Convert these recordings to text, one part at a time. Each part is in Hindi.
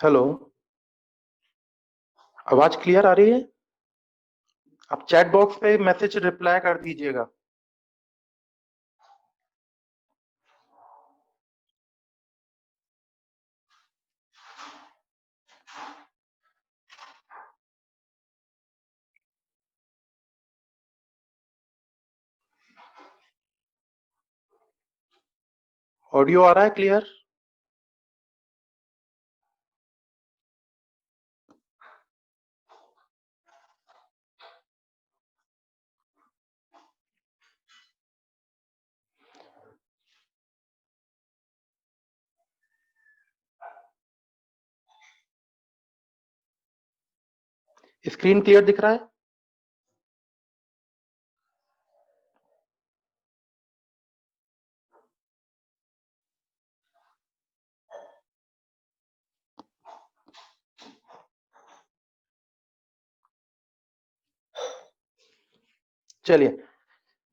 हेलो। आवाज क्लियर आ रही है? आप चैट बॉक्स पे मैसेज रिप्लाई कर दीजिएगा। ऑडियो आ रहा है क्लियर? स्क्रीन क्लियर दिख रहा है? चलिए,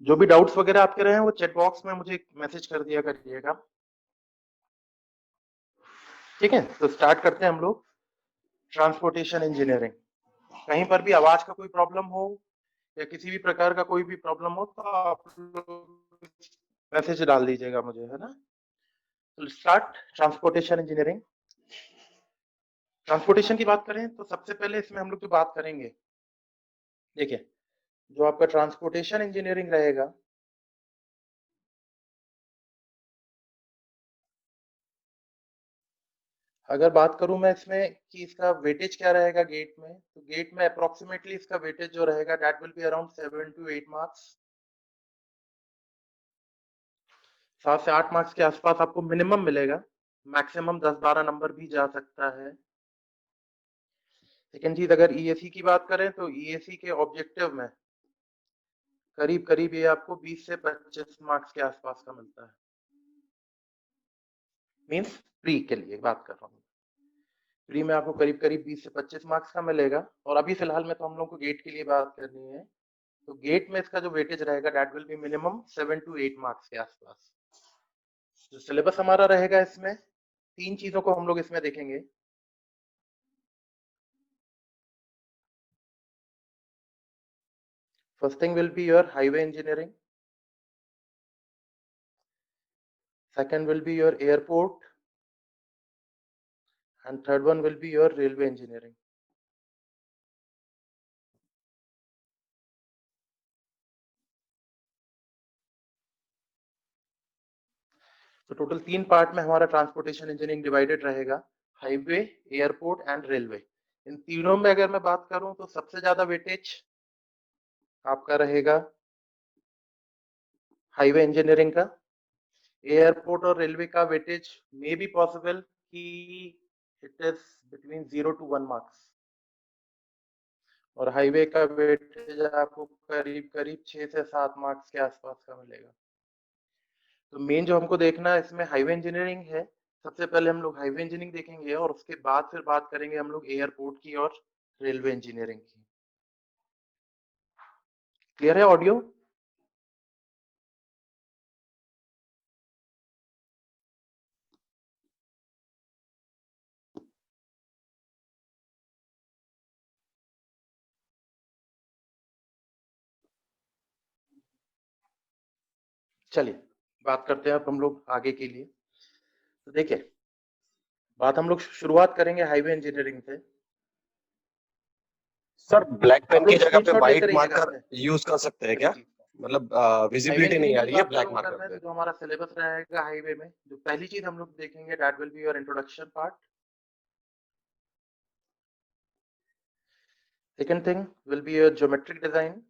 जो भी डाउट्स वगैरह आपके रहे हैं वो चैट बॉक्स में मुझे मैसेज कर दिया करिएगा। ठीक है, तो स्टार्ट करते हैं हम लोग। Transportation engineering. कहीं पर भी आवाज का कोई प्रॉब्लम हो या किसी भी प्रकार का कोई भी प्रॉब्लम हो तो आप लोग मैसेज डाल दीजिएगा मुझे, है ना। तो स्टार्ट ट्रांसपोर्टेशन इंजीनियरिंग। ट्रांसपोर्टेशन की बात करें तो सबसे पहले इसमें हम लोग जो बात करेंगे, देखिए, जो आपका ट्रांसपोर्टेशन इंजीनियरिंग रहेगा, अगर बात करूं मैं इसमें कि इसका वेटेज क्या रहेगा गेट में, तो गेट में अप्रोक्सीमेटली इसका वेटेज जो रहेगा that will be around 7 to 8 marks. 7 से 8 मार्क्स के आसपास आपको मिनिमम मिलेगा, मैक्सिमम 10-12 नंबर भी जा सकता है। सेकेंड चीज, अगर ईएसी की बात करें तो ईएसी के ऑब्जेक्टिव में करीब करीब ये आपको 20 से 25 मार्क्स के आसपास का मिलता है। मींस प्री के लिए बात कर रहा हूँ, प्री में आपको करीब करीब 20 से 25 मार्क्स का मिलेगा। और अभी फिलहाल में तो हम लोग को गेट के लिए बात करनी है, तो गेट में इसका जो वेटेज रहेगा that will B minimum 7 to 8 marks के आसपास। जो सिलेबस हमारा रहेगा इसमें तीन चीजों को हम लोग इसमें देखेंगे। First thing will be your highway engineering, second will be your airport, and third one will be your railway engineering. तो टोटल 3 पार्ट में हमारा ट्रांसपोर्टेशन इंजीनियरिंग डिवाइडेड रहेगा, हाईवे, एयरपोर्ट एंड रेलवे। इन तीनों में अगर मैं बात करूं तो सबसे ज्यादा वेटेज आपका रहेगा हाईवे इंजीनियरिंग का। एयरपोर्ट और रेलवे का वेटेज मे बी पॉसिबल कि it is between 0 to 1 marks, और हाईवे का वेटेज आपको करीब करीब 6 से 7 मार्क्स के आसपास का मिलेगा। तो मेन जो हमको देखना है इसमें हाईवे इंजीनियरिंग है। सबसे पहले हम लोग हाईवे इंजीनियरिंग देखेंगे और उसके बाद फिर बात करेंगे हम लोग एयरपोर्ट की और रेलवे इंजीनियरिंग की। क्लियर है ऑडियो? चलिए बात करते हैं अब हम लोग आगे के लिए। तो देखिए, बात हम लोग शुरुआत करेंगे हाईवे इंजीनियरिंग से। सर ब्लैक पेन आप की लोग जगह पे स्क्रीनशॉट लेते व्हाइट रहिएगा मार्कर इसमें यूज कर सकते हैं सारी क्या? चीज का। मतलब हाईवे विजिबिलिटी नहीं आ इंजीनियरिंग की रही है बात ब्लैक करूं अगर मार्कर मैं, तो पे। जो हमारा सिलेबस रहेगा हाईवे में, जो पहली चीज हम लोग देखेंगे that will be your introduction part. Second thing will be your geometric design.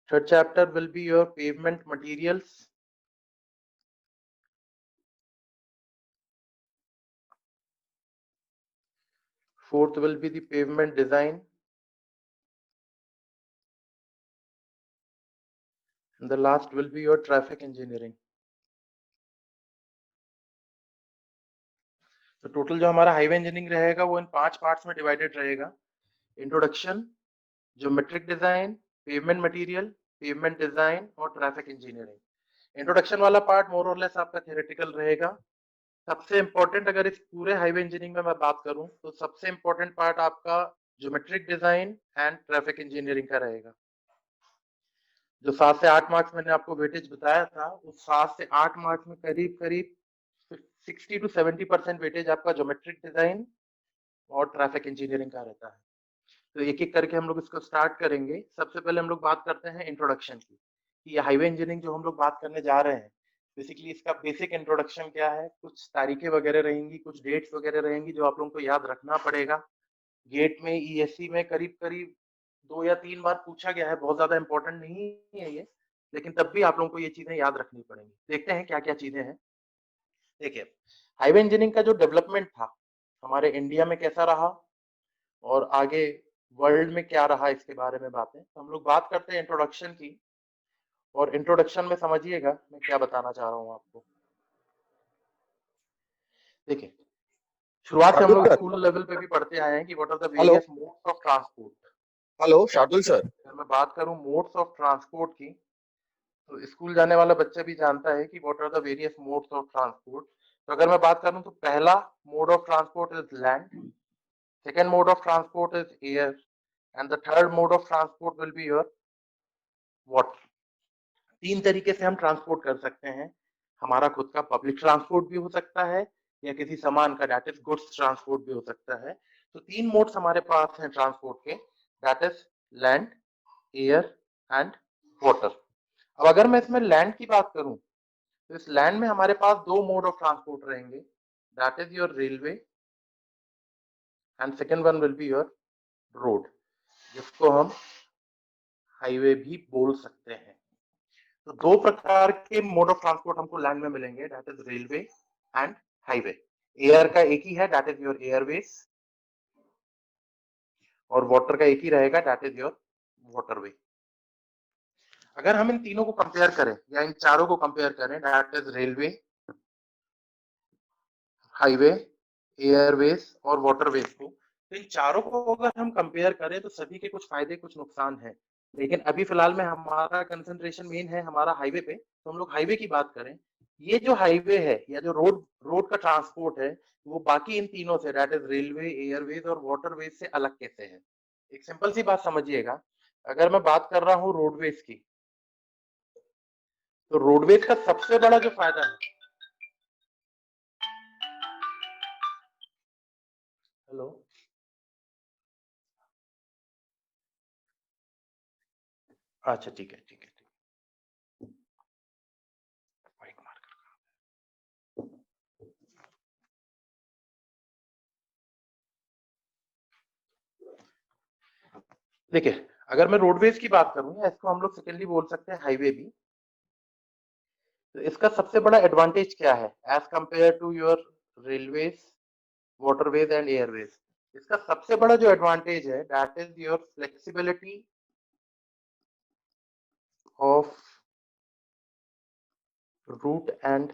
Third chapter will be your pavement materials. Fourth will be the pavement design. And the last will be your traffic engineering. तो टोटल जो हमारा हाईवे इंजीनियरिंग रहेगा वो इन 5 पार्ट्स में डिवाइडेड रहेगा। Introduction, geometric design, pavement material, pavement design और ट्रैफिक इंजीनियरिंग। इंट्रोडक्शन वाला पार्ट मोर और लेस आपका थियोरेटिकल रहेगा। सबसे इंपॉर्टेंट अगर इस पूरे हाईवे इंजीनियरिंग में मैं बात करूं तो सबसे इंपॉर्टेंट पार्ट आपका geometric design and traffic engineering का रहेगा। जो 7 से 8 मार्क्स मैंने आपको वेटेज बताया था, उस 7 से 8 मार्क्स में करीब करीब 60 to 70% वेटेज आपका ज्योमेट्रिक डिजाइन और ट्रैफिक इंजीनियरिंग का रहता है। तो एक एक करके हम लोग इसको स्टार्ट करेंगे। सबसे पहले हम लोग बात करते हैं इंट्रोडक्शन की, कि ये हाईवे इंजीनियरिंग जो हम लोग बात करने जा रहे हैं, बेसिकली इसका बेसिक इंट्रोडक्शन क्या है, कुछ तारीखें वगैरह रहेंगी, कुछ डेट्स वगैरह रहेंगी जो आप लोगों को याद रखना पड़ेगा। गेट में ईएससी में करीब करीब 2 या 3 बार पूछा गया है, बहुत ज्यादा इंपॉर्टेंट नहीं है ये, लेकिन तब भी आप लोगों को ये चीजें याद रखनी पड़ेंगी। देखते हैं क्या क्या चीजें हैं। देखिए, हाईवे इंजीनियरिंग का जो डेवलपमेंट था हमारे इंडिया में कैसा रहा और आगे वर्ल्ड में क्या रहा, इसके बारे में बातें। तो हम लोग बात करते हैं इंट्रोडक्शन की, और इंट्रोडक्शन में समझिएगा मैं क्या बताना चाह रहा हूँ आपको। देखिए, शुरुआत से हम शार्दुल लोग सर। स्कूल लेवल पे भी पढ़ते आए हैं कि what are the hello various modes of transport. Hello Shardul sir. अगर मैं बात करूं मोड्स ऑफ ट्रांसपोर्ट की, तो स्कूल जाने वाला बच्चा भी जानता है कि what are the various modes of transport. तो अगर मैं बात करूं तो पहला mode of transport is land, second mode of transport is air, and the third mode of transport will be your water. 3 तरीके से हम ट्रांसपोर्ट कर सकते हैं। हमारा खुद का पब्लिक ट्रांसपोर्ट भी हो सकता है, या किसी सामान का दैट इज गुड्स ट्रांसपोर्ट भी हो सकता है। तो 3 मोड्स हमारे पास हैं ट्रांसपोर्ट के, that is land, air and water. अब अगर मैं इसमें लैंड की बात करूं, तो इस लैंड में हमारे पास 2 मोड ऑफ ट्रांसपोर्ट रहेंगे, that is your railway and second one will be your road, जिसको हम हाईवे भी बोल सकते हैं। तो 2 प्रकार के मोड ऑफ ट्रांसपोर्ट हमको लैंड में मिलेंगे, that is railway and highway. Air का एक ही है, दैट इज योर एयरवेज, और वाटर का एक ही रहेगा, दैट इज योर वाटरवे। अगर हम इन तीनों को कंपेयर करें या इन चारों को कंपेयर करें, that is railway, highway, Airways और वाटरवेज को, तो इन चारों को अगर हम कंपेयर करें तो सभी के कुछ फायदे कुछ नुकसान हैं। लेकिन अभी फिलहाल में हमारा कंसंट्रेशन मेन है हमारा हाईवे पे, तो हम लोग हाईवे की बात करें। ये जो हाईवे है या जो रोड रोड का ट्रांसपोर्ट है, वो बाकी इन तीनों से, दैट इज रेलवे, एयरवेज और वाटरवेज से अलग कैसे है। एक सिंपल सी बात समझिएगा, अगर मैं बात कर रहा हूँ रोडवेज की, तो रोडवेज का सबसे बड़ा जो फायदा है, हेलो, अच्छा ठीक है ठीक है ठीक है। व्हाइट मार्कर, देखिए, अगर मैं रोडवेज की बात करूं, या इसको हम लोग सेकेंडली बोल सकते हैं हाईवे भी, तो इसका सबसे बड़ा एडवांटेज क्या है as compared to your railways, waterways and airways. इसका सबसे बड़ा जो एडवांटेज है, that is your flexibility of route and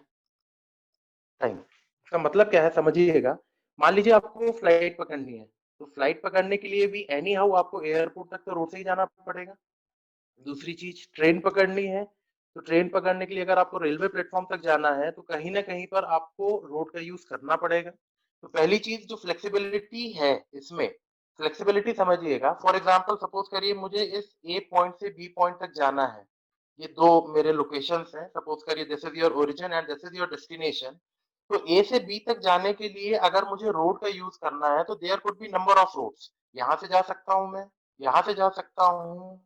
time. इसका मतलब क्या है समझिएगा। मान लीजिए आपको फ्लाइट पकड़नी है, तो फ्लाइट पकड़ने के लिए भी एनी हाउ आपको एयरपोर्ट तक तो रोड से ही जाना पड़ेगा। दूसरी चीज, ट्रेन पकड़नी है, तो ट्रेन पकड़ने के लिए अगर आपको रेलवे प्लेटफॉर्म तक जाना है, तो कहीं ना कहीं पर आपको रोड का यूज करना पड़ेगा। तो पहली चीज जो फ्लेक्सिबिलिटी है इसमें, फ्लेक्सिबिलिटी समझिएगा। फॉर एग्जांपल सपोज करिए मुझे इस ए पॉइंट से बी पॉइंट तक जाना है, ये 2 मेरे लोकेशंस हैं, सपोज करिए this is your origin and this is your destination. तो ए से बी तक जाने के लिए अगर मुझे रोड का यूज करना है, तो there could be number of roads. यहाँ से जा सकता हूँ मैं, यहाँ से जा सकता हूँ,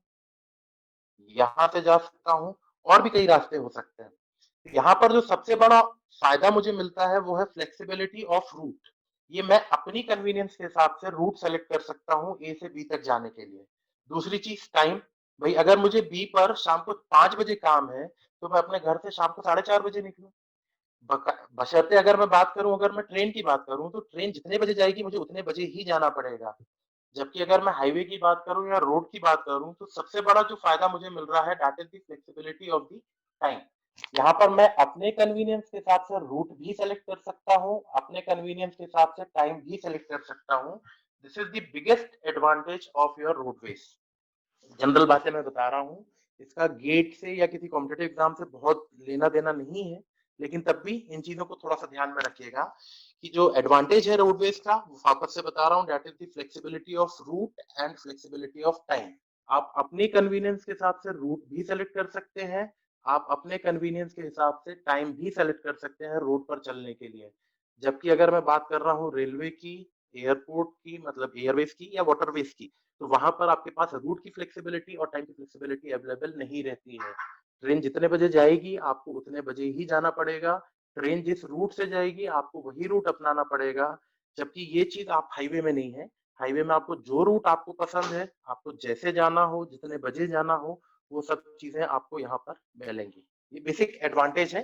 यहाँ से जा सकता हूँ, और भी कई रास्ते हो सकते हैं। यहाँ पर जो सबसे बड़ा फायदा मुझे मिलता है वो है फ्लेक्सिबिलिटी ऑफ रूट। ये मैं अपनी कन्वीनियंस के हिसाब से रूट सेलेक्ट कर सकता हूँ ए से बी तक जाने के लिए। दूसरी चीज टाइम, भाई अगर मुझे बी पर शाम को 5 बजे काम है, तो मैं अपने घर से शाम को 4:30 बजे निकलूं। बशर्ते अगर मैं बात करूं, अगर मैं ट्रेन की बात करूं, तो ट्रेन जितने बजे जाएगी मुझे उतने बजे ही जाना पड़ेगा। जबकि अगर मैं हाईवे की बात करूं या रोड की बात करूं, तो सबसे बड़ा जो फायदा मुझे मिल रहा है, that is the flexibility of the time. यहाँ पर मैं अपने कन्वीनियंस के हिसाब से रूट भी सेलेक्ट कर सकता हूँ, अपने कन्वीनियंस के हिसाब से टाइम भी सेलेक्ट कर सकता हूँ। This is the biggest advantage of your roadways. General बातें मैं बता रहा हूँ, इसका गेट से या किसी कॉम्पिटिटिव एग्जाम से बहुत लेना देना नहीं है, लेकिन तब भी इन चीजों को थोड़ा सा ध्यान में रखिएगा कि जो एडवांटेज है रोडवेज का, वो वापस से बता रहा हूँ, that is the flexibility of route and flexibility of time. आप अपने कन्वीनियंस के हिसाब से रूट भी सेलेक्ट कर सकते हैं, आप अपने कन्वीनियंस के हिसाब से टाइम भी सेलेक्ट कर सकते हैं रोड पर चलने के लिए। जबकि अगर मैं बात कर रहा हूँ रेलवे की, एयरपोर्ट की, मतलब एयरवेज की या वाटरवेज की, तो वहां पर आपके पास रूट की फ्लेक्सिबिलिटी और टाइम की फ्लेक्सिबिलिटी अवेलेबल नहीं रहती है। ट्रेन जितने बजे जाएगी आपको उतने बजे ही जाना पड़ेगा, ट्रेन जिस रूट से जाएगी आपको वही रूट अपनाना पड़ेगा। जबकि ये चीज आप हाईवे में नहीं है। हाईवे में आपको जो रूट आपको पसंद है, आपको जैसे जाना हो, जितने बजे जाना हो, वो सब चीजें आपको यहाँ पर मिलेंगी। ये बेसिक एडवांटेज है।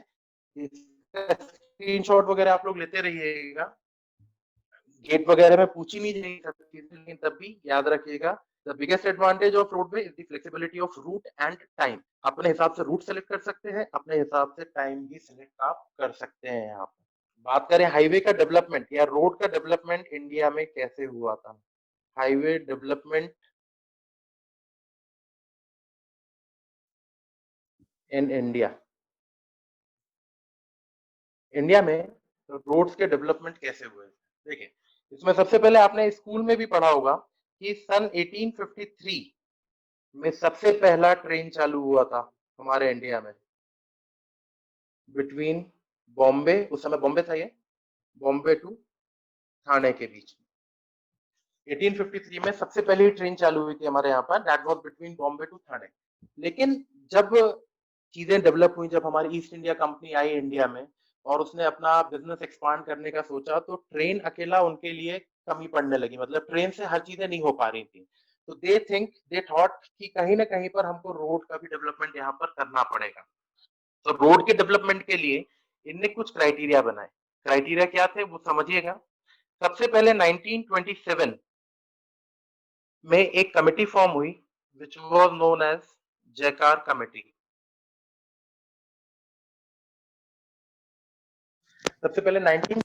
स्क्रीनशॉट वगैरह आप लोग लेते रहिएगा, गेट वगैरह में पूछी नहीं जाएगी सब चीजें, लेकिन तब भी याद रखिएगा, the biggest advantage of roadway is the flexibility of route and time. अपने हिसाब से रूट सेलेक्ट कर सकते हैं, अपने हिसाब से टाइम भी सिलेक्ट आप कर सकते हैं। यहाँ पर बात करें हाईवे का डेवलपमेंट या रोड का डेवलपमेंट इंडिया में कैसे हुआ था। Highway development in India, India में रोड्स के डेवलपमेंट कैसे हुए, देखिए इसमें सबसे पहले आपने स्कूल में भी पढ़ा होगा कि सन 1853 में सबसे पहला ट्रेन चालू हुआ था हमारे इंडिया में, बिटवीन बॉम्बे, उस समय बॉम्बे था ये, बॉम्बे टू ठाणे के बीच। 1853 में सबसे पहली ट्रेन चालू हुई थी हमारे यहाँ पर, that was between Bombay to Thane. लेकिन जब चीजें डेवलप हुई, जब हमारी ईस्ट इंडिया कंपनी आई इंडिया में और उसने अपना बिजनेस एक्सपांड करने का सोचा, तो ट्रेन अकेला उनके लिए कमी पड़ने लगी, मतलब ट्रेन से हर चीजें नहीं हो पा रही थी। तो दे थॉट कि कहीं ना कहीं पर हमको रोड का भी डेवलपमेंट यहाँ पर करना पड़ेगा। तो रोड के डेवलपमेंट के लिए इनने कुछ क्राइटेरिया बनाए। क्राइटेरिया क्या थे वो समझिएगा। सबसे पहले 1927 में एक कमेटी फॉर्म हुई विच वाज नोन एज जयकार कमेटी। सबसे पहले 19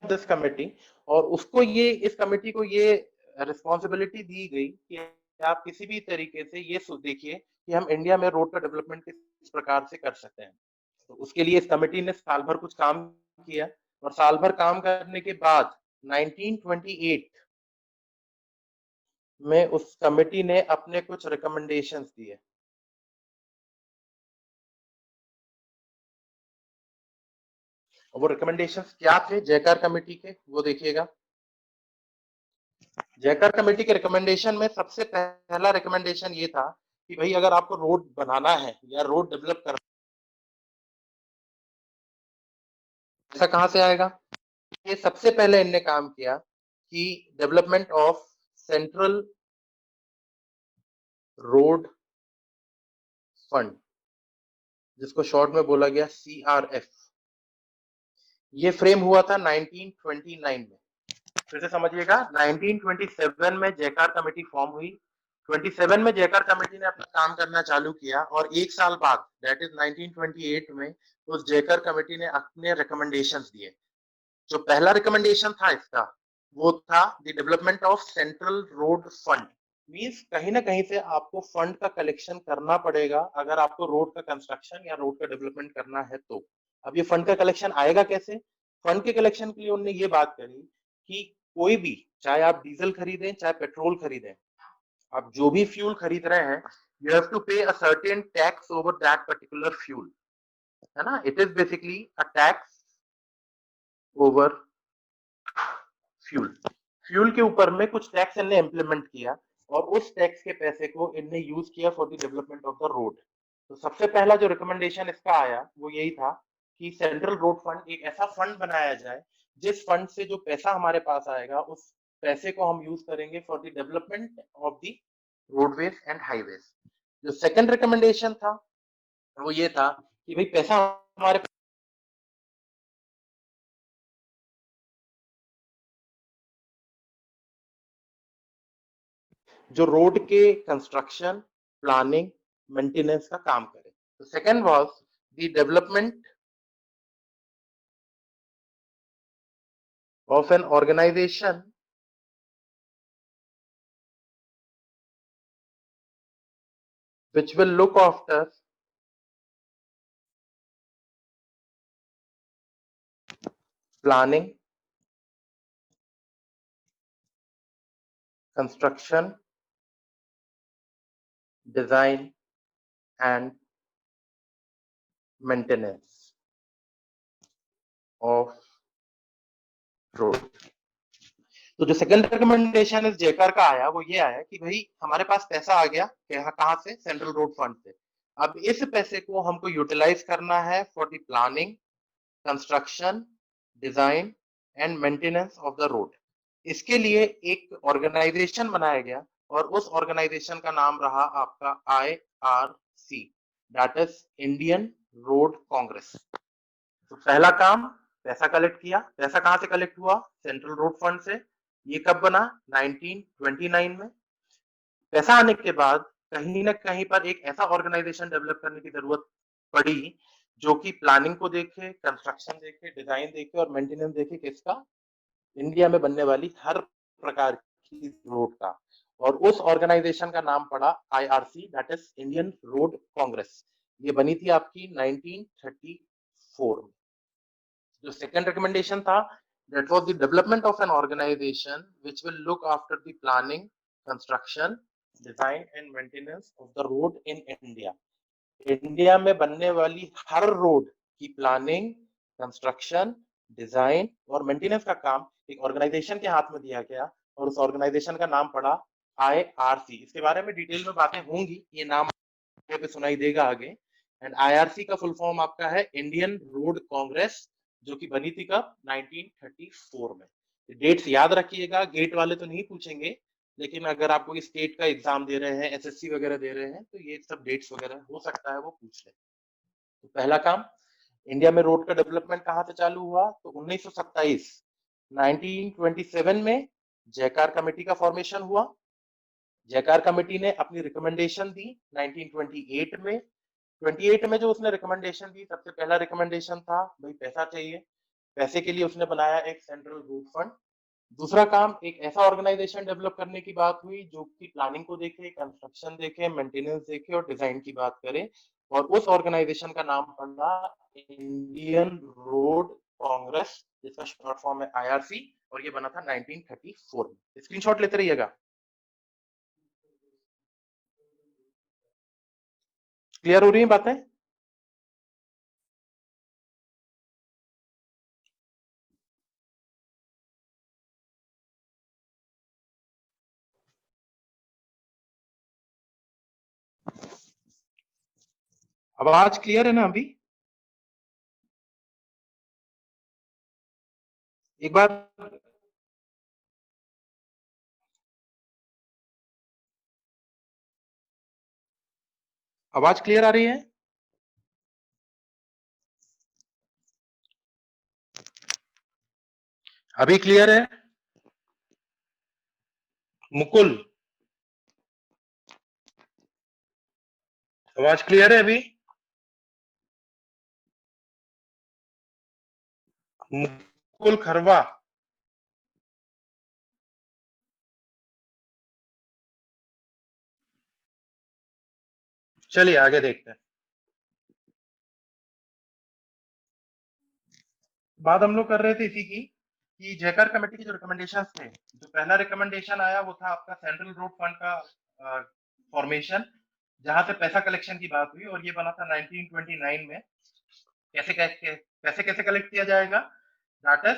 दिस कमेटी, और उसको ये, इस कमेटी को ये रिस्पॉन्सिबिलिटी दी गई कि आप किसी भी तरीके से ये देखिए कि हम इंडिया में रोड का डेवलपमेंट किस प्रकार से कर सकते हैं। तो उसके लिए इस कमेटी ने साल भर कुछ काम किया, और साल भर काम करने के बाद 1928 में उस कमेटी ने अपने कुछ रिकमेंडेशंस दिए। वो रिकमेंडेशंस क्या थे जयकार कमेटी के, वो देखिएगा। जयकर कमेटी के रिकमेंडेशन में सबसे पहला रिकमेंडेशन ये था कि भाई अगर आपको रोड बनाना है या रोड डेवलप करना, ऐसा कहां से आएगा। ये सबसे पहले इनने काम किया कि development of central road fund, जिसको शॉर्ट में बोला गया CRF। ये फ्रेम हुआ था 1929 में। फिर से समझिएगा, 1927 में जयकार कमेटी फॉर्म हुई, 27 में जयकार कमेटी ने अपना काम करना चालू किया, और एक साल बाद दैट इज 1928 में उस जयकर कमेटी ने अपने रिकमेंडेशंस दिए। जो पहला रिकमेंडेशन था इसका, वो था the development of central road fund. Means कहीं ना कहीं से आपको फंड का कलेक्शन करना पड़ेगा अगर आपको रोड का कंस्ट्रक्शन या रोड का डेवलपमेंट करना है तो। अब ये फंड का कलेक्शन आएगा कैसे। फंड के कलेक्शन के लिए उन्होंने ये बात करी कि कोई भी, चाहे आप डीजल खरीदें चाहे पेट्रोल खरीदें, आप जो भी फ्यूल खरीद रहे हैं, यू हैव टू पे a certain tax over that particular fuel, है ना। It is basically a tax over fuel. Fuel के ऊपर में कुछ टैक्स इनने इंप्लीमेंट किया, और उस टैक्स के पैसे को इनने यूज किया for the development of the road. तो सबसे पहला जो रिकमेंडेशन इसका आया वो यही था कि सेंट्रल रोड फंड, एक ऐसा फंड बनाया जाए जिस फंड से जो पैसा हमारे पास आएगा उस पैसे को हम यूज करेंगे for the development of the roadways and highways. जो सेकंड रिकमेंडेशन था वो ये था कि भाई पैसा हमारे, जो रोड के कंस्ट्रक्शन, प्लानिंग, मेंटेनेंस का काम करे। तो second was the development of an organisation which will look after planning, construction, design and maintenance of road। तो जो सेकंड रिकमेंडेशन इस जेकर का आया वो ये आया कि भाई हमारे पास पैसा आ गया कहाँ से, सेंट्रल रोड फंड से। अब इस पैसे को हमको यूटिलाइज करना है for the planning, construction, design and maintenance of the road. इसके लिए एक ऑर्गेनाइजेशन बनाया गया और उस ऑर्गेनाइजेशन का नाम रहा आपका IRC, that is Indian Road Congress. तो पहला काम पैसा कलेक्ट किया। पैसा कहां से कलेक्ट हुआ? सेंट्रल रोड फंड से। ये कब बना? 1929 में। पैसा आने के बाद कहीं ना कहीं पर एक ऐसा ऑर्गेनाइजेशन डेवलप करने की जरूरत पड़ी जो कि प्लानिंग को देखे, कंस्ट्रक्शन देखे, डिजाइन देखे और मेंटेनेंस देखे किसका? इंडिया में बनने वाली हर प्रकार की रोड का। और उस ऑर्गेनाइजेशन का नाम पड़ा IRC, that is Indian Road Congress. ये बनी थी आपकी 1934 में। जो सेकंड रिकमेंडेशन था, that was the development of an organization which will look after the planning, construction, design and maintenance of the road in India। India में बनने वाली हर रोड की प्लानिंग, कंस्ट्रक्शन, डिजाइन और मेंटेनेंस का काम एक ऑर्गेनाइजेशन के हाथ में दिया गया और उस ऑर्गेनाइजेशन का नाम पड़ा IRC। इसके बारे में डिटेल में बातें होंगी, ये नाम पे सुनाई देगा आगे। एंड IRC का फुल फॉर्म आपका है इंडियन रोड कांग्रेस, जो कि बनी थी कब? 1934 में। डेट्स याद रखिएगा, गेट वाले तो नहीं पूछेंगे, लेकिन अगर आप कोई स्टेट का एग्जाम दे रहे हैं, SSC वगैरह दे रहे हैं, तो ये सब डेट्स वगैरह हो सकता है वो पूछ ले। तो पहला काम, इंडिया में रोड का डेवलपमेंट कहां से चालू हुआ? तो 1927 में जयकार कमेटी का फॉर्मेशन हुआ। जयकार कमेटी ने अपनी रिकमेंडेशन दी 1928 में। 28 में जो उसने रिकमेंडेशन दी, सबसे पहला रिकमेंडेशन था भाई पैसा चाहिए। पैसे के लिए उसने बनाया एक सेंट्रल रोड फंड। दूसरा काम, एक ऐसा ऑर्गेनाइजेशन डेवलप करने की बात हुई जो कि प्लानिंग को देखे, कंस्ट्रक्शन देखे, मेंटेनेंस देखे और डिजाइन की बात करे। और उस ऑर्गेनाइजेशन का नाम पड़ा इंडियन रोड कांग्रेस, जिसका शॉर्ट फॉर्म है IRC, और ये बना था 1934 में। स्क्रीनशॉट लेते रहिएगा। क्लियर हो रही है बातें? आवाज क्लियर है ना अभी? एक बार आवाज क्लियर आ रही है? अभी क्लियर है? मुकुल, आवाज क्लियर है अभी? मुकुल खरवा, चलिए आगे देखते हैं। बात हम लोग कर रहे थे इसी की कि जयकर कमेटी के जो रिकमेंडेशन थे, जो पहला रिकमेंडेशन आया वो था आपका सेंट्रल रोड फंड का फॉर्मेशन, जहां से पैसा कलेक्शन की बात हुई और ये बना था 1929 में। पैसे कैसे कलेक्ट किया जाएगा? That is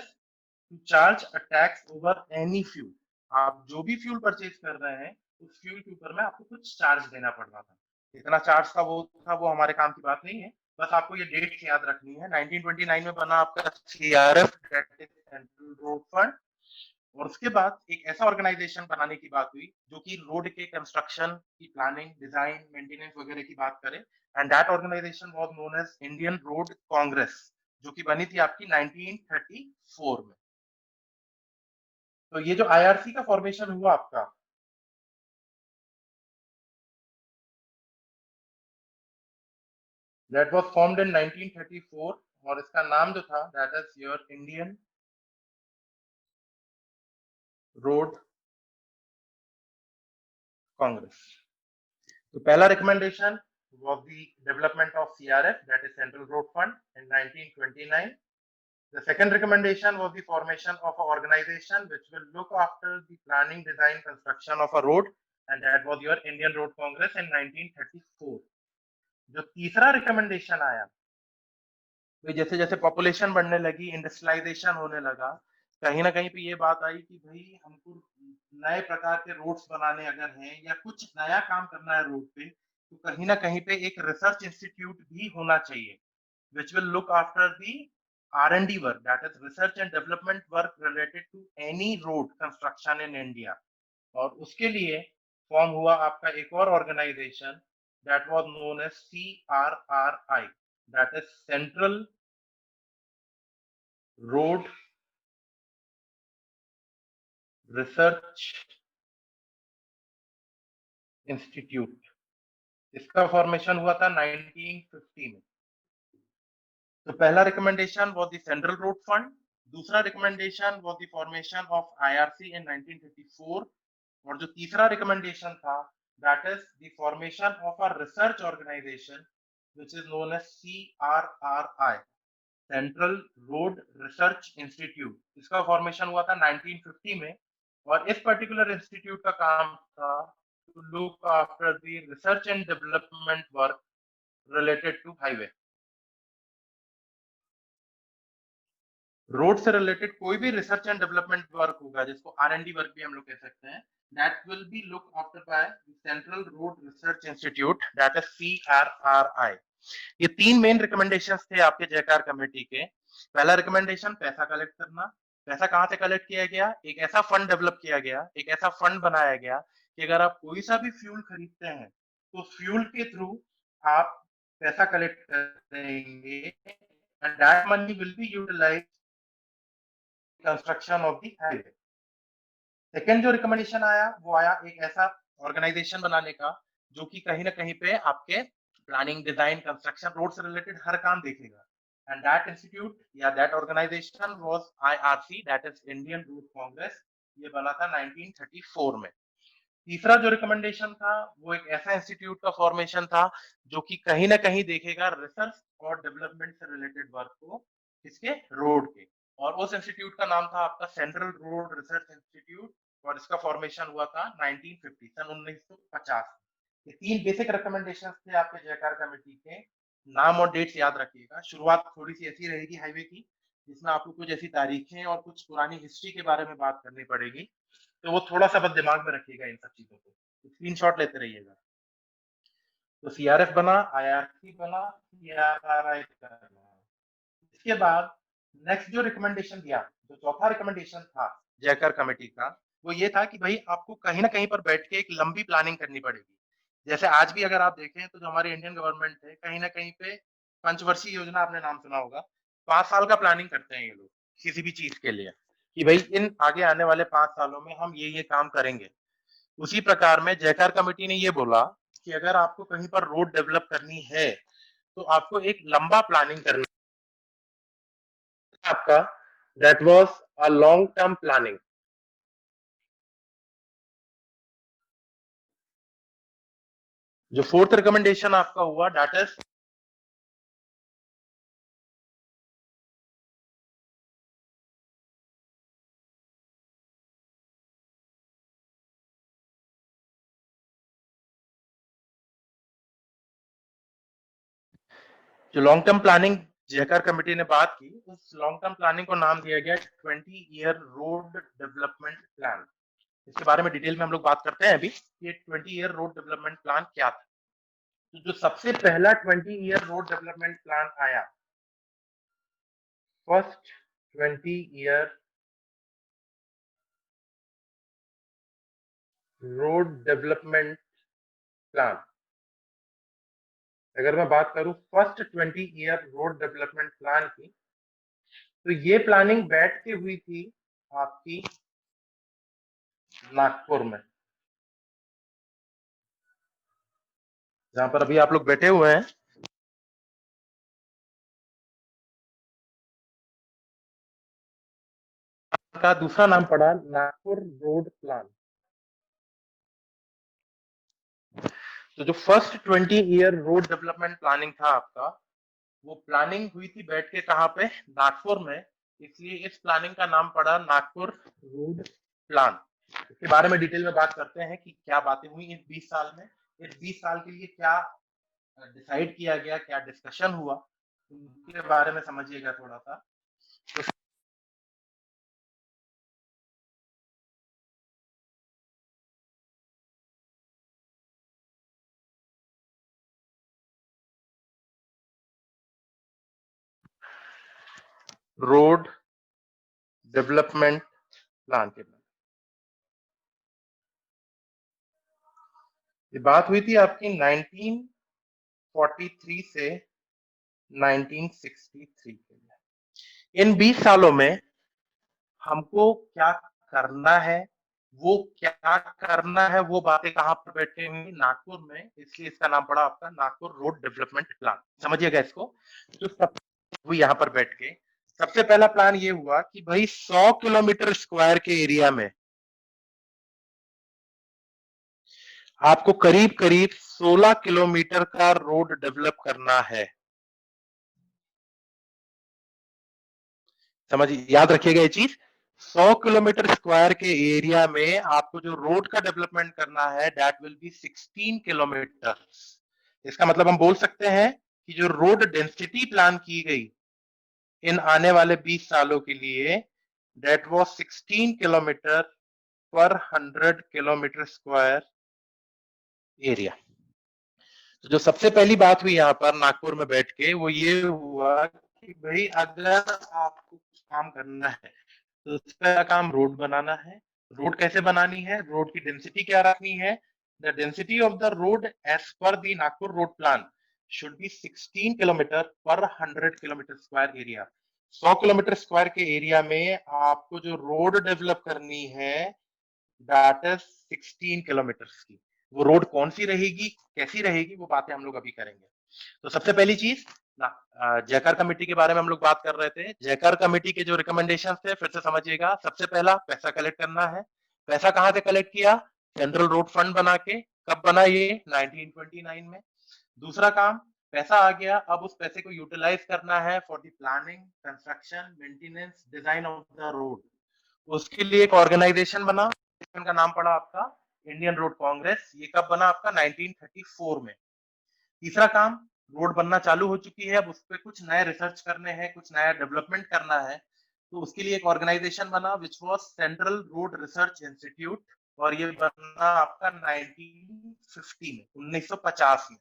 to charge a tax over any fuel. आप जो भी फ्यूल परचेज कर रहे हैं उस फ्यूल के ऊपर में आपको कुछ चार्ज देना पड़ रहा था। कितना चार्ज था वो हमारे काम की बात नहीं है, बस आपको ये डेट याद रखनी है। 1929 में बना आपका CRF, सेंट्रल रोड फंड। और उसके बाद एक ऐसा ऑर्गेनाइजेशन बनाने की बात हुई जो कि रोड के कंस्ट्रक्शन की प्लानिंग, डिजाइन, मेंटेनेंस वगैरह की बात करे। And that organisation was known as Indian Road Congress, जो कि बनी थी आपकी 1934 में। तो ये जो IRC का फॉर्मेशन हुआ आपका, दैट वाज फॉर्म्ड इन 1934 और इसका नाम जो था that is your Indian Road Congress. तो पहला recommendation was the development of CRF, that is Central Road Fund, in 1929. The second recommendation was the formation of an organization which will look after the planning, design, construction of a road, and that was your Indian Road Congress in 1934. जो तीसरा रिकमेंडेशन आया, जैसे जैसे पॉपुलेशन बढ़ने लगी, इंडस्ट्रियलाइजेशन होने लगा, कहीं ना कहीं पे ये बात आई कि भाई हमको नए प्रकार के रोड्स बनाने अगर हैं या कुछ नया काम करना है रोड पे, तो कहीं ना कहीं पे एक रिसर्च इंस्टीट्यूट भी होना चाहिए which will look after the R&D work, that is research and development work related to any road construction in India. और उसके लिए फॉर्म हुआ आपका एक और organisation that was known as CRRI, that is Central Road Research Institute. इसका फॉर्मेशन हुआ था 1950 में। तो पहला recommendation was the central road fund, दूसरा recommendation was the formation of IRC in 1954 और जो तीसरा रिकमेंडेशन था that is the formation of a research organisation which is known as CRRI, central road research institute. इसका फॉर्मेशन हुआ था 1950 में और इस पर्टिकुलर इंस्टीट्यूट का काम था to look after the research and development work related to highway. Road से रिलेटेड कोई भी रिसर्च एंड डेवलपमेंट वर्क होगा जिसको R&D वर्क भी हम लोग कह सकते हैं, that will B look after by central road research institute, that is CRRI। ये तीन मेन रिकमेंडेशंस थे आपके जयकार कमेटी के। पहला रिकमेंडेशन पैसा कलेक्ट करना। पैसा कहाँ से कलेक्ट किया गया? एक ऐसा फंड डेवलप किया गया, एक ऐसा फंड बनाया गया कि अगर आप कोई सा भी फ्यूल खरीदते हैं तो फ्यूल के थ्रू आप पैसा कलेक्ट करेंगे and that money will be utilized construction of the highway. Second जो रिकमेंडेशन आया वो आया एक ऐसा ऑर्गेनाइजेशन बनाने का जो कि कहीं ना कहीं पे आपके प्लानिंग, डिजाइन, कंस्ट्रक्शन, रोड से रिलेटेड हर काम देखेगा एंड दैट इंस्टीट्यूट या that organisation was IRC, that is Indian Road Congress. ये बना था 1934 में। तीसरा जो रिकमेंडेशन था वो एक ऐसा इंस्टीट्यूट का फॉर्मेशन था जो कि कहीं ना कहीं देखेगा रिसर्च और डेवलपमेंट से रिलेटेड वर्क को इसके रोड के, और उस इंस्टीट्यूट का नाम था आपका सेंट्रल रोड रिसर्च इंस्टीट्यूट और इसका फॉर्मेशन हुआ था 1950 सन 1950। ये तीन बेसिक रिकमेंडेशन थे आपके जयकार कमेटी के। नाम और डेट्स याद रखिएगा। शुरुआत थोड़ी सी ऐसी रहेगी हाईवे की जिसमें आपको कुछ ऐसी तारीखें और कुछ पुरानी हिस्ट्री के बारे में बात करनी पड़ेगी, तो वो थोड़ा सा बस दिमाग में रखिएगा इन सब चीजों को, स्क्रीनशॉट लेते रहिएगा। तो CRF बना, IRC बना, CRRI बना। इसके बाद नेक्स्ट जो रिकमेंडेशन दिया, जो चौथा रिकमेंडेशन था जयकर कमेटी का, वो ये था कि भाई आपको कहीं ना कहीं पर बैठ के एक लंबी प्लानिंग करनी पड़ेगी। जैसे आज भी अगर आप देखें तो जो हमारी इंडियन गवर्नमेंट है कहीं ना कहीं पे पंचवर्षीय योजना, आपने नाम सुना होगा, 5 साल का प्लानिंग करते हैं ये लोग किसी भी चीज के लिए कि भाई इन आगे आने वाले 5 सालों में हम ये काम करेंगे। उसी प्रकार में जयकार कमेटी ने ये बोला कि अगर आपको कहीं पर रोड डेवलप करनी है तो आपको एक लंबा प्लानिंग करना आपका, that was a long term planning. जो फोर्थ रिकमेंडेशन आपका हुआ दैट इज जो लॉन्ग टर्म प्लानिंग जयकार कमेटी ने बात की, उस लॉन्ग टर्म प्लानिंग को नाम दिया गया 20 ईयर रोड डेवलपमेंट प्लान। इसके बारे में डिटेल में हम लोग बात करते हैं अभी। ये 20 ईयर रोड डेवलपमेंट प्लान क्या था? तो जो सबसे पहला 20 ईयर रोड डेवलपमेंट प्लान आया, first 20 year road development plan, अगर मैं बात करूं first 20 year road development plan की, तो ये प्लानिंग बैठ के हुई थी आपकी नागपुर में, जहां पर अभी आप लोग बैठे हुए हैं। का दूसरा नाम पड़ा नागपुर रोड प्लान। तो जो first 20 year road development planning था आपका, वो प्लानिंग हुई थी बैठ के कहाँ पे, नागपुर में, इसलिए इस प्लानिंग का नाम पड़ा नागपुर रोड प्लान। इसके बारे में डिटेल में बात करते हैं कि क्या बातें हुई इस 20 साल में, इस 20 साल के लिए क्या डिसाइड किया गया, क्या डिस्कशन हुआ, उनके बारे में समझिएगा थोड़ा सा। रोड डेवलपमेंट प्लान के बारे, ये बात हुई थी आपकी 1943 से 1963 के लिए। इन 20 सालों में हमको क्या करना है, वो क्या करना है, वो बातें कहां पर बैठे हुई, नागपुर में, इसलिए इसका नाम पड़ा आपका नागपुर रोड डेवलपमेंट प्लान। समझिएगा इसको। तो सब हुई यहाँ पर बैठ के, सबसे पहला प्लान ये हुआ कि भाई 100 किलोमीटर स्क्वायर के एरिया में आपको करीब करीब 16 किलोमीटर का रोड डेवलप करना है। समझिए, याद रखिएगा ये चीज, 100 किलोमीटर स्क्वायर के एरिया में आपको जो रोड का डेवलपमेंट करना है, दैट विल बी 16 किलोमीटर। इसका मतलब हम बोल सकते हैं कि जो रोड डेंसिटी प्लान की गई इन आने वाले 20 सालों के लिए, that was 16 kilometre per 100 kilometre square area. तो जो सबसे पहली बात हुई यहाँ पर नागपुर में बैठ के, वो ये हुआ कि भाई अगर आपको कुछ काम करना है तो उसका काम रोड बनाना है। रोड कैसे बनानी है, रोड की डेंसिटी क्या रखनी है, the density of the road as per the Nagpur road plan should be 16 kilometre per 100 kilometre square area. 100 kilometre square के एरिया में आपको जो रोड डेवलप करनी है, दैट इज 16 किलोमीटर की। वो रोड कौन सी रहेगी, कैसी रहेगी, वो बातें हम लोग अभी करेंगे। तो सबसे पहली चीज ना, जयकर कमेटी के बारे में हम लोग बात कर रहे थे। जयकर कमेटी के जो रिकमेंडेशन थे, फिर से समझिएगा। सबसे पहला, पैसा कलेक्ट करना है। पैसा कहां से कलेक्ट किया, सेंट्रल रोड फंड बना के। कब बना ये, 1929 में। दूसरा काम, पैसा आ गया, अब उस पैसे को यूटिलाइज करना है for the planning, construction, maintenance, design of the road. उसके लिए एक ऑर्गेनाइजेशन बना, का नाम पड़ा आपका इंडियन रोड कांग्रेस। ये कब बना आपका, 1934 में। तीसरा काम, रोड बनना चालू हो चुकी है, अब उस पर कुछ नए रिसर्च करने हैं, कुछ नया डेवलपमेंट करना है, तो उसके लिए एक ऑर्गेनाइजेशन बना which was central road research institute, और ये बना आपका 1950 में, 1950 में।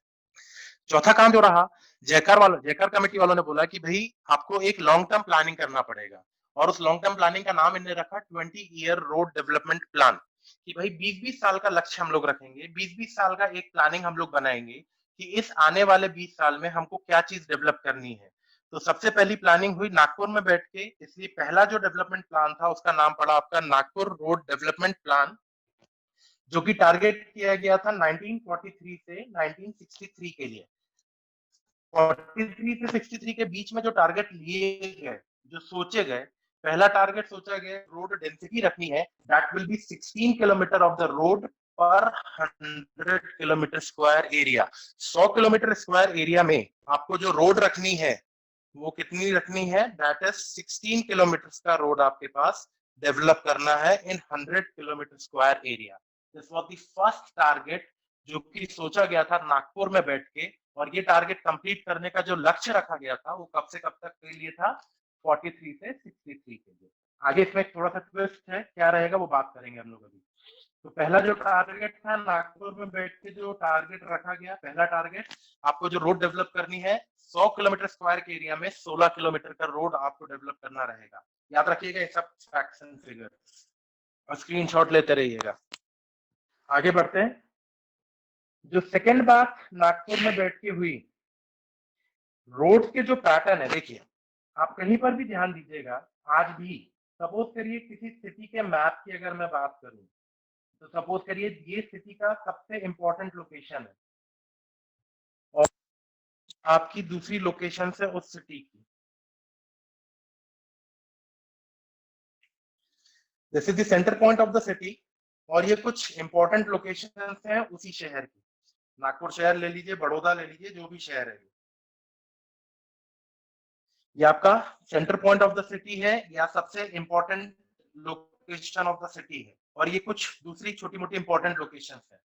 चौथा काम जो रहा, जयकर कमेटी वालों ने बोला कि भाई आपको एक लॉन्ग टर्म प्लानिंग करना पड़ेगा, और उस लॉन्ग टर्म प्लानिंग का नाम इन्होंने रखा 20 ईयर रोड डेवलपमेंट प्लान। कि भाई 20-20 साल का लक्ष्य हम लोग रखेंगे, 20-20 साल का एक प्लानिंग हम लोग बनाएंगे कि इस आने वाले 20 साल में हमको क्या चीज डेवलप करनी है। तो सबसे पहली प्लानिंग हुई नागपुर में बैठ के, इसलिए पहला जो डेवलपमेंट प्लान था उसका नाम पड़ा आपका नागपुर रोड डेवलपमेंट प्लान, जो कि टारगेट किया गया था 1943 से 1963 के लिए। 43 से 63 के बीच में जो टारगेट लिए गए, जो सोचे गए, पहला टारगेट सोचा गया रोड डेंसिटी रखनी है, that will be 16 kilometre of the road पर 100 kilometre square area. 100 kilometre square area में आपको जो रोड रखनी है, वो कितनी रखनी है, दैट इज 16 किलोमीटर का रोड आपके पास डेवलप करना है in 100 kilometre square area. This was the first target जो कि सोचा गया था नागपुर में बैठ के, और ये टारगेट कंप्लीट करने का जो लक्ष्य रखा गया था, वो कब से कब तक के लिए था, 43 से 63 के लिए। आगे इसमें थोड़ा सा ट्विस्ट है, क्या रहेगा वो बात करेंगे हम लोग अभी। तो पहला जो टारगेट था नागपुर में बैठ के, जो टारगेट रखा गया, पहला टारगेट, आपको जो रोड डेवलप करनी है, 100 किलोमीटर स्क्वायर के एरिया में 16 किलोमीटर का रोड आपको डेवलप करना रहेगा। याद रखिएगा ये सब फैक्ट्स एंड फिगर्स, और स्क्रीनशॉट लेते रहिएगा। आगे बढ़ते हैं। जो सेकंड बात नागपुर में बैठ के हुई, रोड के जो पैटर्न है, देखिए आप कहीं पर भी ध्यान दीजिएगा, आज भी सपोज करिए किसी सिटी के मैप की अगर मैं बात करूं, तो सपोज करिए ये सिटी का सबसे इंपॉर्टेंट लोकेशन है, और आपकी दूसरी लोकेशन से उस सिटी की, this is the centre point of the city, और ये कुछ इंपॉर्टेंट लोकेशन हैं उसी शहर की। नागपुर शहर ले लीजिए, बड़ौदा ले लीजिए, जो भी शहर है, ये आपका centre point of the city है, या सबसे important location of the city है, और ये कुछ दूसरी छोटी मोटी इंपॉर्टेंट लोकेशन है।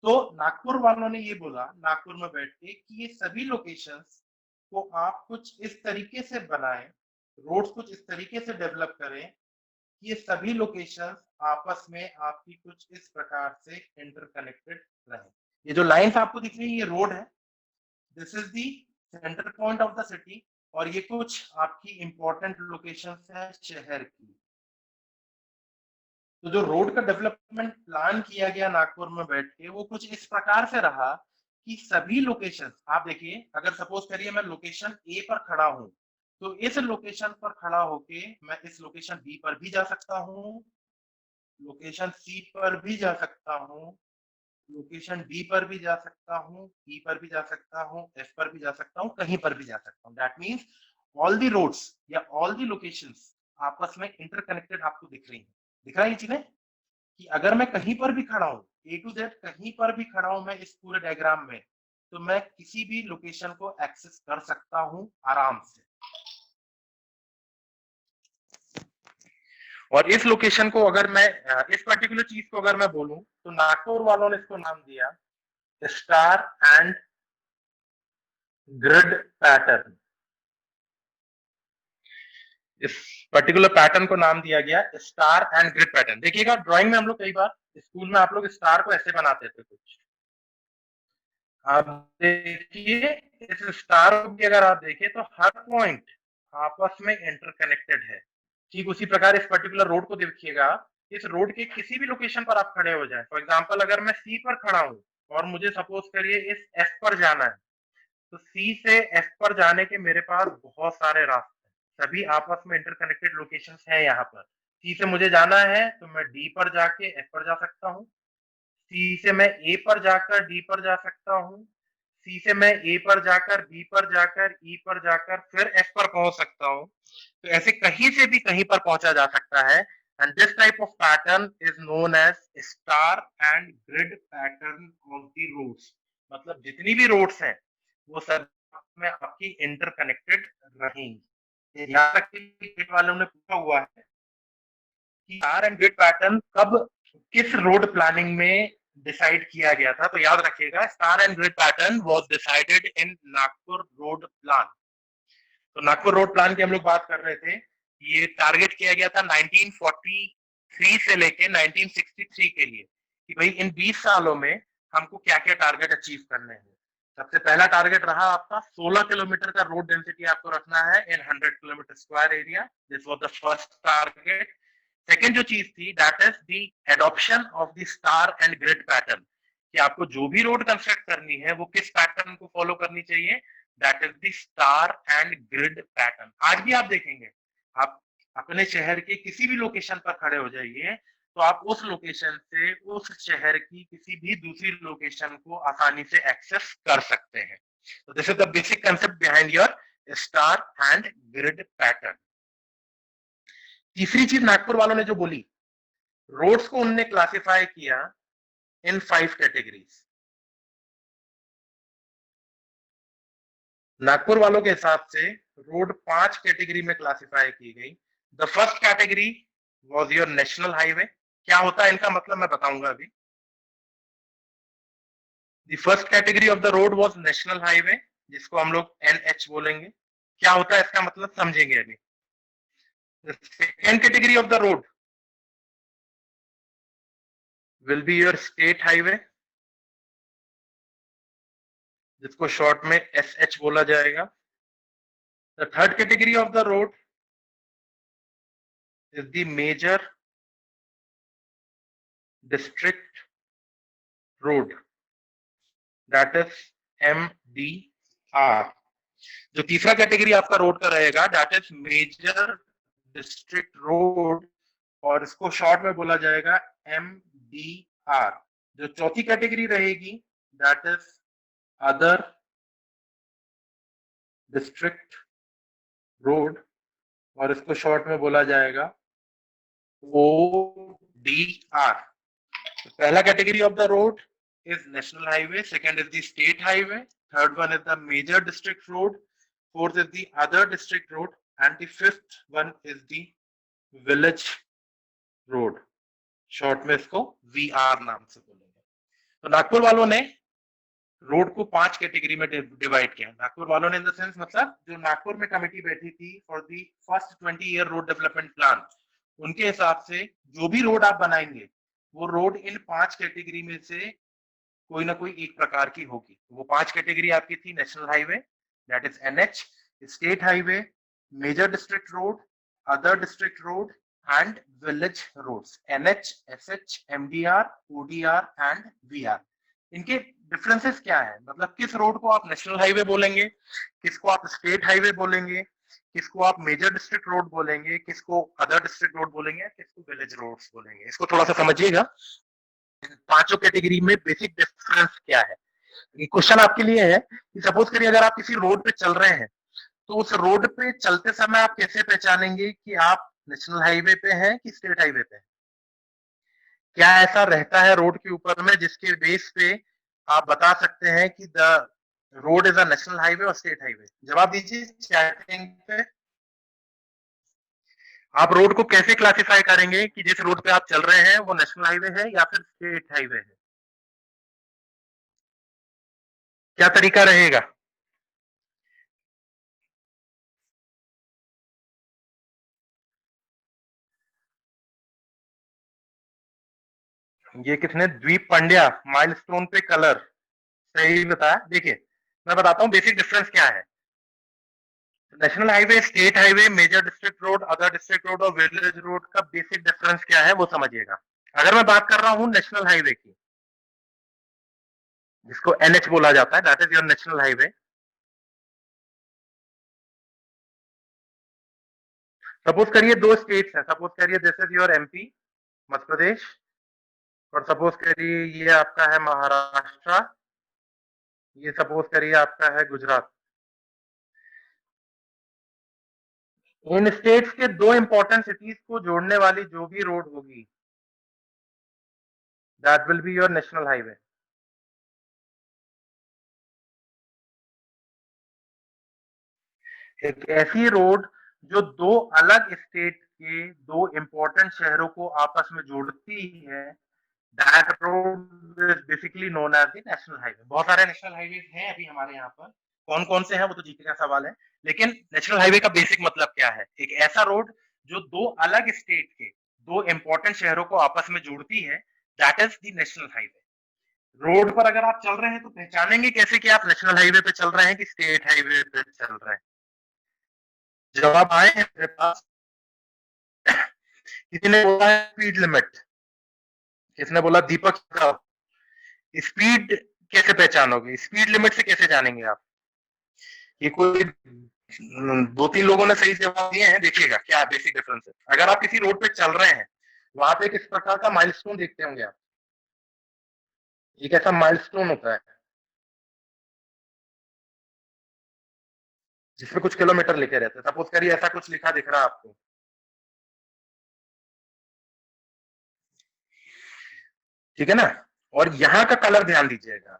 तो नागपुर वालों ने ये बोला नागपुर में बैठ के कि ये सभी लोकेशंस को आप कुछ इस तरीके से बनाएं, रोड्स कुछ इस तरीके से डेवलप करें कि ये सभी लोकेशंस आपस में आपकी कुछ इस प्रकार से इंटरकनेक्टेड रहे। ये जो लाइंस आपको दिख रही है, ये रोड है, this is the centre point of the city, और ये कुछ आपकी इंपॉर्टेंट लोकेशंस है शहर की। तो जो रोड का डेवलपमेंट प्लान किया गया नागपुर में बैठ के, वो कुछ इस प्रकार से रहा कि सभी लोकेशन, आप देखिए, अगर सपोज करिए मैं लोकेशन ए पर खड़ा हूं, तो इस लोकेशन पर खड़ा होके मैं इस लोकेशन बी पर भी जा सकता हूं, लोकेशन सी पर भी जा सकता हूं, लोकेशन डी पर भी जा सकता हूं, ई पर भी जा सकता हूं, एफ पर भी जा सकता हूं, कहीं पर भी जा सकता हूं। That means all the roads या ऑल दी लोकेशंस आपस में इंटरकनेक्टेड आपको दिख रही है। दिख रहा है ये चीजें कि अगर मैं कहीं पर भी खड़ा हूं, ए टू जेड कहीं पर भी खड़ा हूं मैं इस पूरे डायग्राम में, तो मैं किसी भी लोकेशन को एक्सेस कर सकता हूं आराम से। और इस लोकेशन को अगर मैं इस पर्टिकुलर चीज को अगर मैं बोलूं, तो नागपुर वालों ने इसको नाम दिया स्टार एंड ग्रिड पैटर्न। इस पर्टिकुलर पैटर्न को नाम दिया गया स्टार एंड ग्रिड पैटर्न। देखिएगा ड्राइंग में हम लोग कई बार स्कूल में आप लोग स्टार को ऐसे बनाते थे कुछ, आप देखिए इस स्टार को भी अगर आप देखें तो हर पॉइंट आपस में इंटरकनेक्टेड है। ठीक उसी प्रकार इस पर्टिकुलर रोड को देखिएगा, इस रोड के किसी भी लोकेशन पर आप खड़े हो जाए, फॉर एग्जांपल अगर मैं सी पर खड़ा हूं और मुझे सपोज करिए इस एफ पर जाना है, तो सी से एफ पर जाने के मेरे पास बहुत सारे रास्ते हैं, सभी आपस में इंटरकनेक्टेड लोकेशंस हैं। यहाँ पर सी से मुझे जाना है तो मैं डी पर जाके एफ पर जा सकता हूँ, सी से मैं ए पर जाकर डी पर जा सकता हूँ, सी से मैं ए पर जाकर बी पर जाकर ई पर जाकर फिर एफ पर पहुंच सकता हूँ। तो ऐसे कहीं से भी कहीं पर पहुंचा जा सकता है। And this type of pattern is known as star and grid pattern of the roads. मतलब जितनी भी रोड्स हैं वो सब में आपकी इंटरकनेक्टेड रहेंगी। यहाँ तक कि वालों ने पूछा हुआ है कि स्टार एंड ग्रिड पैटर्न कब किस रोड प्लानिंग में डिसाइड किया गया था, तो याद रखिएगा star and grid pattern was decided in Nagpur road plan. तो नागपुर रोड प्लान की हम लोग बात कर रहे थे, ये टारगेट किया गया था 1943 से लेके 1963 के लिए कि भाई इन 20 सालों में हमको क्या क्या टारगेट अचीव करने हैं। सबसे पहला टारगेट रहा आपका 16 किलोमीटर का रोड डेंसिटी आपको रखना है in 100 kilometre square area. This was the first target. Second जो चीज थी that is the adoption of the star and grid pattern, कि आपको जो भी रोड कंस्ट्रक्ट करनी है वो किस पैटर्न को फॉलो करनी चाहिए, that is the star and grid pattern. आज भी आप देखेंगे, आप अपने शहर के किसी भी लोकेशन पर खड़े हो जाइए तो आप उस लोकेशन से उस शहर की किसी भी दूसरी लोकेशन को आसानी से एक्सेस कर सकते हैं। तो this is the basic concept behind your star and grid pattern. तीसरी चीज नागपुर वालों ने जो बोली, रोड्स को उन्होंने क्लासिफाई किया इन 5 कैटेगरीज। नागपुर वालों के हिसाब से रोड 5 कैटेगरी में क्लासिफाई की गई। The first category was your national highway. क्या होता है इनका मतलब मैं बताऊंगा अभी। The first category of the road was national highway, जिसको हम लोग NH बोलेंगे। क्या होता है इसका मतलब समझेंगे अभी। The second category of the road will be your state highway, जिसको शॉर्ट में SH बोला जाएगा। The third category of the road is the major district road, that is MDR। जो तीसरा कैटेगरी आपका रोड का रहेगा that is major district road, और इसको शॉर्ट में बोला जाएगा MDR। जो चौथी कैटेगरी रहेगी that is other district road, और इसको शॉर्ट में बोला जाएगा ODR. पहला category of the road is national highway, second is the state highway, third one is the major district road, fourth is the other district road, and the fifth one is the village road. Short में इसको VR नाम से बोलेंगे। तो नागपुर वालों ने रोड को 5 कैटेगरी में डिवाइड किया। नागपुर वालों ने इन द सेंस मतलब जो नागपुर में कमेटी बैठी थी for the first 20 year road development plan, उनके हिसाब से जो भी रोड आप बनाएंगे वो रोड इन 5 कैटेगरी में से कोई ना कोई एक प्रकार की होगी। वो 5 कैटेगरी आपकी थी national highway, that is NH, state highway, major district road, other district road and village roads. NH, SH, MDR, ODR and VR। इनके डिफरेंसेस क्या है, मतलब किस रोड को आप नेशनल हाईवे बोलेंगे, किसको आप स्टेट हाईवे बोलेंगे, किसको आप मेजर डिस्ट्रिक्ट रोड बोलेंगे, किसको अदर डिस्ट्रिक्ट रोड बोलेंगे, किसको विलेज रोड्स बोलेंगे। इसको थोड़ा सा समझिएगा, पांचों कैटेगरी में बेसिक डिफरेंस क्या है। क्वेश्चन आपके लिए है कि सपोज करिए अगर आप किसी रोड पे चल रहे हैं तो उस रोड पे चलते समय आप कैसे पहचानेंगे कि आप नेशनल हाईवे पे हैं कि स्टेट हाईवे पे हैं। क्या ऐसा रहता है रोड के ऊपर में जिसके बेस पे आप बता सकते हैं कि the road is a national highway और स्टेट हाईवे। जवाब दीजिए चैटिंग पे। आप रोड को कैसे क्लासिफाई करेंगे कि जिस रोड पे आप चल रहे हैं वो नेशनल हाईवे है या फिर स्टेट हाईवे है, क्या तरीका रहेगा? ये किसने, द्वीप पांड्या, माइलस्टोन पे कलर, सही बताया। देखिए मैं बताता हूँ बेसिक डिफरेंस क्या है। National highway, state highway, major district road, other district road और विलेज रोड का बेसिक डिफरेंस क्या है वो समझिएगा। अगर मैं बात कर रहा हूँ नेशनल हाईवे की, जिसको NH बोला जाता है, that is your national highway. Suppose करिए दो स्टेट्स हैं, सपोज करिए this is your MP Madhya Pradesh, और सपोज करिए ये आपका है महाराष्ट्र, ये सपोज करिए आपका है गुजरात। इन स्टेट्स के दो इंपॉर्टेंट सिटीज को जोड़ने वाली जो भी रोड होगी that will be your national highway. एक ऐसी रोड जो दो अलग स्टेट के दो इंपॉर्टेंट शहरों को आपस में जोड़ती है, that road is basically known as the national highway. बहुत सारे नेशनल हाईवे हैं अभी हमारे यहाँ पर, कौन कौन से हैं वो तो जीके का सवाल है, लेकिन नेशनल हाईवे का बेसिक मतलब क्या है, एक ऐसा रोड जो दो अलग स्टेट के दो इंपॉर्टेंट शहरों को आपस में जोड़ती है, that is the national highway. Road पर अगर आप चल रहे हैं तो पहचानेंगे कैसे कि आप नेशनल हाईवे पे चल रहे हैं कि स्टेट हाईवे पे चल रहे हैं। जवाब आए हैं मेरे पास? किसी ने बोला है स्पीड लिमिट, किसने बोला दीपक का स्पीड कैसे पहचानोगे, स्पीड लिमिट से कैसे जानेंगे आप? ये कोई दो तीन लोगों ने सही जवाब दिए हैं, देखिएगा क्या बेसिक डिफरेंस है। अगर आप किसी रोड पे चल रहे हैं वहां पे किस प्रकार का माइलस्टोन देखते होंगे आप, एक ऐसा माइलस्टोन होता है जिसमें कुछ किलोमीटर लिखे रहते हैं। सपोज करिए ऐसा कुछ लिखा दिख रहा है आपको, ठीक है ना, और यहाँ का कलर ध्यान दीजिएगा,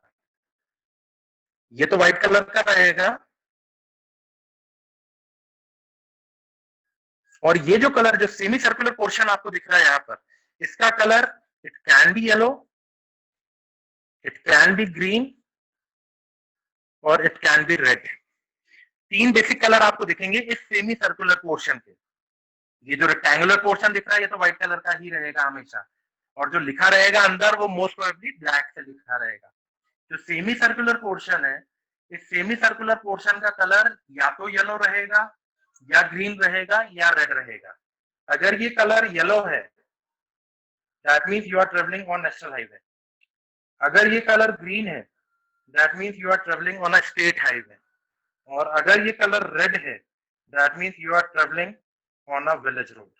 ये तो व्हाइट कलर का रहेगा, और ये जो कलर जो सेमी सर्कुलर पोर्शन आपको दिख रहा है यहाँ पर, इसका colour it can be yellow, it can be green और इट कैन बी रेड। तीन बेसिक कलर आपको दिखेंगे इस सेमी सर्कुलर पोर्शन के। ये जो रेक्टेंगुलर पोर्शन दिख रहा है ये तो व्हाइट कलर का ही रहेगा हमेशा, और जो लिखा रहेगा अंदर वो मोस्ट प्रोबेबली ब्लैक से लिखा रहेगा। जो सेमी सर्कुलर पोर्शन है, इस सेमी सर्कुलर पोर्शन का कलर या तो येलो रहेगा या ग्रीन रहेगा या रेड रहेगा। अगर ये कलर येलो है that means you are travelling on national highway, अगर ये कलर ग्रीन है that means you are travelling on a state highway, और अगर ये कलर रेड है that means you are travelling on a village road.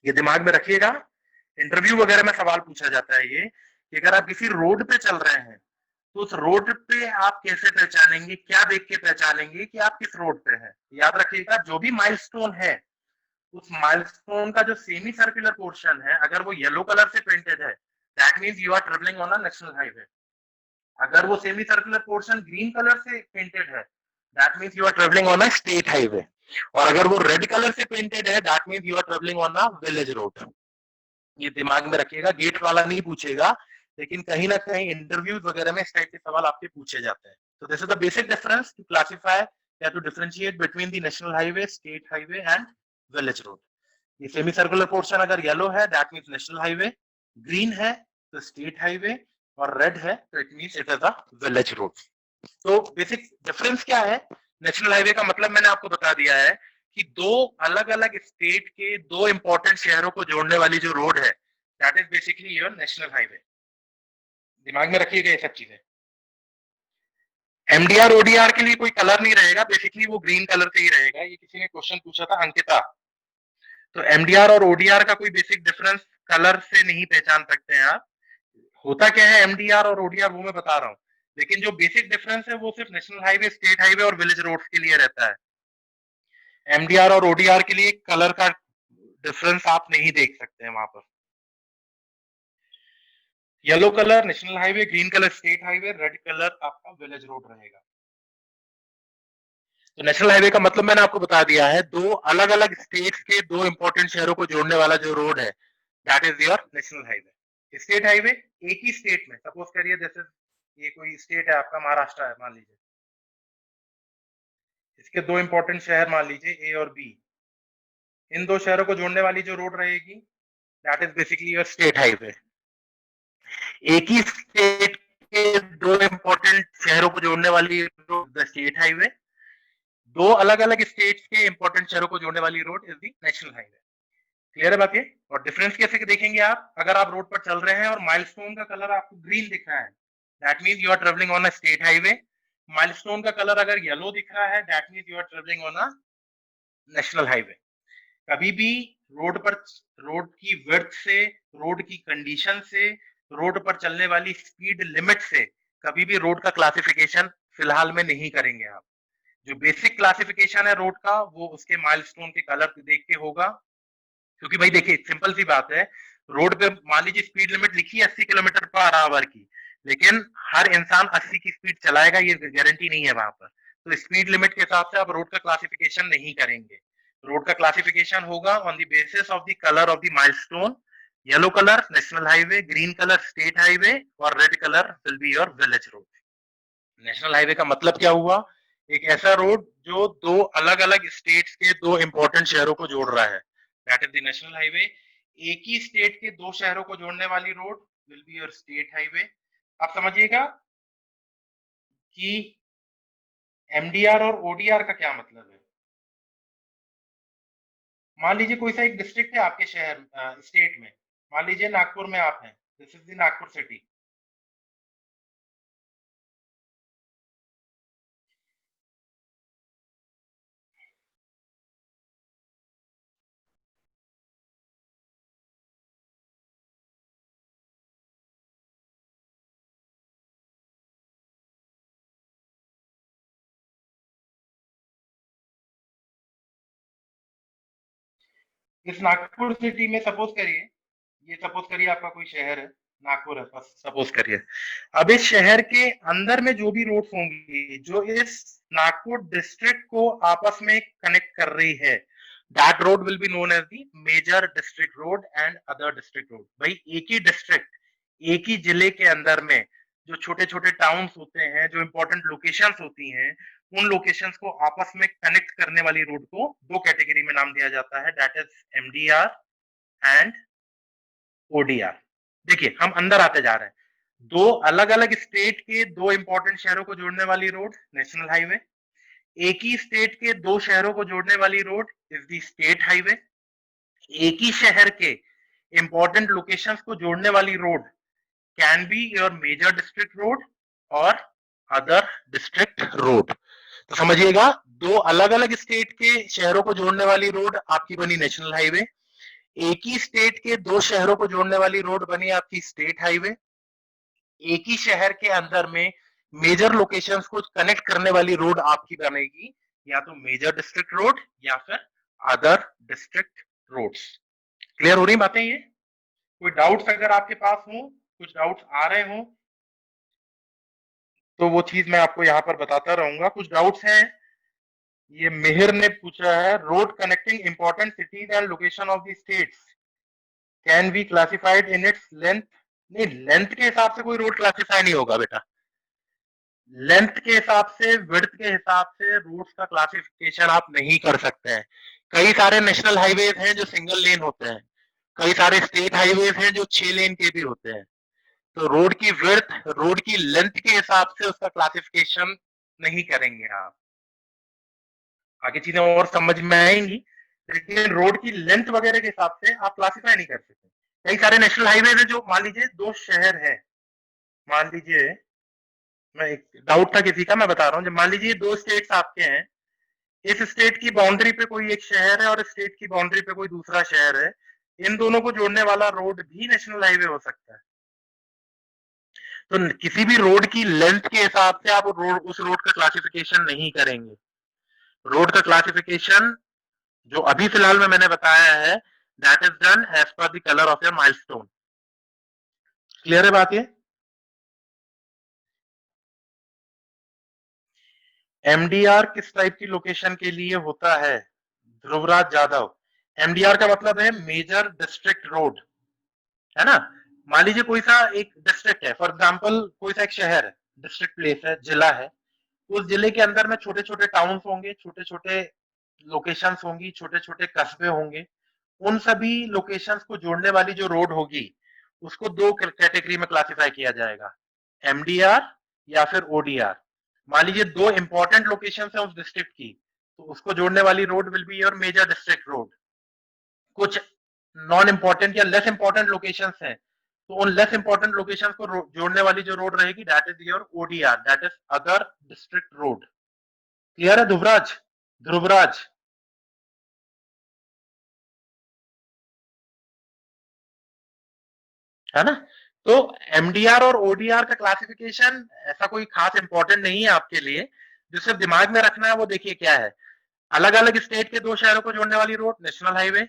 ये दिमाग में रखिएगा, इंटरव्यू वगैरह में सवाल पूछा जाता है ये कि अगर आप किसी रोड पे चल रहे हैं तो उस रोड पे आप कैसे पहचानेंगे, क्या देख के पहचानेंगे कि आप किस रोड पे हैं। याद रखिएगा जो भी माइलस्टोन है उस माइलस्टोन का जो सेमी सर्कुलर पोर्शन है, अगर वो येलो कलर से प्रिंटेड है, that means you are travelling on a national highway. अगर वो semi circular portion green colour से पेंटेड है, that means you are travelling on a state highway. और अगर वो रेड कलर से पेंटेड है, that means you are travelling on a village road. ये दिमाग में रखिएगा, गेट वाला नहीं पूछेगा, लेकिन कहीं ना कहीं इंटरव्यूज वगैरह में इस टाइप के सवाल आपके पूछे जाते हैं। तो this is the basic difference to classify या to differentiate between the national highway, state highway and village road. ये सेमी सर्कुलर पोर्शन अगर येलो है, that means national highway, green है तो स्टेट हाईवे, और रेड है तो it means it is a village road. तो बेसिक डिफरेंस क्या है? नेशनल हाईवे का मतलब मैंने आपको बता दिया है कि दो अलग अलग स्टेट के दो इंपॉर्टेंट शहरों को जोड़ने वाली जो रोड है, that is basically your national highway. दिमाग में रखिएगा ये सब चीजें। एमडीआर ओडीआर के लिए कोई कलर नहीं रहेगा, बेसिकली वो ग्रीन कलर से ही रहेगा। ये किसी ने क्वेश्चन पूछा था, अंकिता। तो एमडीआर और ओडीआर का कोई बेसिक डिफरेंस कलर से नहीं पहचान सकते हैं आप। होता क्या है एमडीआर और ओडीआर वो मैं बता रहा हूँ, लेकिन जो बेसिक डिफरेंस है वो सिर्फ नेशनल हाईवे, स्टेट हाईवे और विलेज रोड्स के लिए रहता है। एमडीआर और ओडीआर के लिए कलर का डिफरेंस आप नहीं देख सकते हैं वहां पर। Yellow colour national highway, green colour state highway, red colour आपका विलेज रोड रहेगा। तो नेशनल हाईवे का मतलब मैंने आपको बता दिया है, दो अलग अलग स्टेट्स के दो इंपॉर्टेंट शहरों को जोड़ने वाला जो रोड है, that is your national highway. State highway एक ही स्टेट में, सपोज करिए जैसे ये कोई स्टेट है आपका, महाराष्ट्र है मान लीजिए, इसके दो इंपॉर्टेंट शहर मान लीजिए ए और बी, इन दो शहरों को जोड़ने वाली जो रोड रहेगी, that is basically your state highway. एक ही स्टेट के दो इंपॉर्टेंट शहरों को जोड़ने वाली रोड द स्टेट हाईवे, दो अलग अलग स्टेट्स के इंपॉर्टेंट शहरों को जोड़ने वाली road is the national highway. Clear है बात ये? और डिफरेंस कैसे देखेंगे आप? अगर आप रोड पर चल रहे हैं और माइलस्टोन का कलर आपको ग्रीन दिख रहा है, that means you are travelling on a state highway. Milestone का कलर अगर येलो दिख रहा है, that means you are travelling on a national highway. कभी भी रोड पर, रोड की विड्थ से, रोड की कंडीशन से, रोड पर चलने वाली स्पीड लिमिट से कभी भी रोड का क्लासिफिकेशन फिलहाल में नहीं करेंगे आप। जो बेसिक क्लासिफिकेशन है रोड का, वो उसके माइलस्टोन के कलर देख के होगा। क्योंकि भाई देखिए सिंपल सी बात है, रोड पे मान लीजिए स्पीड लिमिट लिखी है 80 किलोमीटर पर आवर की, लेकिन हर इंसान 80 की स्पीड चलाएगा ये गारंटी नहीं है वहां पर। तो स्पीड लिमिट के हिसाब से आप रोड का क्लासिफिकेशन नहीं करेंगे। रोड का क्लासिफिकेशन होगा on the basis of the colour of the milestone. Yellow colour national highway, green colour state highway, और red colour will be your village road. National highway का मतलब क्या हुआ? एक ऐसा रोड जो दो अलग अलग स्टेट्स के दो इंपॉर्टेंट शहरों को जोड़ रहा है, that is the national highway. एक ही स्टेट के दो शहरों को जोड़ने वाली road will be your state highway. आप समझिएगा कि एमडीआर और ओडीआर का क्या मतलब है। मान लीजिए कोई सा एक डिस्ट्रिक्ट है आपके शहर स्टेट में, मान लीजिए नागपुर में आप हैं, this is the Nagpur city. इस नागपुर सिटी में सपोज करिए, ये सपोज करिए आपका कोई शहर है, नागपुर है बस सपोज करिए। अब इस शहर के अंदर में जो भी रोड्स होंगी जो इस नागपुर डिस्ट्रिक्ट को आपस में कनेक्ट कर रही है, that road will be known as the major district road and other district road. भाई एक ही डिस्ट्रिक्ट, एक ही जिले के अंदर में जो छोटे छोटे टाउन्स होते हैं, जो इंपॉर्टेंट लोकेशंस होती हैं, उन लोकेशंस को आपस में कनेक्ट करने वाली रोड को दो कैटेगरी में नाम दिया जाता है, that is MDR and ODR. देखिए हम अंदर आते जा रहे हैं। दो अलग अलग स्टेट के दो इंपॉर्टेंट शहरों को जोड़ने वाली रोड नेशनल हाईवे, एक ही स्टेट के दो शहरों को जोड़ने वाली road is the state highway, एक ही शहर के इंपॉर्टेंट लोकेशंस को जोड़ने वाली road can be your major district road और अदर डिस्ट्रिक्ट रोड। तो समझिएगा, दो अलग अलग स्टेट के शहरों को जोड़ने वाली रोड आपकी बनी नेशनल हाईवे, एक ही स्टेट के दो शहरों को जोड़ने वाली रोड बनी आपकी स्टेट हाईवे, एक ही शहर के अंदर में मेजर लोकेशंस को कनेक्ट करने वाली रोड आपकी बनेगी या तो मेजर डिस्ट्रिक्ट रोड या फिर अदर डिस्ट्रिक्ट रोड्स। क्लियर हो रही बातें ये? कोई डाउट्स अगर आपके पास हो, कुछ डाउट्स आ रहे हो तो वो चीज मैं आपको यहाँ पर बताता रहूंगा। कुछ डाउट्स हैं, ये मिहिर ने पूछा है, road connecting important cities and location of the states can be classified in its length. नहीं, लेंथ के हिसाब से कोई रोड क्लासिफाई नहीं होगा बेटा। लेंथ के हिसाब से, विड्थ के हिसाब से रोड्स का क्लासिफिकेशन आप नहीं कर सकते हैं। कई सारे नेशनल हाईवेज हैं जो सिंगल लेन होते हैं, कई सारे स्टेट हाईवेज हैं जो 6 लेन के भी होते हैं। तो रोड की विड्थ, रोड की लेंथ के हिसाब से उसका क्लासिफिकेशन नहीं करेंगे आप। आगे चीजें और समझ में आएंगी, लेकिन रोड की लेंथ वगैरह के हिसाब से आप क्लासिफाई नहीं कर सकते। कई सारे नेशनल हाईवे है जो, मान लीजिए 2 शहर है, मान लीजिए, मैं एक डाउट था किसी का, मैं बता रहा हूँ, जब मान लीजिए 2 स्टेट्स आपके हैं, इस स्टेट की बाउंड्री पे कोई एक शहर है और स्टेट की बाउंड्री पे कोई दूसरा शहर है, इन दोनों को जोड़ने वाला रोड भी नेशनल हाईवे हो सकता है। तो किसी भी रोड की लेंथ के हिसाब से आप उस रोड का क्लासिफिकेशन नहीं करेंगे। रोड का क्लासिफिकेशन जो अभी फिलहाल में मैंने बताया है, that is done as per the colour of your milestone. Clear है बात ये? एमडीआर किस टाइप की लोकेशन के लिए होता है? ध्रुवराज जाधव, एमडीआर का मतलब है मेजर डिस्ट्रिक्ट रोड, है ना। मान लीजिए कोई सा एक डिस्ट्रिक्ट है, फॉर एग्जांपल कोई सा एक शहर है, डिस्ट्रिक्ट प्लेस है, जिला है, उस जिले के अंदर में छोटे छोटे टाउन्स होंगे, छोटे छोटे लोकेशंस होंगी, छोटे छोटे कस्बे होंगे। उन सभी लोकेशंस को जोड़ने वाली जो रोड होगी उसको 2 कैटेगरी में क्लासिफाई किया जाएगा, एमडीआर या फिर ओडीआर। मान लीजिए 2 इंपॉर्टेंट लोकेशंस है उस डिस्ट्रिक्ट की, तो उसको जोड़ने वाली road will be your major district road. कुछ नॉन इंपॉर्टेंट या लेस इंपॉर्टेंट लोकेशंस हैं, तो उन लेस इंपॉर्टेंट लोकेशंस को जोड़ने वाली जो रोड रहेगी, that is your ODR, that is other district road. Clear है ध्रुवराज? ध्रुवराज, है ना। तो एमडीआर और ओडीआर का क्लासिफिकेशन ऐसा कोई खास इंपॉर्टेंट नहीं है आपके लिए। जो सिर्फ दिमाग में रखना है वो देखिए क्या है, अलग अलग स्टेट के 2 शहरों को जोड़ने वाली रोड नेशनल हाईवे,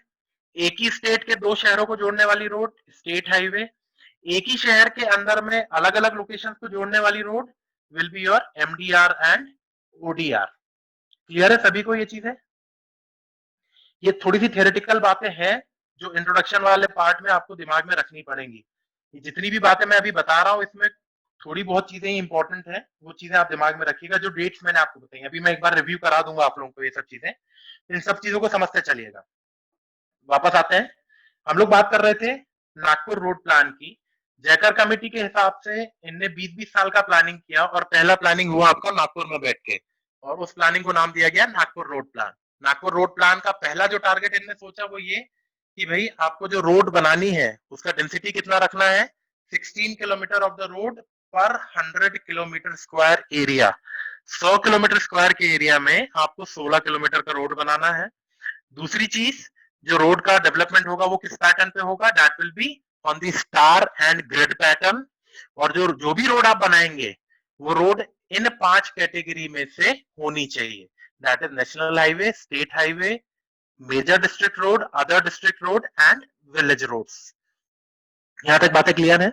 एक ही स्टेट के 2 शहरों को जोड़ने वाली रोड स्टेट हाईवे, एक ही शहर के अंदर में अलग अलग लोकेशंस को जोड़ने वाली road will be your MDR and ODR. Clear है सभी को ये चीजें? ये थोड़ी सी थियोरेटिकल बातें हैं जो इंट्रोडक्शन वाले पार्ट में आपको दिमाग में रखनी पड़ेंगी। ये जितनी भी बातें मैं अभी बता रहा हूँ इसमें थोड़ी बहुत चीजें इंपॉर्टेंट है, वो चीजें आप दिमाग में रखिएगा। जो डेट्स मैंने आपको बताई, अभी मैं एक बार रिव्यू करा दूंगा आप लोगों को ये सब चीजें, इन सब चीजों को समझते चलिएगा। वापस आते हैं, हम लोग बात कर रहे थे नागपुर रोड प्लान की। जयकर कमेटी के हिसाब से इनने 20-20 साल का प्लानिंग किया और पहला प्लानिंग हुआ आपका नागपुर में बैठ के, और उस प्लानिंग को नाम दिया गया Nagpur road plan. Nagpur road plan का पहला जो टारगेट इनने सोचा वो ये कि भाई आपको जो रोड बनानी है उसका डेंसिटी कितना रखना है, 16 किलोमीटर ऑफ द रोड पर 100 kilometre square area. 100 kilometre square के एरिया में आपको 16 किलोमीटर का रोड बनाना है। दूसरी चीज, जो रोड का डेवलपमेंट होगा वो किस पैटर्न पे होगा, that will be on the star and grid pattern. और जो जो भी रोड आप बनाएंगे वो रोड इन 5 कैटेगरी में से होनी चाहिए, that is national highway, state highway, major district road, other district road and village roads. यहां तक बातें क्लियर है?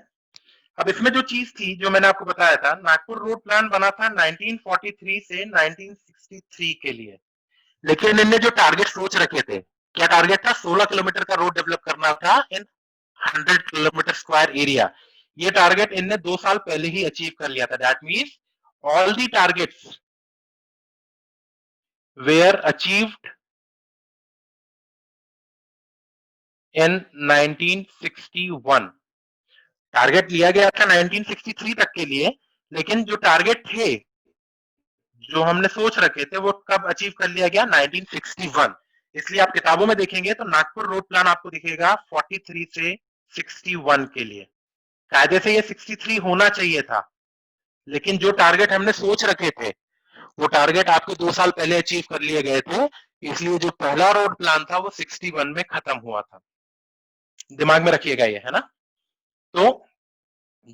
अब इसमें जो चीज थी जो मैंने आपको बताया था, नागपुर रोड प्लान बना था 1943 से 1963 के लिए, लेकिन इनने जो टारगेट सोच रखे थे, क्या टारगेट था, 16 किलोमीटर का रोड डेवलप करना था इन 100 किलोमीटर स्क्वायर एरिया। ये टारगेट इनने 2 साल पहले ही अचीव कर लिया था। That means all the targets were achieved in 1961। Target लिया गया था 1963 तक के लिए, लेकिन जो टारगेट थे जो हमने सोच रखे थे वो कब अचीव कर लिया गया, 1961। इसलिए आप किताबों में देखेंगे तो नागपुर रोड प्लान आपको दिखेगा 43 से 61 के लिए। कायदे से ये 63 होना चाहिए था, लेकिन जो टारगेट हमने सोच रखे थे वो टारगेट आपके 2 साल पहले अचीव कर लिए गए थे, इसलिए जो पहला रोड प्लान था वो 61 में खत्म हुआ था। दिमाग में रखिएगा ये, है ना। तो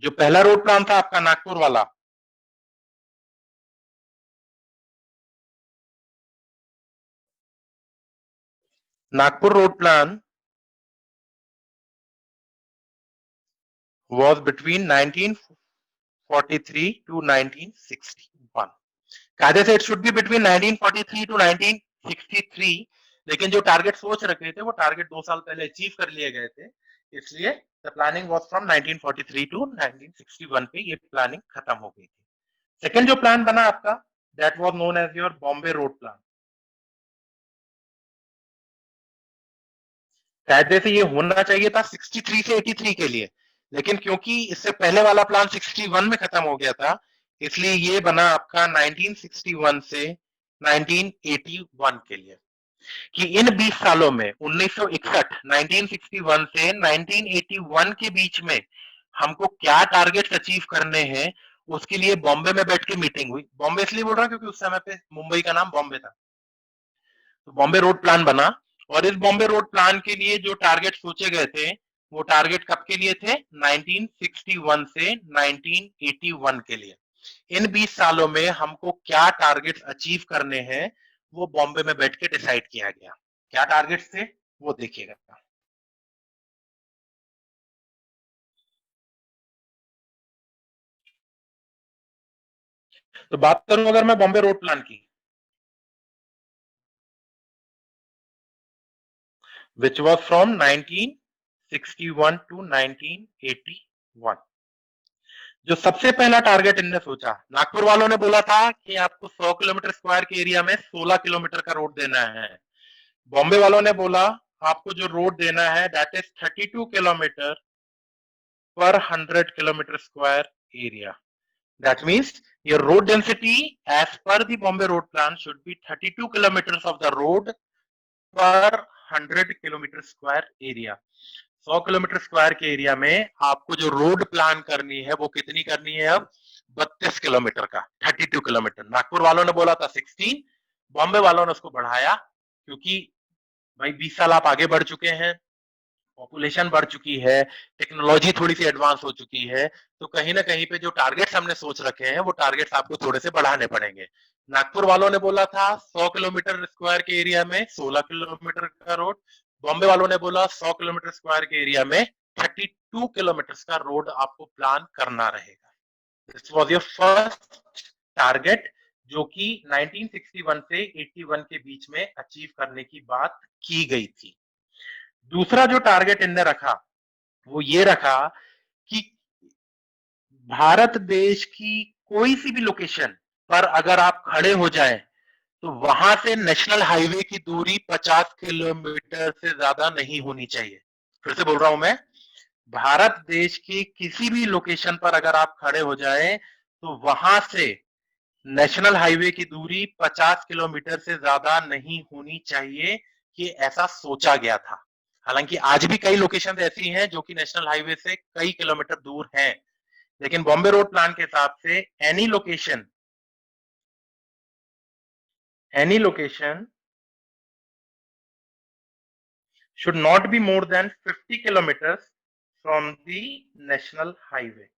जो पहला रोड प्लान था आपका नागपुर वाला, Nagpur road plan was between 1943 to 1961. कायदे से it should be between 1943 to 1963, लेकिन जो टारगेट सोच रखे थे वो टारगेट 2 साल पहले अचीव कर लिए गए थे, इसलिए the planning was from 1943 to 1961 पे ये प्लानिंग खत्म हो गई थी। सेकंड जो प्लान बना आपका, that was known as your Bombay road plan. कायदे से ये होना चाहिए था 63 से 83 के लिए, लेकिन क्योंकि इससे पहले वाला प्लान 61 में खत्म हो गया था, इसलिए ये बना आपका 1961 से 1981 के लिए, कि इन 20 सालों में 1961 1961 से 1981 के बीच में हमको क्या टारगेट्स अचीव करने हैं, उसके लिए बॉम्बे में बैठ के मीटिंग हुई। बॉम्बे इसलिए बोल रहा हूं क्योंकि उस समय पे मुंबई का नाम बॉम्बे था। तो बॉम्बे रोड प्लान बना, और इस बॉम्बे रोड प्लान के लिए जो टारगेट सोचे गए थे, वो टारगेट कब के लिए थे? 1961 से 1981 के लिए। इन 20 सालों में हमको क्या टारगेट्स अचीव करने हैं, वो बॉम्बे में बैठ के डिसाइड किया गया। क्या टारगेट्स थे वो देखिएगा। तो बात करूं अगर मैं बॉम्बे रोड प्लान की, which was from 1961 to 1981। जो सबसे पहला टारगेट इनने सोचा, नागपुर वालों ने बोला था कि आपको 100 किलोमीटर स्क्वायर के एरिया में 16 किलोमीटर का रोड देना है। बॉम्बे वालों ने बोला आपको जो रोड देना है that is 32 kilometre per 100 kilometre square area. That means your road density as per the Bombay road plan should be 32 kilometers of the road per 100 kilometre square area. 100 kilometre square के एरिया में आपको जो रोड प्लान करनी है वो कितनी करनी है? अब 32 किलोमीटर का, 32 किलोमीटर। नागपुर वालों ने बोला था 16, बॉम्बे वालों ने उसको बढ़ाया, क्योंकि भाई 20 साल आप आगे बढ़ चुके हैं, पॉपुलेशन बढ़ चुकी है, टेक्नोलॉजी थोड़ी सी एडवांस हो चुकी है, तो कहीं ना कहीं पे जो टारगेट्स हमने सोच रखे हैं वो टारगेट्स आपको थोड़े से बढ़ाने पड़ेंगे। नागपुर वालों ने बोला था 100 किलोमीटर स्क्वायर के एरिया में 16 किलोमीटर का रोड, बॉम्बे वालों ने बोला 100 किलोमीटर स्क्वायर के एरिया में 32 किलोमीटर का रोड आपको प्लान करना रहेगा। This was your first target, जो कि 1961 से 81 के बीच में अचीव करने की बात की गई थी। दूसरा जो टारगेट इनने रखा वो ये रखा कि भारत देश की कोई सी भी लोकेशन पर अगर आप खड़े हो जाएं तो वहां से नेशनल हाईवे की दूरी 50 किलोमीटर से ज्यादा नहीं होनी चाहिए। फिर से बोल रहा हूं मैं, भारत देश की किसी भी लोकेशन पर अगर आप खड़े हो जाएं तो वहां से नेशनल हाईवे की दूरी 50 किलोमीटर से ज्यादा नहीं होनी चाहिए, कि ऐसा सोचा गया था। हालांकि आज भी कई लोकेशन ऐसी हैं जो कि नेशनल हाईवे से कई किलोमीटर दूर हैं, लेकिन बॉम्बे रोड प्लान के हिसाब से any location should not be more than 50 kilometers from the national highway।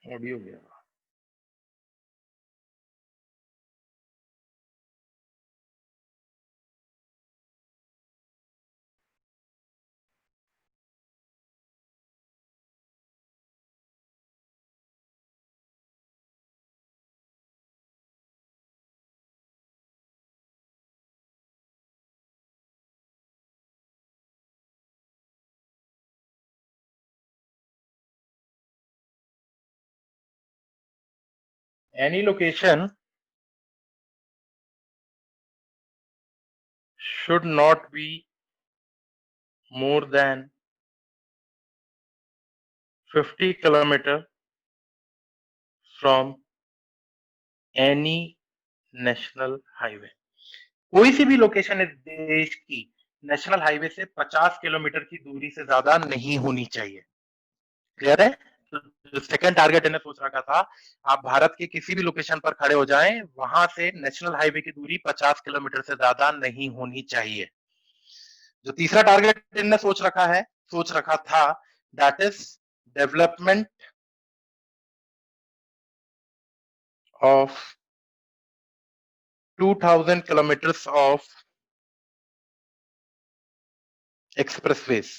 Audio गया। Any location should not be more than 50 kilometers from any national highway। कोई सी भी लोकेशन इस देश की नेशनल हाईवे से 50 किलोमीटर की दूरी से ज्यादा नहीं होनी चाहिए। क्लियर है? तो सेकंड टारगेट इन्हें सोच रखा था, आप भारत के किसी भी लोकेशन पर खड़े हो जाएं, वहां से नेशनल हाईवे की दूरी 50 किलोमीटर से ज्यादा नहीं होनी चाहिए। जो तीसरा टारगेट इन्हें सोच रखा है सोच रखा था, that is development of 2000 kilometres of expressways.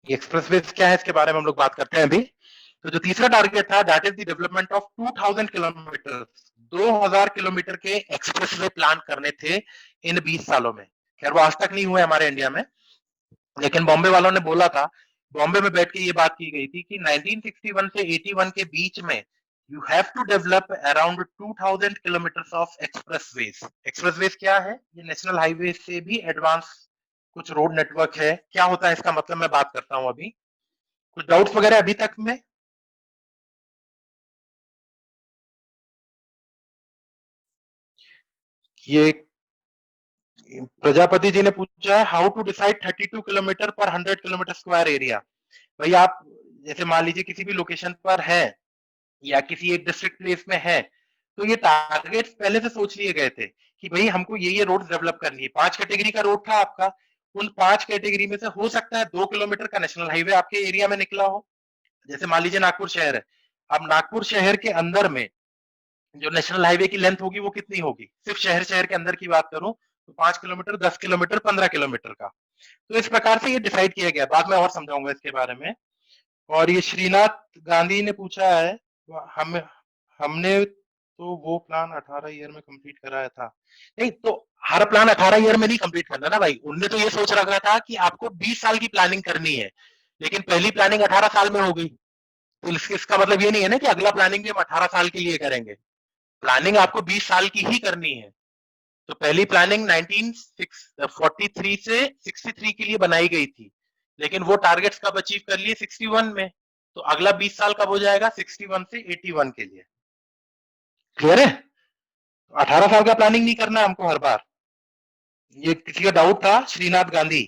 Expressways क्या है इसके बारे में हम लोग बात करते हैं अभी। तो जो तीसरा टारगेट था, that is the development of 2000 kilometre, 2000 kilometre के एक्सप्रेसवे प्लान करने थे इन 20 सालों में। खैर वो आज तक नहीं हुए हमारे इंडिया में, लेकिन बॉम्बे वालों ने बोला था, बॉम्बे में बैठ के ये बात की गई थी कि 1961 से 81 के बीच में you have to develop around 2000 kilometre of expressways. Expressways क्या है? ये नेशनल हाईवे से भी एडवांस कुछ रोड नेटवर्क है। क्या होता है इसका मतलब, मैं बात करता हूं अभी। कुछ डाउट्स वगैरह अभी तक में? ये प्रजापति जी ने पूछा है, how to decide 32 kilometre per 100 kilometre square area. भाई आप जैसे मान लीजिए किसी भी लोकेशन पर है या किसी एक डिस्ट्रिक्ट प्लेस में है, तो ये टारगेट्स पहले से सोच लिए गए थे कि भाई हमको ये रोड डेवलप करनी है। 5 कैटेगरी का रोड था आपका, उन 5 कैटेगरी में से हो सकता है 2 किलोमीटर का नेशनल हाईवे आपके एरिया में निकला हो। जैसे मान लीजिए नागपुर शहर है, अब नागपुर शहर के अंदर में जो नेशनल हाईवे की लेंथ होगी वो कितनी होगी? सिर्फ शहर शहर के अंदर की बात करूं तो 5 किलोमीटर, 10 किलोमीटर, 15 किलोमीटर का। तो इस प्रकार से ये डिसाइड किया गया। बाद में और समझाऊंगा इसके बारे में। और ये श्रीनाथ गांधी ने पूछा है, हम हमने तो वो प्लान 18 ईयर में कंप्लीट कराया था। नहीं तो हर प्लान 18 ईयर में नहीं कंप्लीट करना ना भाई। उनने तो ये सोच रखा था कि आपको 20 साल की प्लानिंग करनी है, लेकिन पहली प्लानिंग 18 साल में हो गई। तो इसका मतलब ये नहीं है ना कि अगला प्लानिंग भी हम 18 साल के लिए करेंगे। प्लानिंग आपको 20 साल की ही करनी है। तो पहली प्लानिंग 1943 से 63 के लिए बनाई गई थी, लेकिन वो टारगेट्स कब अचीव कर लिए? 61 में। तो अगला 20 साल कब हो जाएगा? 61 से 81 के लिए। क्लियर है? तो 18 साल का प्लानिंग नहीं करना हमको हर बार। ये किसी का डाउट था? श्रीनाथ गांधी।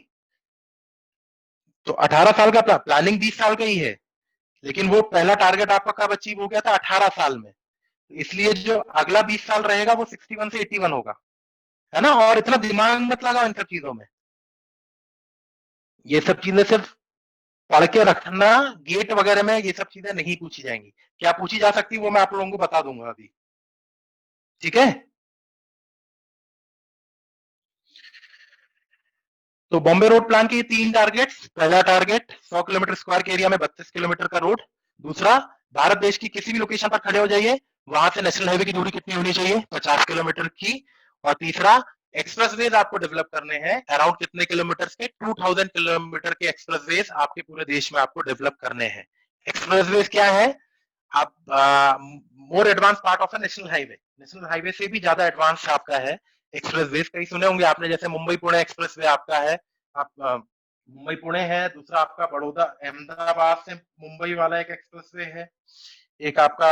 तो 18 साल का प्लानिंग 20 साल का ही है, लेकिन वो पहला टारगेट आपका कब अचीव हो गया था? 18 साल में। इसलिए जो अगला 20 साल रहेगा वो 61 से 81 होगा, है ना। और इतना दिमाग मत लगाओ इन सब चीजों में। ये सब चीजें सिर्फ पढ़ के रखना, गेट वगैरह में ये सब चीजें नहीं पूछी जाएंगी। क्या पूछी जा सकती है वो मैं आप लोगों को बता दूंगा अभी। ठीक है? तो बॉम्बे रोड प्लान के 3 टारगेट्स। पहला टारगेट 100 किलोमीटर स्क्वायर के एरिया में 32 किलोमीटर का रोड। दूसरा, भारत देश की किसी भी लोकेशन पर खड़े हो जाइए, वहां से नेशनल हाईवे की दूरी कितनी होनी चाहिए? 50 किलोमीटर की। और तीसरा, एक्सप्रेसवेज आपको डेवलप करने हैं अराउंड कितने किलोमीटर के? 2000 किलोमीटर के एक्सप्रेसवेज आपके पूरे देश में आपको डेवलप करने हैं। एक्सप्रेसवेज क्या है? आप more advance part of a national highway, national highway से भी ज्यादा एडवांस आपका है एक्सप्रेसवेज। कई सुने होंगे आपने, जैसे मुंबई पुणे एक्सप्रेसवे आपका है। आप मुंबई पुणे है, दूसरा आपका बड़ौदा अहमदाबाद से मुंबई वाला एक एक्सप्रेसवे है। एक आपका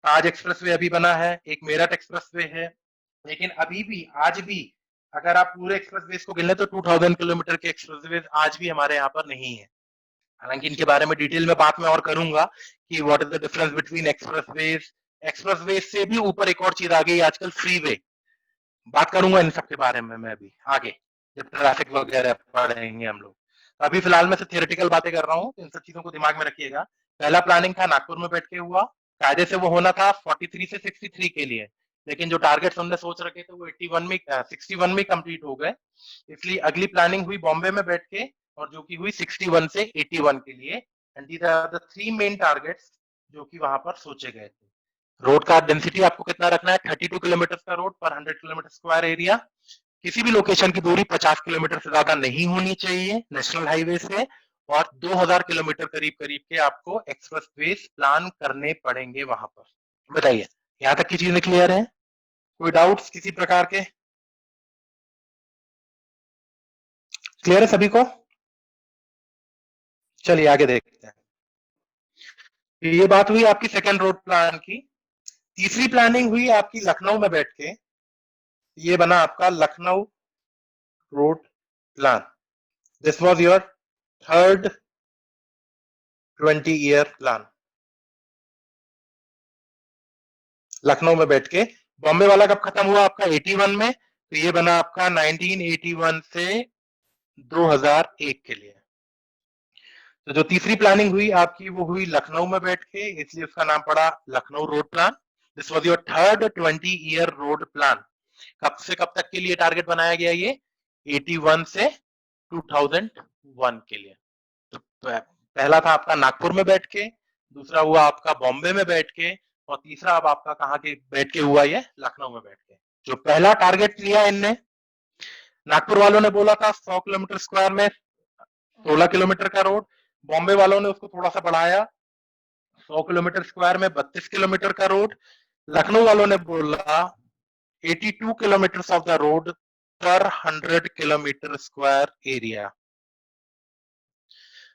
ताज एक्सप्रेसवे अभी बना है, एक मेरठ एक्सप्रेसवे है। लेकिन अभी भी, आज भी अगर आप पूरे एक्सप्रेसवे को गिन लें तो 2000 किलोमीटर के एक्सप्रेसवे आज भी हमारे यहाँ पर नहीं है। हालांकि इनके बारे में डिटेल में बात में और करूंगा कि what is the difference between expressways. Expressways से भी ऊपर एक और चीज आ गई आजकल, फ्रीवे। बात करूंगा इन सब के बारे में मैं अभी आगे, जब ट्रैफिक वगैरह पढ़ेंगे हम लोग। अभी फिलहाल मैं से थियोरेटिकल बातें कर रहा हूँ, तो इन सब चीजों को दिमाग में रखिएगा। पहला प्लानिंग था नागपुर में बैठ के हुआ, कायदे से वो होना था 43 से 63 के लिए, लेकिन जो टारगेट्स हमने सोच रखे थे वो 81 में 61 में कंप्लीट हो गए। इसलिए अगली प्लानिंग हुई बॉम्बे में बैठ के, और जो कि हुई 61 से 81 के लिए। And these are the 3 main targets जो कि वहां पर सोचे गए थे। रोड का डेंसिटी आपको कितना रखना है? 32 किलोमीटर का रोड पर 100 किलोमीटर स्क्वायर एरिया। किसी भी लोकेशन की दूरी 50 किलोमीटर से ज्यादा नहीं होनी चाहिए नेशनल हाईवे से। और 2000 किलोमीटर करीब करीब के आपको एक्सप्रेसवेज प्लान करने पड़ेंगे वहां पर। बताइए, यहां तक की चीजें क्लियर है? कोई डाउट्स किसी प्रकार के? क्लियर है सभी को? चलिए आगे देखते हैं। ये बात हुई आपकी सेकेंड रोड प्लान की। तीसरी प्लानिंग हुई आपकी लखनऊ में बैठ के। ये बना आपका Lucknow road plan. This was your third 20 year plan. Lucknow में बैठ के। बॉम्बे वाला कब खत्म हुआ आपका? 81 में। तो ये बना आपका 1981 से 2001 के लिए। तो जो तीसरी प्लानिंग हुई आपकी वो हुई लखनऊ में बैठ के, इसलिए उसका नाम पड़ा Lucknow road plan. This was your third 20-year road plan. कब से कब तक के लिए टारगेट बनाया गया ये? 81 से 2001 के लिए। तो पहला था आपका नागपुर में बैठ के, दूसरा हुआ आपका बॉम्बे में बैठ के, और तीसरा अब आपका कहाँ के बैठ के हुआ ये? लखनऊ में बैठ के। जो पहला टारगेट लिया इनने, नागपुर वालों ने बोला था 100 किलोमीटर स्क्वायर में 16 किलोमीटर का रोड, बॉम्बे वालों ने उसको थोड़ा सा बढ़ाया 100 किलोमीटर स्क्वायर में 32 किलोमीटर का रोड, लखनऊ वालों ने बोला 82 किलोमीटर ऑफ द रोड पर 100 kilometre square area.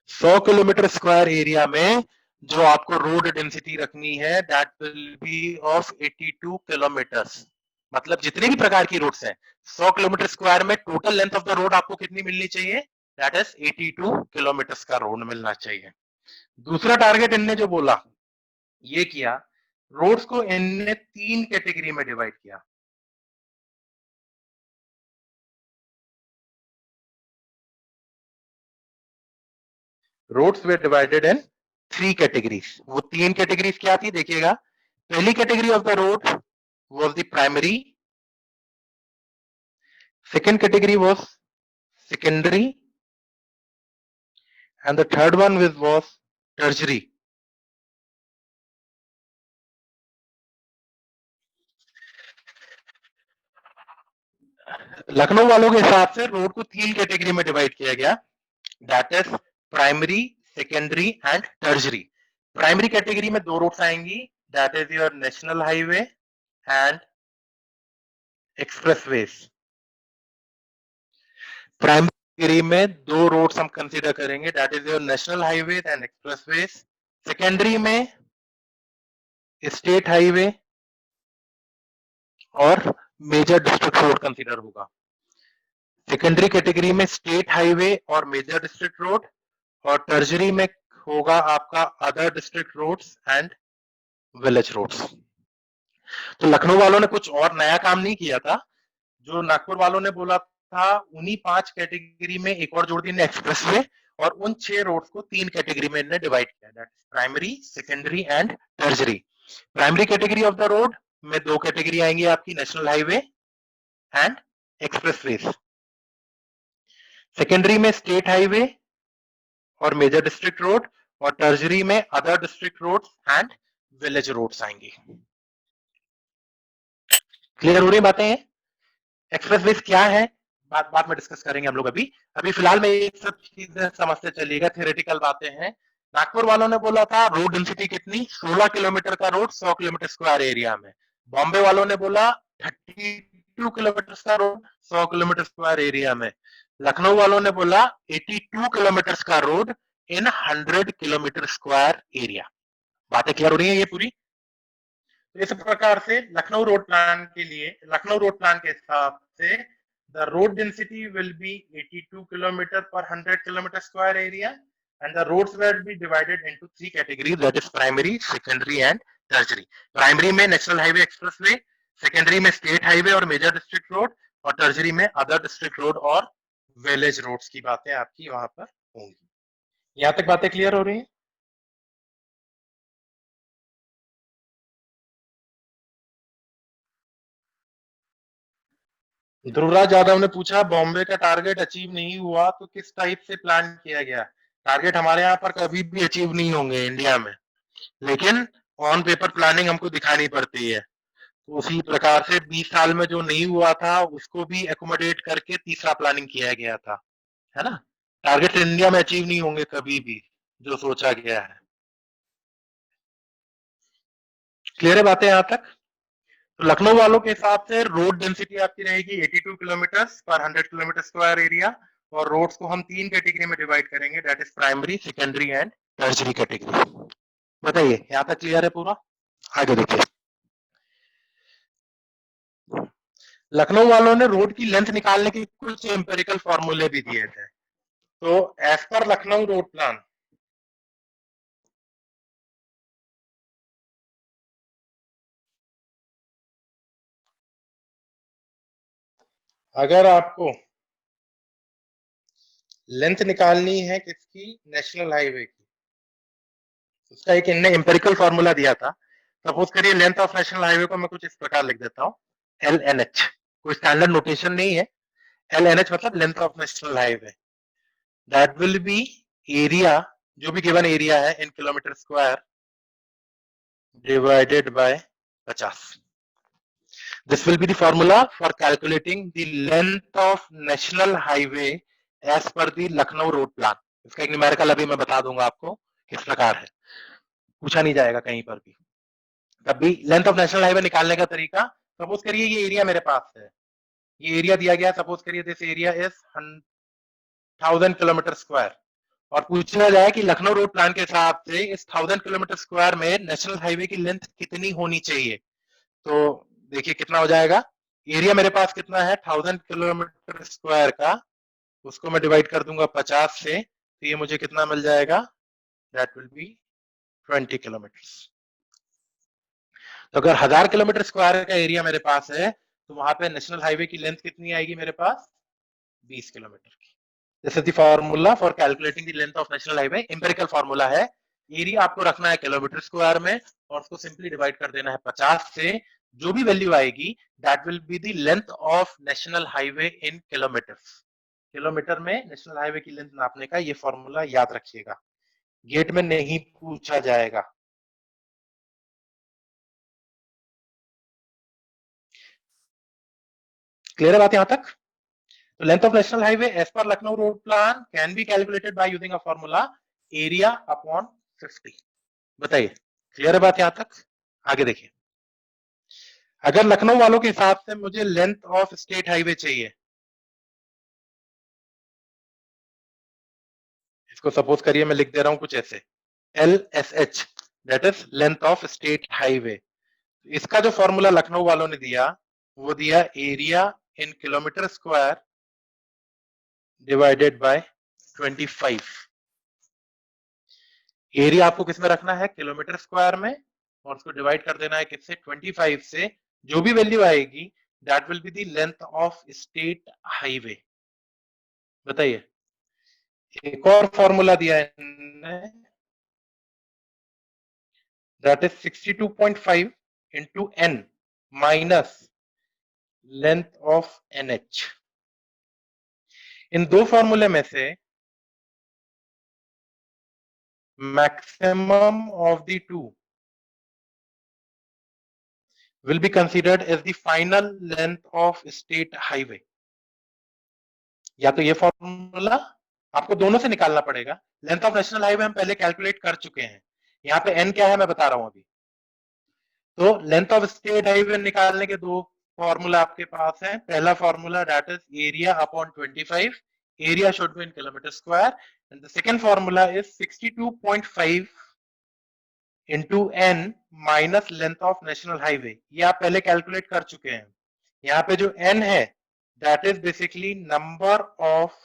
100 kilometre square area में जो आपको रोड डेंसिटी रखनी है that will B of 82 kilometres. मतलब जितने भी प्रकार की रोड्स हैं 100 किलोमीटर स्क्वायर में total length of the road आपको कितनी मिलनी चाहिए? दैट इज 82 किलोमीटर्स का रोड मिलना चाहिए। दूसरा टारगेट इनने जो बोला ये किया, रोड्स को इनने 3 कैटेगरी में डिवाइड किया। Roads were divided in 3 categories. वो 3 कैटेगरीज क्या थी देखिएगा। पहली category of the road was the primary, second category was secondary, and the third one was tertiary. Lucknow वालों के हिसाब से रोड को 3 कैटेगरी में डिवाइड किया गया, that is primary, secondary and tertiary. Primary category में 2 रोड्स आएंगी, that is your national highway and expressways. Primary category में 2 रोड्स हम कंसीडर करेंगे, that is your national highway and expressways. Secondary में स्टेट हाईवे और मेजर डिस्ट्रिक्ट रोड कंसीडर होगा। सेकेंडरी कैटेगरी में स्टेट हाईवे और मेजर डिस्ट्रिक्ट रोड, और टर्जरी में होगा आपका other district roads and village roads. तो लखनऊ वालों ने कुछ और नया काम नहीं किया था, जो नागपुर वालों ने बोला था उन्हीं 5 कैटेगरी में एक और जोड़ दी एक्सप्रेसवे, और उन 6 रोड्स को 3 कैटेगरी में इन्हें डिवाइड किया, that is primary, secondary and tertiary. Primary category of the road में 2 कैटेगरी आएंगी आपकी, national highway and expressways. Secondary में स्टेट हाईवे और मेजर डिस्ट्रिक्ट रोड, और टर्जरी में other district roads and village roads आएंगी। क्लियर हो रही बातें हैं? एक्सप्रेसवेज क्या है बात में डिस्कस करेंगे हम लोग। अभी अभी फिलहाल में ये सब चीजें समझते चलिएगा, थियोरेटिकल बातें हैं। नागपुर वालों ने बोला था रोड डेंसिटी कितनी? 16 किलोमीटर का रोड 100 किलोमीटर स्क्वायर एरिया में। बॉम्बे वालों ने बोला 32 किलोमीटर का रोड 100 किलोमीटर स्क्वायर एरिया में। लखनऊ वालों ने बोला 82 किलोमीटर का रोड इन 100 किलोमीटर स्क्वायर एरिया। बातें क्लियर हो रही है ये पूरी? तो इस प्रकार से लखनऊ रोड प्लान के लिए, लखनऊ रोड प्लान के हिसाब से the road density will be 82 kilometer per 100 kilometer square area, and the roads will be divided into 3 categories, that is primary, secondary and tertiary. Primary में national highway expressway, secondary में state highway और major district road, और tertiary में other district road और village roads की बातें आपकी वहां पर होंगी। यहां तक बातें क्लियर हो रही हैं? ध्रुवराज यादव ने पूछा बॉम्बे का टारगेट अचीव नहीं हुआ तो किस टाइप से प्लान किया गया? टारगेट हमारे यहाँ पर कभी भी अचीव नहीं होंगे इंडिया में, लेकिन ऑन पेपर प्लानिंग हमको दिखानी पड़ती है। तो उसी प्रकार से 20 साल में जो नहीं हुआ था उसको भी एकोमोडेट करके तीसरा प्लानिंग किया गया था, है ना। टारगेट इंडिया में अचीव नहीं होंगे कभी भी जो सोचा गया है। क्लियर है बातें यहाँ तक? तो लखनऊ वालों के हिसाब से रोड डेंसिटी आपकी रहेगी 82 kilometre per 100 kilometre square area, और रोड्स को हम 3 कैटेगरी में डिवाइड करेंगे, that is primary, secondary and tertiary category. बताइए यहाँ तक क्लियर है पूरा? आगे देखिए, लखनऊ वालों ने रोड की लेंथ निकालने के कुछ एम्पेरिकल फॉर्मूले भी दिए थे। तो as per Lucknow road plan, अगर आपको लेंथ निकालनी है किसकी, नेशनल हाईवे की। उसका एक इनने एम्पेरिकल फॉर्मूला दिया था। सपोज करिए लेंथ ऑफ नेशनल हाईवे को मैं कुछ इस प्रकार लिख देता हूँ, LNH। कोई स्टैंडर्ड नोटेशन नहीं है, LNH मतलब length of national highway. That will B area, जो भी गिवन एरिया है इन kilometre square, divided by 50। This will be the formula for calculating the length of national highway as per the Lucknow road plan. इसका एक न्यूमेरिकल अभी मैं बता दूंगा आपको किस प्रकार है, पूछा नहीं जाएगा कहीं पर भी। तब भी लेंथ ऑफ नेशनल हाईवे निकालने का तरीका, सपोज करिए ये एरिया मेरे पास है, ये एरिया दिया गया, सपोज करिए this area is 1000 kilometre square, और पूछना जाए कि लखनऊ रोड प्लान के हिसाब से इस 1000 किलोमीटर स्क्वायर में नेशनल हाईवे की लेंथ कितनी होनी चाहिए। तो देखिए कितना हो जाएगा, एरिया मेरे पास कितना है 1000 किलोमीटर स्क्वायर का, उसको मैं डिवाइड कर दूंगा 50 से, तो ये मुझे कितना मिल जाएगा, दैट विल बी 20 किलोमीटर। तो अगर 1000 किलोमीटर स्क्वायर का एरिया मेरे पास है, तो वहां पे नेशनल हाईवे की लेंथ कितनी आएगी मेरे पास, 20 किलोमीटर की। This is the formula for calculating the length of national highway. Empirical formula है, एरिया आपको रखना है किलोमीटर स्क्वायर में और उसको सिंपली डिवाइड कर देना है 50 से, जो भी वैल्यू आएगी that will be the length of national highway in kilometres. Kilometre में नेशनल हाईवे की लेंथ नापने का ये फॉर्मूला याद रखिएगा, गेट में नहीं पूछा जाएगा। क्लियर है बात यहां तक? तो length of national highway as per Lucknow road plan can be calculated by using a formula area upon 50। बताइए क्लियर है बात यहां तक? आगे देखिए, अगर लखनऊ वालों के हिसाब से मुझे लेंथ ऑफ स्टेट हाईवे चाहिए, इसको सपोज करिए मैं लिख दे रहा हूं कुछ ऐसे, LSH, that is length of state highway. इसका जो फॉर्मूला लखनऊ वालों ने दिया वो दिया area in kilometre square divided by 25। Area आपको किसमें रखना है, किलोमीटर स्क्वायर में, और उसको डिवाइड कर देना है किससे, 25 से, जो भी वैल्यू आएगी that will be the length of state highway. बताइए, एक और फॉर्मूला दिया है इन्होंने, that is 62.5 into n minus length of NH। इन दो फॉर्मूले में से maximum of the two will be considered as the final length of state highway। या तो ये फॉर्मूला आपको दोनों से निकालना पड़ेगा। लेंथ ऑफ नेशनल हाईवे हम पहले कैलकुलेट कर चुके हैं, यहाँ पे n क्या है मैं बता रहा हूं अभी। तो लेंथ ऑफ स्टेट हाईवे निकालने के दो फॉर्मूला आपके पास है। पहला formula that is area upon 25, area should be in kilometre square, and the second formula is 62.5 into n minus length of national highway. ये आप पहले कैलकुलेट कर चुके हैं। यहाँ पे जो n है that is basically number of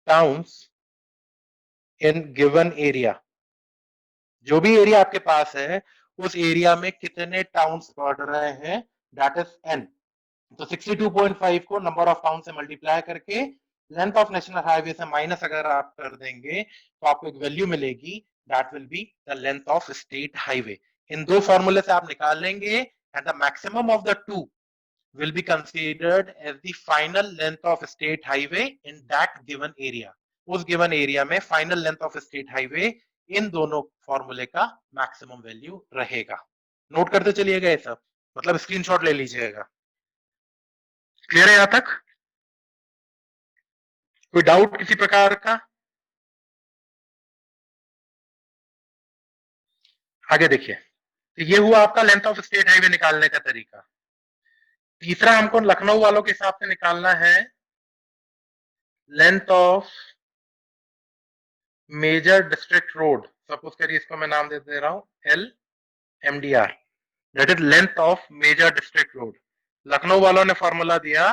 towns in given area. जो भी एरिया आपके पास है उस एरिया में कितने टाउन्स बढ़ रहे हैं, दैट इज n। तो 62.5 को नंबर ऑफ टाउन से मल्टीप्लाई करके लेंथ ऑफ नेशनल हाईवे से माइनस अगर आप कर देंगे तो आपको एक वैल्यू मिलेगी, that will be the length of state highway. इन दो फॉर्मूले से आप निकाल लेंगे and the maximum of the two will be considered as the final length of state highway in that given area। उस given area में final length of state highway इन दोनों फॉर्मूले का मैक्सिमम वैल्यू रहेगा। नोट करते चलिएगा ये सब, मतलब स्क्रीनशॉट ले लीजिएगा। क्लियर है यहां तक? कोई डाउट किसी प्रकार का? आगे देखिए, तो ये हुआ आपका लेंथ ऑफ स्टेट हाईवे निकालने का तरीका। तीसरा हमको लखनऊ वालों के हिसाब से निकालना है length of major district road. Suppose करिए इसको मैं नाम दे रहा हूं LMDR, that is length of major district road. Lucknow वालों ने फॉर्मूला दिया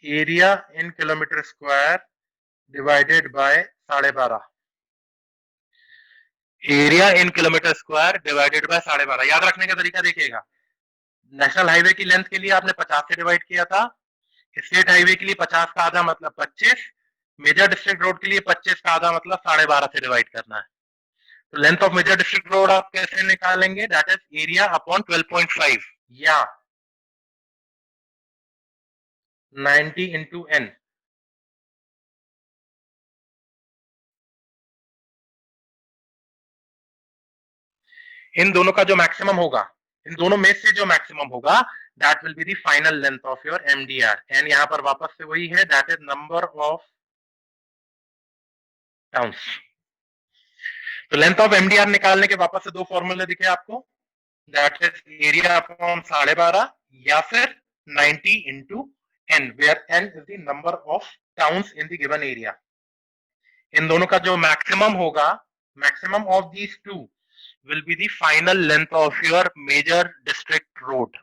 area in kilometre square divided by 12.5। Area in kilometre square divided by 12.5। याद रखने का तरीका देखिएगा, नेशनल हाईवे की लेंथ के लिए आपने 50 से डिवाइड किया था, स्टेट हाईवे के लिए 50 का आधा मतलब 25, मेजर डिस्ट्रिक्ट रोड के लिए 25 का आधा मतलब 12.5 से डिवाइड करना है। तो length of major district road आप कैसे निकालेंगे? दैट इज एरिया अपॉन 12.5 या 90 इंटू एन। इन दोनों का जो मैक्सिमम होगा, इन दोनों में से जो मैक्सिमम होगा, that will be the final length of your MDR. N यहां पर वापस से वही है, that is number of towns. तो लेंथ ऑफ एमडीआर निकालने के वापस से दो फॉर्मूले दिखे आपको, दैट इज एरिया अपॉन 12.5 या फिर 90 into N, where N is the number of towns in the given area. इन दोनों का जो मैक्सिमम होगा, maximum of these two will be the final length of your major district road.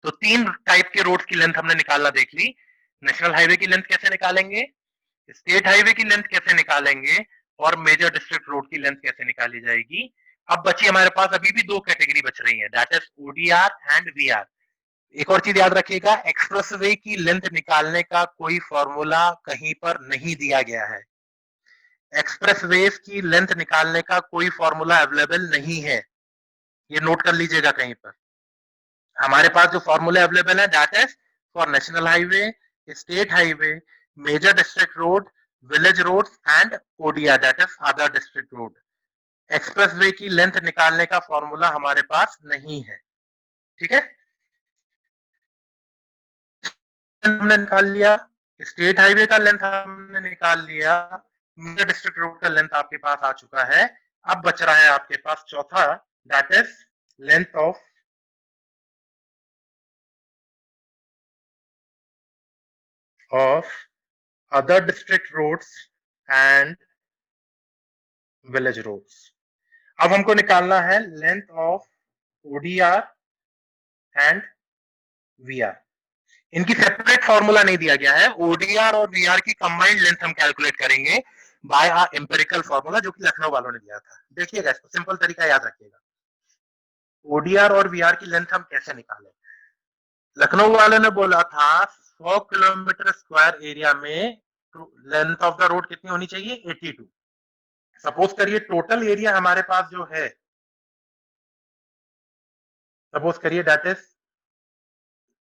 तो तीन टाइप के रोड की लेंथ हमने निकालना देख ली। नेशनल हाईवे की लेंथ कैसे निकालेंगे, स्टेट हाईवे की लेंथ कैसे निकालेंगे, और मेजर डिस्ट्रिक्ट रोड की लेंथ कैसे निकाली जाएगी। अब बची हमारे पास अभी भी दो कैटेगरी बच रही है, that is ODR and VR. एक और चीज याद रखिएगा, एक्सप्रेसवे की लेंथ निकालने का कोई फॉर्मूला कहीं पर नहीं दिया गया है। एक्सप्रेसवेज की लेंथ निकालने का कोई फॉर्मूला अवेलेबल नहीं है, ये नोट कर लीजिएगा कहीं पर। हमारे पास जो फॉर्मूला अवेलेबल है, that is for national highway, state highway, major district road, village road and ODR, that is other district road. Expressway की लेंथ निकालने का फॉर्मूला हमारे पास नहीं है, ठीक है। हमने निकाल लिया, स्टेट हाईवे का लेंथ हमने निकाल लिया, मेजर डिस्ट्रिक्ट रोड का लेंथ आपके पास आ चुका है। अब बच रहा है आपके पास चौथा, that is length of other district roads and village roads. अब हमको निकालना है length of ODR and VR. इनकी सेपरेट फॉर्मूला नहीं दिया गया है, ओडीआर और वीआर की कंबाइंड लेंथ हम कैलकुलेट करेंगे बाय आ एम्पिरिकल फॉर्मूला जो कि लखनऊ वालों ने दिया था। देखिएगा इसको, सिंपल तरीका याद रखिएगा। ओडीआर और वीआर की लेंथ हम कैसे निकालें? लखनऊ वाले ने बोला था 100 किलोमीटर स्क्वायर एरिया में लेंथ ऑफ द रोड कितनी होनी चाहिए? 82। सपोज करिए टोटल एरिया हमारे पास जो है, सपोज करिए that is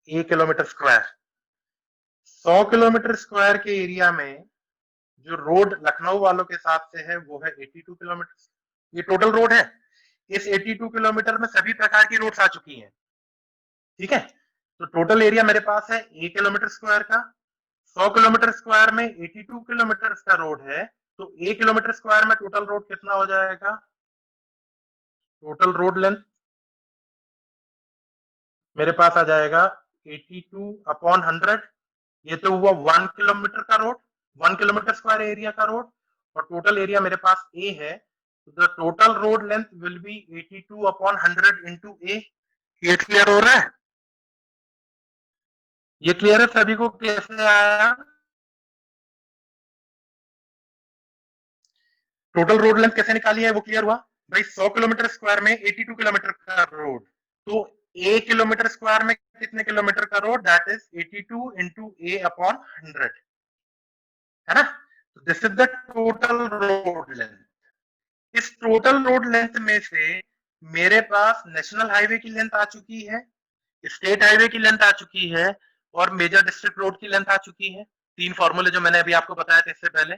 1 kilometre square. 100 kilometre square के एरिया में जो रोड लखनऊ वालों के हिसाब से है वो है 82 किलोमीटर। ये टोटल रोड है। इस 82 किलोमीटर में सभी प्रकार की रोड्स आ चुकी हैं, ठीक है। तो टोटल एरिया मेरे पास है 1 किलोमीटर स्क्वायर का। 100 किलोमीटर स्क्वायर में 82 किलोमीटर का रोड है, तो 1 किलोमीटर स्क्वायर में टोटल रोड कितना हो जाएगा? टोटल रोड लेंथ मेरे पास आ जाएगा 82 अपॉन 100। ये तो हुआ 1 किलोमीटर का रोड, 1 किलोमीटर स्क्वायर एरिया का रोड, और टोटल एरिया मेरे पास ए है, तो the total road length will be 82 upon 100 into A. ये क्लियर हो रहा है? ये क्लियर है सभी को? कैसे आया? टोटल रोड लेंथ कैसे निकाली है वो क्लियर हुआ भाई। 100 किलोमीटर स्क्वायर में 82 किलोमीटर का रोड, तो ए किलोमीटर स्क्वायर में कितने किलोमीटर का road? That is 82 into A upon 100, है ना। This is the total road length. इस टोटल रोड लेंथ में से मेरे पास नेशनल हाईवे की लेंथ आ चुकी है, स्टेट हाईवे की लेंथ आ चुकी है, और मेजर डिस्ट्रिक्ट रोड की लेंथ आ चुकी है। तीन फॉर्मूले जो मैंने अभी आपको बताया था इससे पहले।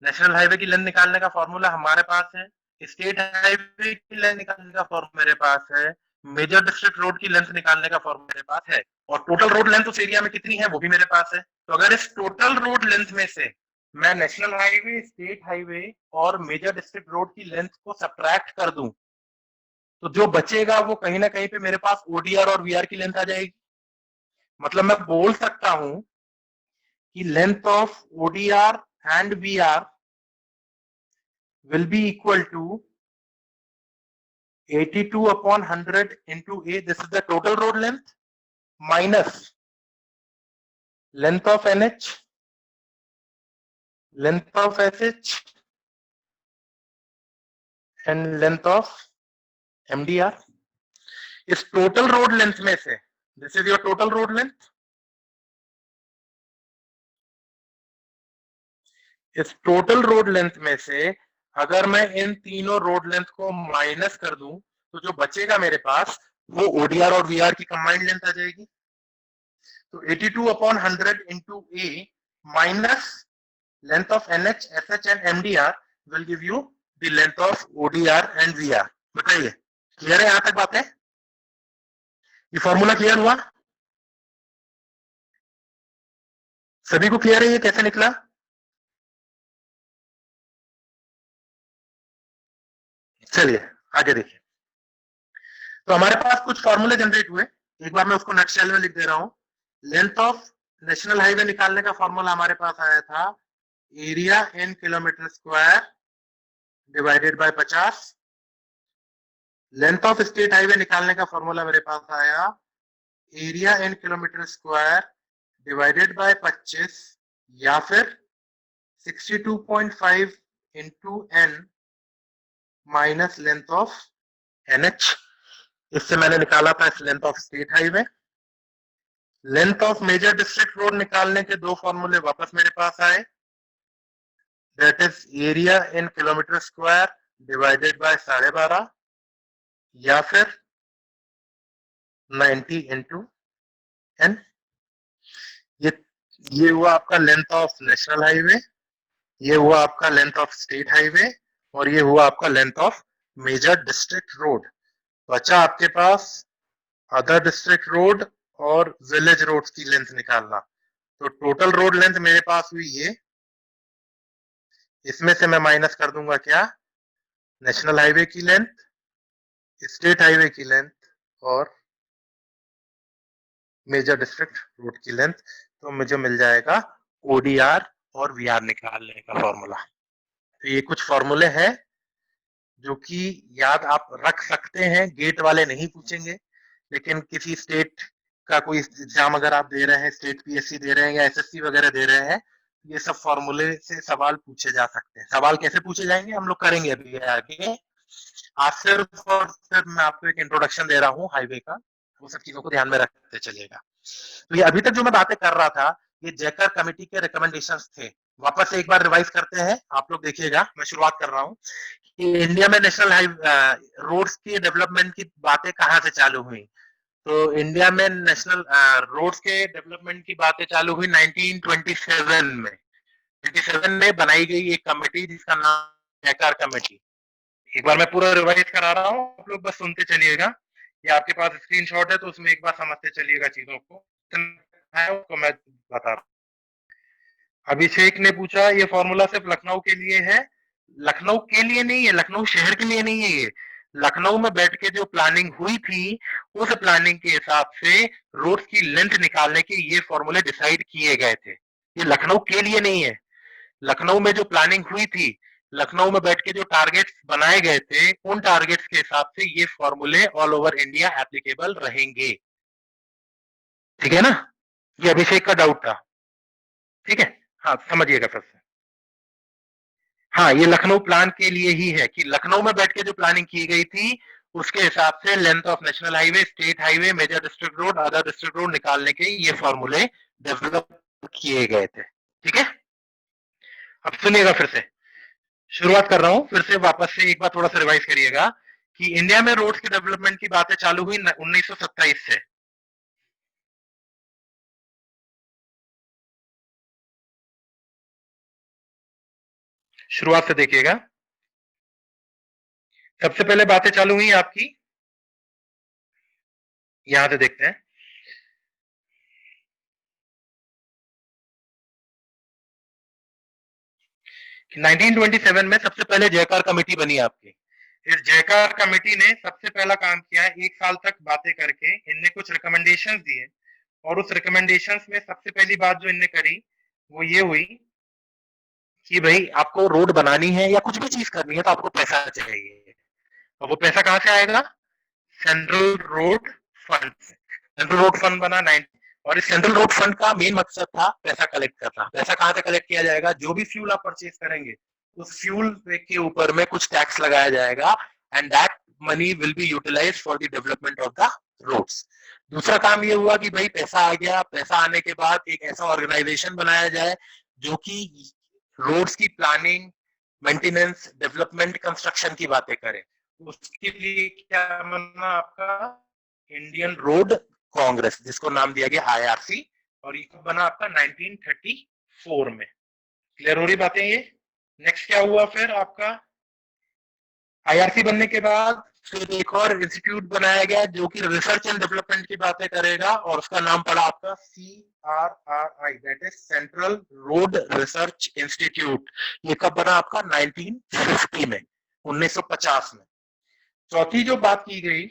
नेशनल हाईवे की लेंथ निकालने का फॉर्मूला हमारे पास है, स्टेट हाईवे की लेंथ निकालने का फॉर्मूला मेरे पास है, मेजर डिस्ट्रिक्ट रोड की लेंथ निकालने का फॉर्मूला मेरे पास है, और टोटल रोड लेंथ उस एरिया में कितनी है वो भी मेरे पास है। तो अगर इस टोटल रोड लेंथ में से मैं नेशनल हाईवे, स्टेट हाईवे और मेजर डिस्ट्रिक्ट रोड की लेंथ को सब्ट्रैक्ट कर दूं, तो जो बचेगा वो कहीं ना कहीं पे मेरे पास ओडीआर और वीआर की लेंथ आ जाएगी। मतलब मैं बोल सकता हूं कि length of ODR and VR will be equal to 82 upon 100 into A. This is the total road length minus length of NH, length of SH and length of MDR. इस टोटल रोड लेंथ में से, this is your total road length, इस टोटल रोड लेंथ में से अगर मैं इन तीनों रोड लेंथ को माइनस कर दूं तो जो बचेगा मेरे पास वो ओडीआर और वीआर की कंबाइंड लेंथ आ जाएगी। तो 82 upon 100 into A minus length of NH, SH and MDR will give you the length of ODR and VR। बताइए, क्लियर है यहां तक बात है? ये फॉर्मूला क्लियर हुआ? सभी को क्लियर है ये कैसे निकला? चलिए आगे देखिए। तो हमारे पास कुछ फॉर्मूले जनरेट हुए, एक बार मैं उसको नटशेल में लिख दे रहा हूं। लेंथ ऑफ नेशनल हाईवे निकालने का फॉर्मूला हमारे पास आया था area in kilometre square divided by 50। Length of state highway निकालने का फॉर्मूला मेरे पास आया area in kilometre square divided by 25 या फिर 62.5 into N minus length of NH. इससे मैंने निकाला था इस length of state highway. Length of major district road निकालने के दो फॉर्मूले वापस मेरे पास आए, that is area in kilometre square divided by 12.5 या फिर 90 इंटू एन। ये हुआ आपका लेंथ ऑफ नेशनल हाईवे, ये हुआ आपका लेंथ ऑफ स्टेट हाईवे और ये हुआ आपका length of major district road. बचा आपके पास अदर डिस्ट्रिक्ट रोड और विलेज रोड्स की लेंथ निकालना। तो टोटल रोड लेंथ मेरे पास हुई ये, इसमें से मैं माइनस कर दूंगा क्या, नेशनल हाईवे की लेंथ, स्टेट हाईवे की लेंथ और मेजर डिस्ट्रिक्ट रोड की लेंथ। तो मुझे मिल जाएगा ओडीआर और वीआर निकालने का फॉर्मूला। तो ये कुछ फॉर्मूले हैं जो कि याद आप रख सकते हैं, गेट वाले नहीं पूछेंगे, लेकिन किसी स्टेट का कोई एग्जाम अगर आप दे रहे हैं, स्टेट पीएससी दे रहे हैं या एसएससी वगैरह दे रहे हैं, ये सब फॉर्मूले से सवाल पूछे जा सकते हैं। सवाल कैसे पूछे जाएंगे हम लोग करेंगे अभी आगे। आज सिर्फ और सिर्फ मैं आपको एक इंट्रोडक्शन दे रहा हूँ हाईवे का, वो सब चीजों को ध्यान में रखते चलिएगा। तो ये अभी तक जो मैं बातें कर रहा था ये जैकर कमेटी के रिकमेंडेशंस थे। वापस से एक बार रिवाइज करते हैं, आप लोग देखिएगा। मैं शुरुआत कर रहा हूँ कि इंडिया में नेशनल हाईवे रोड्स की डेवलपमेंट की बातें कहाँ से चालू हुई। तो इंडिया में नेशनल रोड्स के डेवलपमेंट की बातें चालू हुई 1927 में। 27 में बनाई गई एक कमेटी जिसका नाम जैकार कमेटी। एक बार मैं पूरा रिवाइज करा रहा हूँ, आप लोग बस सुनते चलिएगा। ये आपके पास स्क्रीनशॉट है तो उसमें एक बार समझते चलिएगा चीजों को, उसको मैं बता रहा हूँ। अभिषेक ने पूछा ये फॉर्मूला सिर्फ लखनऊ के लिए है। लखनऊ के लिए नहीं है, लखनऊ शहर के लिए नहीं है। ये लखनऊ में बैठ के जो प्लानिंग हुई थी उस प्लानिंग के हिसाब से रोड्स की लेंथ निकालने के ये फॉर्मूले डिसाइड किए गए थे। ये लखनऊ के लिए नहीं है। लखनऊ में जो प्लानिंग हुई थी, लखनऊ में बैठ के जो टारगेट्स बनाए गए थे, उन टारगेट्स के हिसाब से ये फॉर्मूले ऑल ओवर इंडिया एप्लीकेबल रहेंगे। ठीक है ना? ये अभिषेक का डाउट था। ठीक है, हाँ समझिएगा फिर से। हाँ, ये लखनऊ प्लान के लिए ही है कि लखनऊ में बैठ के जो प्लानिंग की गई थी उसके हिसाब से length of national highway, state highway, major district road, other district road निकालने के ये फॉर्मूले डेवलप किए गए थे। ठीक है, अब सुनिएगा फिर से, शुरुआत कर रहा हूं फिर से, वापस से एक बार थोड़ा सा रिवाइज करिएगा कि इंडिया में रोड्स के डेवलपमेंट की बातें चालू हुई 1927 से। शुरुआत से देखिएगा, सबसे पहले बातें चालू हुई आपकी, यहां से देखते हैं। 1927 में सबसे पहले जयकार कमेटी बनी आपकी। इस जयकार कमेटी ने सबसे पहला काम किया, एक साल तक बातें करके इनने कुछ रिकमेंडेशंस दिए और उस रिकमेंडेशंस में सबसे पहली बात जो इनने करी वो ये हुई कि भाई आपको रोड बनानी है या कुछ भी चीज करनी है तो आपको पैसा चाहिए। और वो पैसा कहां से आएगा? Central road fund. Central road fund बना 9, और इस सेंट्रल रोड फंड का मेन मकसद था पैसा कलेक्ट करना। पैसा कहां से कलेक्ट किया जाएगा? जो भी फ्यूल आप परचेज करेंगे उस फ्यूल के ऊपर में कुछ टैक्स लगाया जाएगा and that money will be utilise for the development of the roads. दूसरा काम ये हुआ कि भाई पैसा आ गया, पैसा आने के बाद एक ऐसा ऑर्गेनाइजेशन बनाया जाए जो कि रोड्स की प्लानिंग, मेंटेनेंस, डेवलपमेंट, कंस्ट्रक्शन की बातें करें, उसके लिए क्या बना आपका इंडियन रोड कांग्रेस, जिसको नाम दिया गया आईआरसी, और ये कब बना आपका 1934 में। क्लियर हो रही बातें ये। नेक्स्ट क्या हुआ फिर आपका, आईआरसी बनने के बाद फिर एक और इंस्टीट्यूट बनाया गया जो कि रिसर्च एंड डेवलपमेंट की बातें करेगा, और उसका नाम पड़ा आपका CRRI, that is central road research institute. ये कब बना आपका 1950 में, 1950 में। चौथी जो बात की गई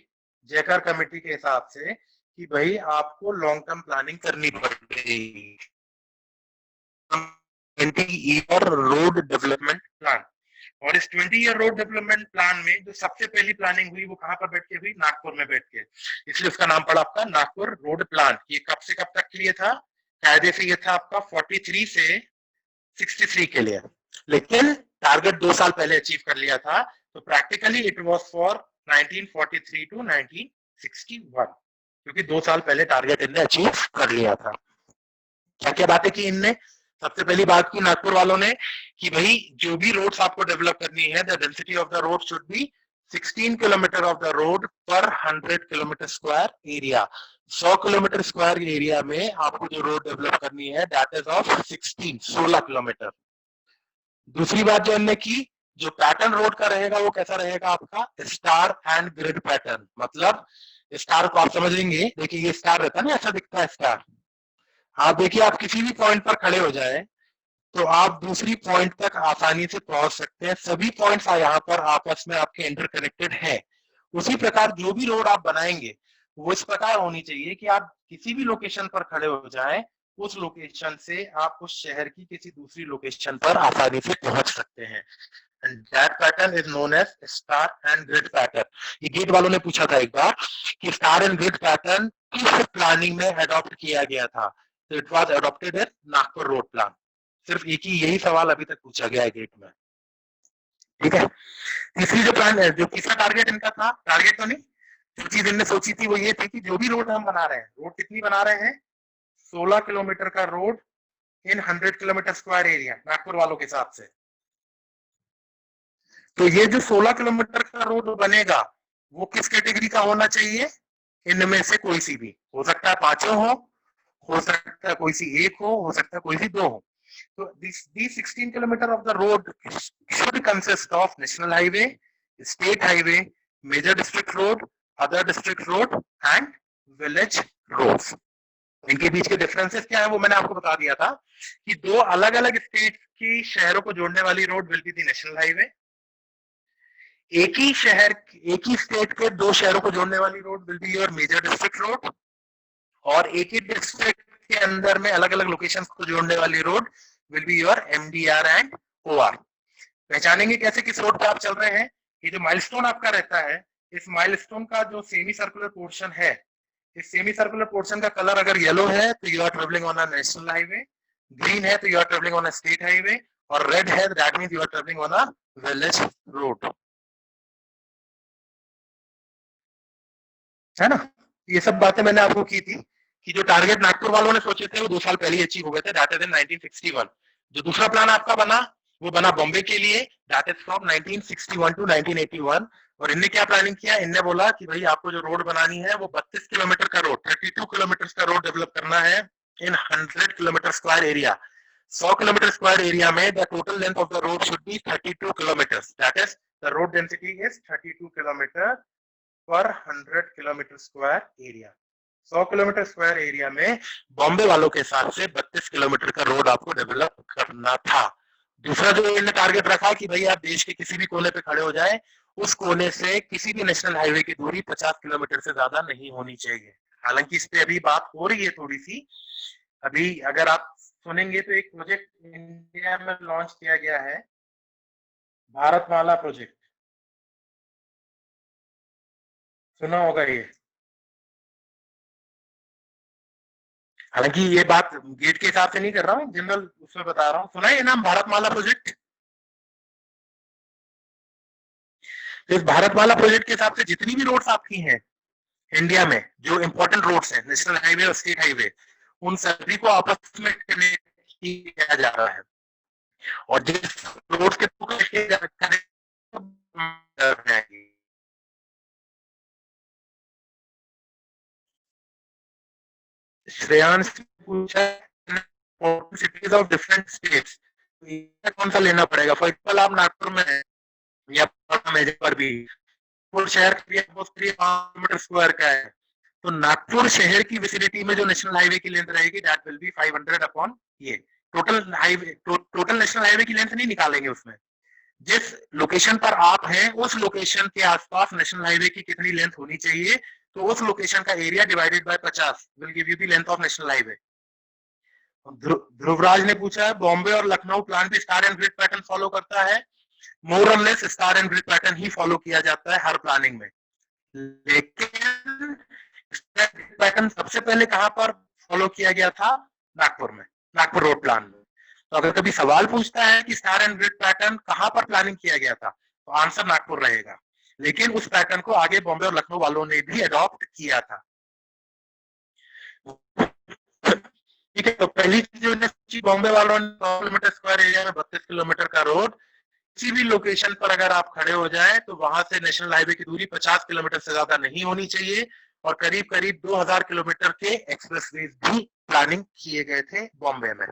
जयकर कमेटी के हिसाब से कि भाई आपको लॉन्ग टर्म प्लानिंग करनी पड़ेगी, 20 ईयर रोड डेवलपमेंट प्लान। और इस 20 ईयर रोड डेवलपमेंट प्लान में जो सबसे पहली प्लानिंग हुई वो कहां पर बैठ के हुई, नागपुर में बैठ के, इसलिए उसका नाम पड़ा आपका नागपुर रोड प्लान। ये कब से कब तक के लिए था, कायदे से ये था आपका 43 से 63 के लिए, लेकिन टारगेट 2 साल पहले अचीव कर लिया था, तो practically it was for 1943 to 1961, क्योंकि 2 साल पहले टारगेट इनने अचीव कर लिया था। क्या क्या बातें की इनने, सबसे पहली बात की नागपुर वालों ने कि भाई जो भी रोड्स आपको डेवलप करनी है, the density of the road should be 16 kilometre of the road पर 100 kilometre square area. 100 kilometre square area में आपको जो रोड डेवलप करनी है दैट इज ऑफ 16 किलोमीटर। दूसरी बात जो इन्होंने की, जो पैटर्न रोड का रहेगा वो कैसा रहेगा आपका, स्टार एंड ग्रिड पैटर्न। मतलब स्टार को आप समझ लेंगे, देखिए ये स्टार रहता है ना, ऐसा दिखता है स्टार। आप देखिए आप किसी भी पॉइंट पर खड़े हो जाए तो आप दूसरी पॉइंट तक आसानी से पहुंच सकते हैं, सभी पॉइंट्स यहाँ पर आपस में आपके इंटरकनेक्टेड है। उसी प्रकार जो भी रोड आप बनाएंगे वो इस प्रकार होनी चाहिए कि आप किसी भी लोकेशन पर खड़े हो जाएं, उस लोकेशन से आप उस शहर की किसी दूसरी लोकेशन पर आसानी से पहुंच सकते हैं। And that pattern is known as star and grid pattern. ये गेट वालों ने पूछा था एक बार कि स्टार एंड ग्रिड पैटर्न किस प्लानिंग में अडॉप्ट किया गया था, तो it was adopted in Nagpur road plan. सिर्फ एक ही यही सवाल अभी तक पूछा गया है गेट में, ठीक है। तीसरी जो प्लान है, जो तीसरा टारगेट इनका था, टारगेट तो नहीं, जो चीज इनने सोची थी वो ये थी कि जो भी रोड हम बना रहे हैं, रोड कितनी बना रहे हैं, 16 किलोमीटर का रोड इन 100 किलोमीटर स्क्वायर एरिया, नागपुर वालों के हिसाब से। तो ये जो 16 किलोमीटर का रोड बनेगा वो किस कैटेगरी का होना चाहिए, इनमें से कोई सी भी हो सकता है, पांचों हो सकता है कोई सी एक हो सकता है कोई सी दो हो। So these 16 kilometer of the road should consist of national highway, state highway, major district road, other district road and village roads. इनके बीच के डिफरेंसेस क्या है वो मैंने आपको बता दिया था कि दो अलग अलग स्टेट की शहरों को जोड़ने वाली road will be the national highway, एक ही शहर एक ही स्टेट के दो शहरों को जोड़ने वाली road will be your major district road, और एक ही डिस्ट्रिक्ट के अंदर में अलग अलग लोकेशंस को जोड़ने वाली road will be your MDR and OR। पहचानेंगे कैसे किस रोड पे आप चल रहे हैं, ये जो माइलस्टोन आपका रहता है, इस माइलस्टोन का जो सेमी सर्कुलर पोर्शन है, इस सेमी सर्कुलर पोर्शन का कलर अगर येलो है तो you are travelling on a national highway, green है तो you are travelling on a state highway, और रेड है that means you are travelling on a village road, है ना। ये सब बातें मैंने आपको की थी कि जो टारगेट नागपुर वालों ने सोचे थे वो 2 साल पहले ही अचीव हो गए थे, दैट इज इन 1961। जो दूसरा प्लान आपका बना वो बना बॉम्बे के लिए, दैट इज फ्रॉम 1961 टू 1981। और इनने क्या प्लानिंग किया, इनने बोला कि भाई आपको जो रोड बनानी है वो 32 किलोमीटर का रोड, 32 किलोमीटर का रोड डेवलप करना है in 100 kilometre square area. 100 kilometre square area में the total length of the road should be 32 kilometre, that is the road density is 32 kilometre per 100 kilometre square area. 100 kilometre square area में बॉम्बे वालों के हिसाब से 32 किलोमीटर का रोड आपको डेवलप करना था। दूसरा जो इन्होंने टारगेट रखा कि भाई आप देश के किसी भी कोने पे खड़े हो जाए, उस कोने से किसी भी नेशनल हाईवे की दूरी 50 किलोमीटर से ज्यादा नहीं होनी चाहिए। हालांकि इस पे अभी बात हो रही है थोड़ी सी, अभी अगर आप सुनेंगे तो एक प्रोजेक्ट इंडिया में लॉन्च किया गया है, भारतमाला प्रोजेक्ट, सुना होगा ये। हालांकि ये बात गेट के हिसाब से नहीं कर रहा हूँ, जनरल उसमें बता रहा हूँ, सुना है ये नाम भारतमाला प्रोजेक्ट। तो इस भारतमाला प्रोजेक्ट के हिसाब से जितनी भी रोड्स आपकी हैं इंडिया में, जो इंपॉर्टेंट रोड्स हैं, नेशनल हाईवे और स्टेट हाईवे, उन सभी को आपस में कनेक्ट किया जा रहा है। और जिस रोड के थ्रू जाएगी। श्रेयांश पूछा सिटीज ऑफ डिफरेंट स्टेट्स, कौन सा लेना पड़ेगा? फॉर एग्जाम्पल आप नागपुर में है या पर भी, नागपुर शहर किलोमीटर स्क्वायर का है, तो नागपुर शहर की विसिनिटी में जो नेशनल हाईवे की लेंथ रहेगी दैट विल बी 500 अपॉन ये total highway, total national highway की लेंथ नहीं निकालेंगे उसमें, जिस लोकेशन पर आप हैं उस लोकेशन के आसपास नेशनल हाईवे की कितनी लेंथ होनी चाहिए, तो उस लोकेशन का area divided by 50 will give you the length of national highway. Dhruvraj ने पूछा है बॉम्बे और लखनऊ प्लान भी star and grid pattern follow करता है? मोर और less star and grid pattern ही फॉलो किया जाता है हर प्लानिंग में, लेकिन पैटर्न सबसे पहले कहां पर फॉलो किया गया था? नागपुर में, नागपुर रोड प्लान में। तो अगर कभी सवाल पूछता है कि स्टार एंड ग्रिड पैटर्न कहां पर प्लानिंग किया गया था, तो आंसर नागपुर रहेगा, लेकिन उस पैटर्न को आगे बॉम्बे और लखनऊ वालों ने भी अडॉप्ट किया था। ठीक है, तो पहली चीज जो बॉम्बे वालों ने किलोमीटर स्क्वायर एरिया में 32 किलोमीटर का रोड, किसी भी लोकेशन पर अगर आप खड़े हो जाए तो वहां से नेशनल हाईवे की दूरी 50 किलोमीटर से ज्यादा नहीं होनी चाहिए, और करीब करीब 2000 किलोमीटर के एक्सप्रेसवेज भी प्लानिंग किए गए थे बॉम्बे में।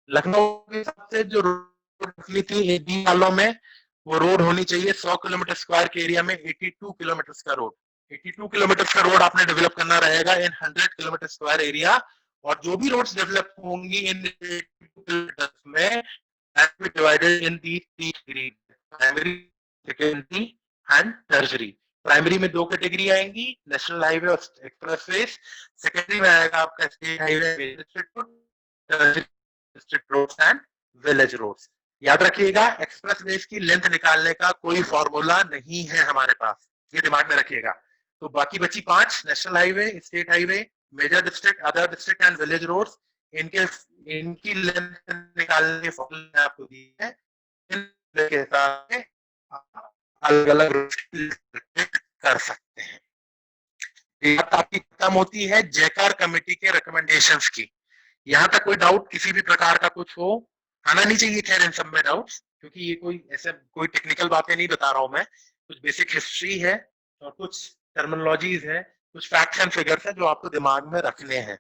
लखनऊ के हिसाब से जो रोड थी 18 सालों में, वो रोड होनी चाहिए 100 किलोमीटर स्क्वायर के एरिया में 82 किलोमीटर का रोड। 82 किलोमीटर का रोड आपने डेवलप करना रहेगा इन 100 किलोमीटर स्क्वायर एरिया, और जो भी रोड्स डेवलप होंगी इन में divided in the primary, secondary and tertiary. Primary में 2 कैटेगरी आएंगी, नेशनल हाईवे और एक्सप्रेसवे। सेकेंडरी में आएगा आपका state highway, district roads and village roads. याद रखिएगा एक्सप्रेसवेज की लेंथ निकालने का कोई फॉर्मूला नहीं है हमारे पास, ये दिमाग में रखिएगा। तो बाकी बची 5, national highway, state highway, major district, other district and village roads, इनके इनकी लेंथ निकालने के फॉर्मूला आपको दी है, के हिसाब से अलग अलग कर सकते हैं। बात आपकी खत्म होती है जयकार कमेटी के रिकमेंडेशंस की। यहाँ तक कोई डाउट किसी भी प्रकार का कुछ हो, आना नहीं चाहिए खैर इन सब में डाउट्स, क्योंकि ये कोई ऐसे कोई टेक्निकल बातें नहीं बता रहा हूं मैं, कुछ बेसिक हिस्ट्री है और कुछ टर्मिनोलॉजीज है, कुछ फैक्ट्स एंड फिगर्स है जो आपको दिमाग में रखने हैं।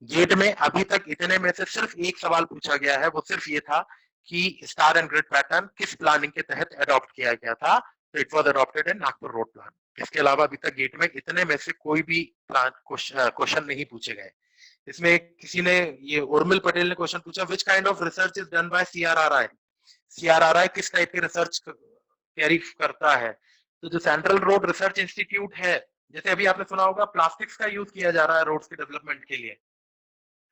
गेट में अभी तक इतने में से सिर्फ एक सवाल पूछा गया है, वो सिर्फ ये था कि स्टार एंड ग्रिड पैटर्न किस प्लानिंग के तहत अडॉप्ट किया गया था, तो it was adopted in Nagpur road plan. इसके अलावा अभी तक गेट में इतने में से कोई भी क्वेश्चन नहीं पूछे गए। इसमें किसी ने, ये उर्मिल पटेल ने क्वेश्चन पूछा, which kind of research is done by CRRI? CRRI किस टाइप की रिसर्च कैरी करता है? तो जो सेंट्रल रोड रिसर्च इंस्टीट्यूट है, जैसे अभी आपने सुना होगा प्लास्टिक्स का यूज किया जा रहा है रोड्स के डेवलपमेंट के लिए,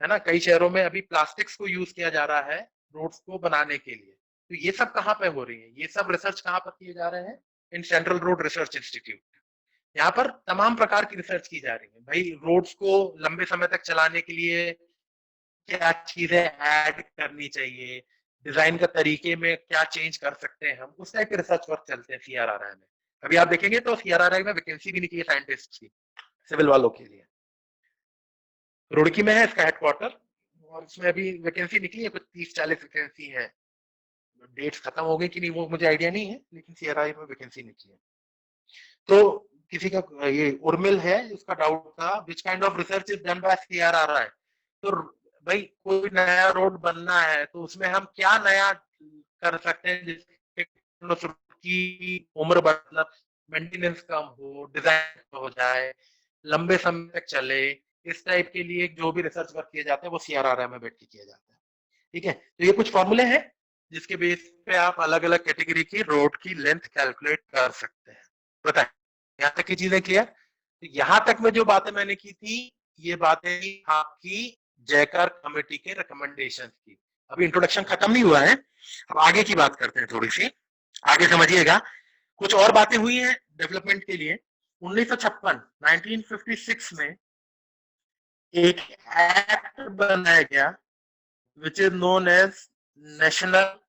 है ना, कई शहरों में अभी प्लास्टिक्स को यूज किया जा रहा है रोड्स को बनाने के लिए। तो ये सब कहाँ पे हो रही है, ये सब रिसर्च कहाँ पर किए जा रहे हैं? In central road research institute. यहाँ पर तमाम प्रकार की रिसर्च की जा रही है भाई, रोड्स को लंबे समय तक चलाने के लिए क्या चीजें ऐड करनी चाहिए, डिजाइन का तरीके में क्या चेंज कर सकते हैं हम, उस टाइप के रिसर्च वर्क चलते हैं सीआरआरआई में। अभी आप देखेंगे तो सीआरआरआई में वैकेंसी भी निकली है साइंटिस्ट की, सिविल वालों के लिए। रुड़की में है इसका हेडक्वार्टर, और इसमें अभी वैकेंसी निकली है, कुछ 30-40 वैकेंसी है। डेट्स खत्म हो गई कि नहीं वो मुझे आइडिया नहीं है, लेकिन सीआरआई में वैकेंसी निकली है। तो किसी का, ये उर्मिल है, उसका डाउट था which kind of research is done by CRRI. तो भाई कोई नया रोड बनना है तो उसमें हम क्या नया कर सकते हैं जिसकी उम्र मतलब मेंटेनेंस कम हो, डिजाइन हो जाए, लंबे समय तक चले, इस टाइप के लिए जो भी रिसर्च वर्क किए जाते हैं वो सीआरआरआई में बैठ के किया जाता है। ठीक है, तो ये कुछ फॉर्मूले हैं जिसके बेस पे आप अलग अलग कैटेगरी की रोड की लेंथ कैलकुलेट कर सकते हैं। बताए यहाँ तक की चीजें क्लियर? तो यहाँ तक में जो बातें मैंने की थी, ये बातें आपकी जयकार कमेटी के रिकमेंडेशन की। अभी इंट्रोडक्शन खत्म नहीं हुआ है, अब आगे की बात करते हैं थोड़ी सी, आगे समझिएगा। कुछ और बातें हुई हैं डेवलपमेंट के लिए। 1956 में एक एक्ट बनाया गया which is known as National